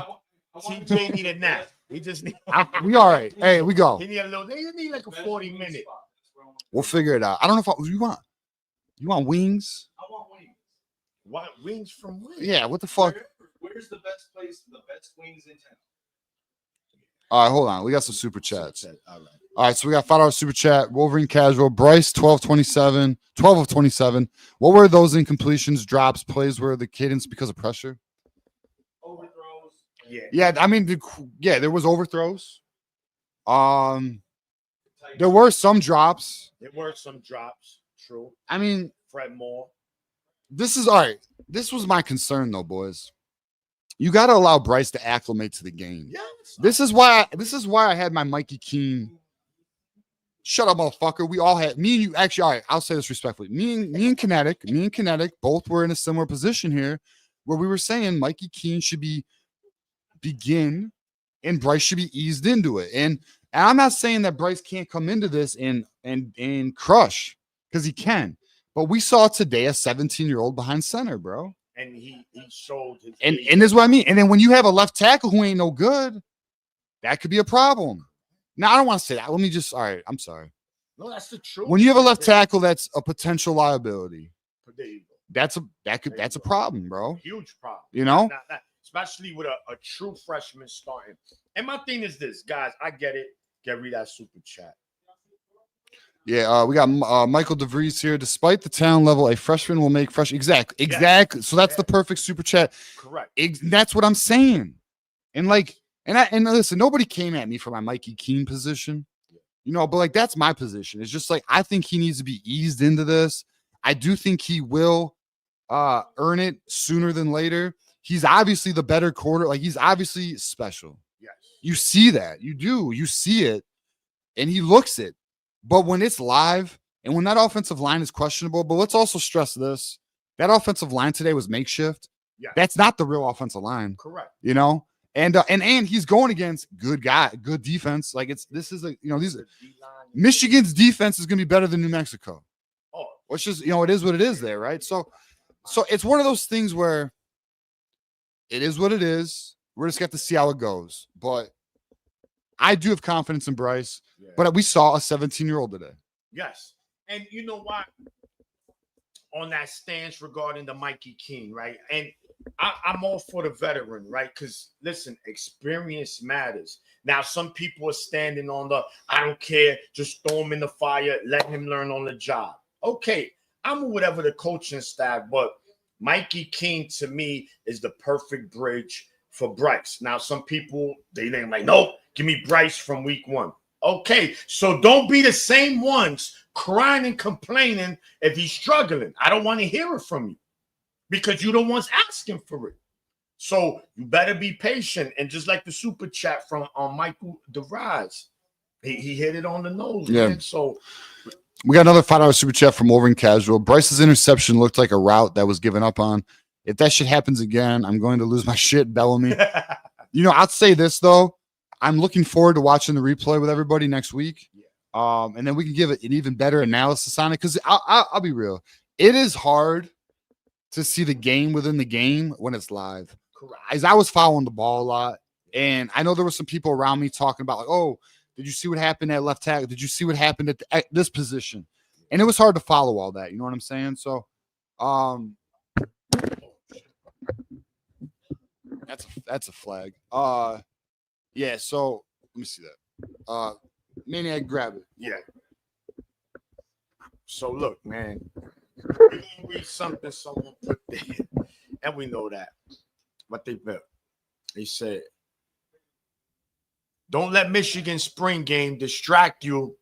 TJ need a nap. He just need. We all right. Hey, we go. He need a little. He need like a 40-minute. We'll figure it out. I don't know if you want. You want wings? I want wings. What wings from where? Yeah. What the fuck? Where's the best place? The best wings in town. All right, hold on. We got some super chats. All right. All right, so we got $5 super chat. Wolverine casual. Bryce 12 of 27. What were those incompletions, drops, plays where the cadence because of pressure? Overthrows. Yeah. Yeah, I mean, there was overthrows. There were some drops. There were some drops. True. I mean, Fred Moore. this is all right. This was my concern, though, boys. You got to allow Bryce to acclimate to the game. Yes. This is why I had my Mikey Keene. Shut up, motherfucker. We all had me and you. Actually, all right, I'll say this respectfully. Me and Kinetic both were in a similar position here, where we were saying Mikey Keene should begin, and Bryce should be eased into it. And I'm not saying that Bryce can't come into this and crush, because he can. But we saw today a 17-year-old behind center, bro. And he showed his and this is what I mean. And then when you have a left tackle who ain't no good, that could be a problem. Now, I don't want to say that. Let me just, all right, I'm sorry. No, that's the truth. When you have a left tackle that's a potential liability, There you go. that's a problem, bro. Huge problem. You know? Especially with a true freshman starting. And my thing is this, guys, I get it. Get rid of that super chat. Yeah, we got Michael DeVries here. Despite the talent level, a freshman will make fresh. Exactly. Yes. So that's the perfect super chat. Correct. That's what I'm saying. And like, and listen, nobody came at me for my Mikey Keene position, but like that's my position. It's just like I think he needs to be eased into this. I do think he will earn it sooner than later. He's obviously the better quarter. Like he's obviously special. Yes. You see that. You do. You see it, and he looks it. But when it's live and when that offensive line is questionable, but let's also stress this: that offensive line today was makeshift. Yeah. That's not the real offensive line. Correct. And he's going against good defense. Like Michigan's defense is going to be better than New Mexico. Oh, which is, it is what it is there, right? So it's one of those things where it is what it is. We're just got to see how it goes. But I do have confidence in Bryce. yeah. But we saw a 17-year-old today. Yes. And you know what? On that stance regarding the Mikey Keene, right? And I'm all for the veteran, right? Because listen, experience matters. Now, some people are standing on I don't care, just throw him in the fire, let him learn on the job. Okay, I'm whatever the coaching staff, but Mikey Keene to me is the perfect bridge for Bryce. Now, some people they like, nope, give me Bryce from week one. Okay, so don't be the same ones crying and complaining if he's struggling. I don't want to hear it from you because you're the ones asking for it. So you better be patient. And just like the super chat from Michael DeVries, he hit it on the nose. Yeah. Man. So we got another $5 super chat from Wolverine Casual. Bryce's interception looked like a route that was given up on. If that shit happens again, I'm going to lose my shit, Bellamy. I'll say this though. I'm looking forward to watching the replay with everybody next week. And then we can give it an even better analysis on it. Because I'll be real. It is hard to see the game within the game when it's live. correct. As I was following the ball a lot, and I know there were some people around me talking about like, oh, did you see what happened at left tackle? Did you see what happened at this position? And it was hard to follow all that. You know what I'm saying? So, that's a flag. Yeah. So let me see that. Maniac, grab it. Yeah. So look, man, we're gonna read something someone put there, and we know that. What they built. They said, don't let Michigan spring game distract you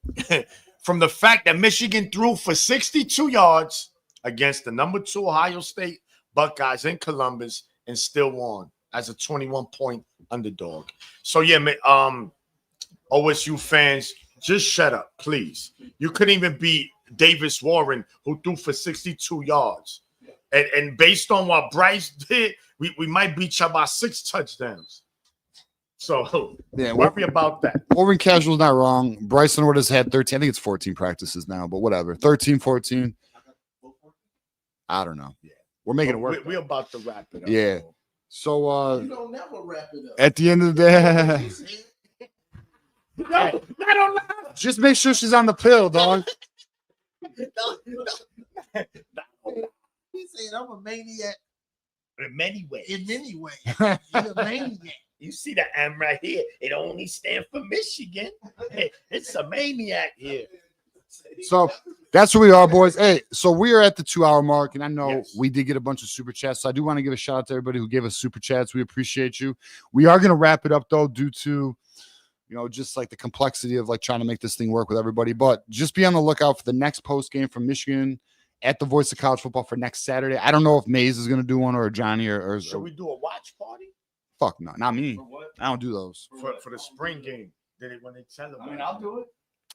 from the fact that Michigan threw for 62 yards against the number 2 Ohio State Buckeyes in Columbus and still won as a 21-point underdog. So yeah, OSU fans, just shut up, please. You couldn't even beat Davis Warren, who threw for 62 yards. And based on what Bryce did, we might beat you by 6 touchdowns. So yeah, worry about that. Wolverine Casual's not wrong. Bryce Underwood has had 13. I think it's 14 practices now, but whatever. 13, 14. I don't know. Yeah. We're making it work. We're about to wrap it up. Yeah. So You don't never wrap it up. at the end of the day, No, I don't know. just make sure she's on the pill, dog. He's saying I'm a maniac In many ways. in many ways. You're a maniac. You see the M right here? It only stands for Michigan. Hey, it's a maniac here. So that's where we are, boys. Hey, so we are at the 2-hour mark, and I know Yes. we did get a bunch of super chats. So I do want to give a shout out to everybody who gave us super chats. We appreciate you. We are going to wrap it up though, due to just like the complexity of like trying to make this thing work with everybody. But just be on the lookout for the next post game from Michigan at the Voice of College Football for next Saturday. I don't know if Maze is going to do one or Johnny or Should we do a watch party fuck no, not me. For what? I don't do those. for the spring game? Did it when they celebrate? I mean, I'll do it.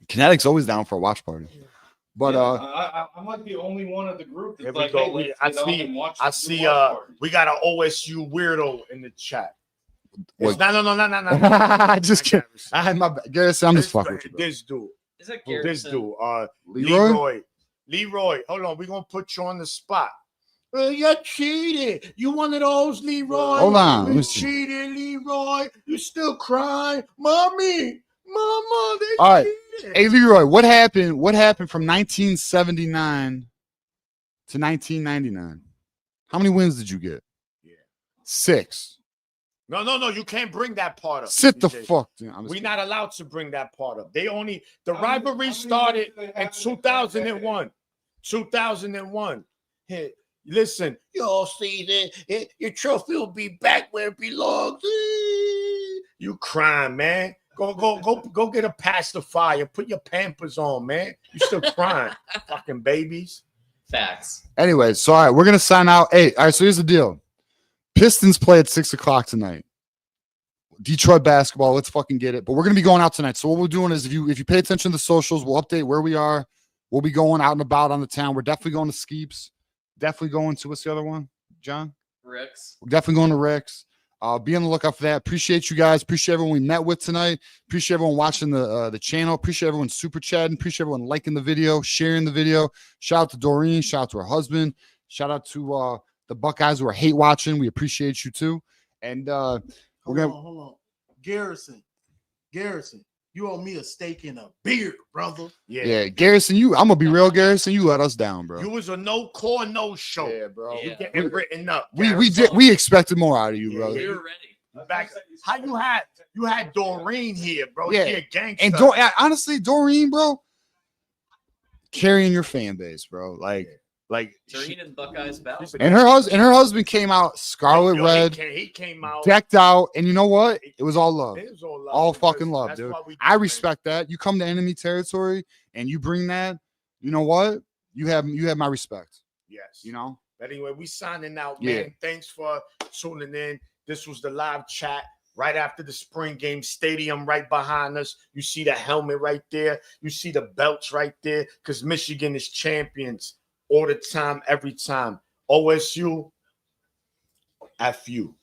Kinetic's always down for a watch party. But Yeah, I'm like the only one of the group Here that's we like, go. hey, let's I get up see. and watch I the see. watch party. We got an OSU weirdo in the chat. What? No. Just kidding. I had my Garrison. I'm just fucking with you, bro. This dude. Is that This Garrison? dude. Leroy. Hold on. We're gonna put you on the spot. You're cheating. You one of those, Leroy. Hold on, let You me see. cheated, Leroy. You still crying, mommy, mama. They All right. cheated. Hey Leroy, what happened? What happened from 1979 to 1999? How many wins did you get? Yeah. 6. No. You can't bring that part up. Sit the DJ. fuck down. I'm just We're kidding. not allowed to bring that part up. The rivalry started in 2001. 2001. Hey, listen, you'll see that your trophy will be back where it belongs. You crying, man. Go get a pacifier. Put your Pampers on, man. You still crying, fucking babies. Facts. Anyway, so all right, we're gonna sign out. Hey, all right, so here's the deal. Pistons play at 6:00 tonight. Detroit basketball, let's fucking get it. But we're gonna be going out tonight. So what we're doing is if you pay attention to the socials, we'll update where we are. We'll be going out and about on the town. We're definitely going to Skeeps. Definitely going to what's the other one, John? Rick's. We're definitely going to Rick's. Be on the lookout for that. Appreciate you guys. Appreciate everyone we met with tonight. Appreciate everyone watching the channel. Appreciate everyone super chatting. Appreciate everyone liking the video, sharing the video. Shout out to Doreen. Shout out to her husband. Shout out to the Buckeyes who are hate watching. We appreciate you too. And we're gonna Hold on. Garrison, you owe me a steak and a beer, brother. yeah, Garrison, I'm gonna be real, Garrison. You let us down, bro. You was a no call, no show. Yeah, bro. You getting written up. We expected more out of you, brother. We were ready. Back, how you had Doreen here, bro? Yeah. She a gangster. And honestly, Doreen, bro, carrying your fan base, bro. Like Doreen and Buckeyes battle. and her husband came out scarlet red, He came out decked out, and you know what? It was all love. It was all love. All because fucking love, that's dude. why we do, I man. respect that. You come to enemy territory and you bring that, you know what? You have my respect. Yes. You know? Anyway, we signing out, Yeah. man. Thanks for tuning in. This was the live chat right after the spring game. Stadium right behind us. You see the helmet right there. You see the belts right there. Because Michigan is champions all the time, every time. OSU, F you.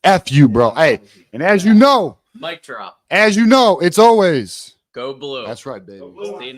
F you, bro. Hey, and as you know, Mic drop. it's always Go blue. that's right, baby. See you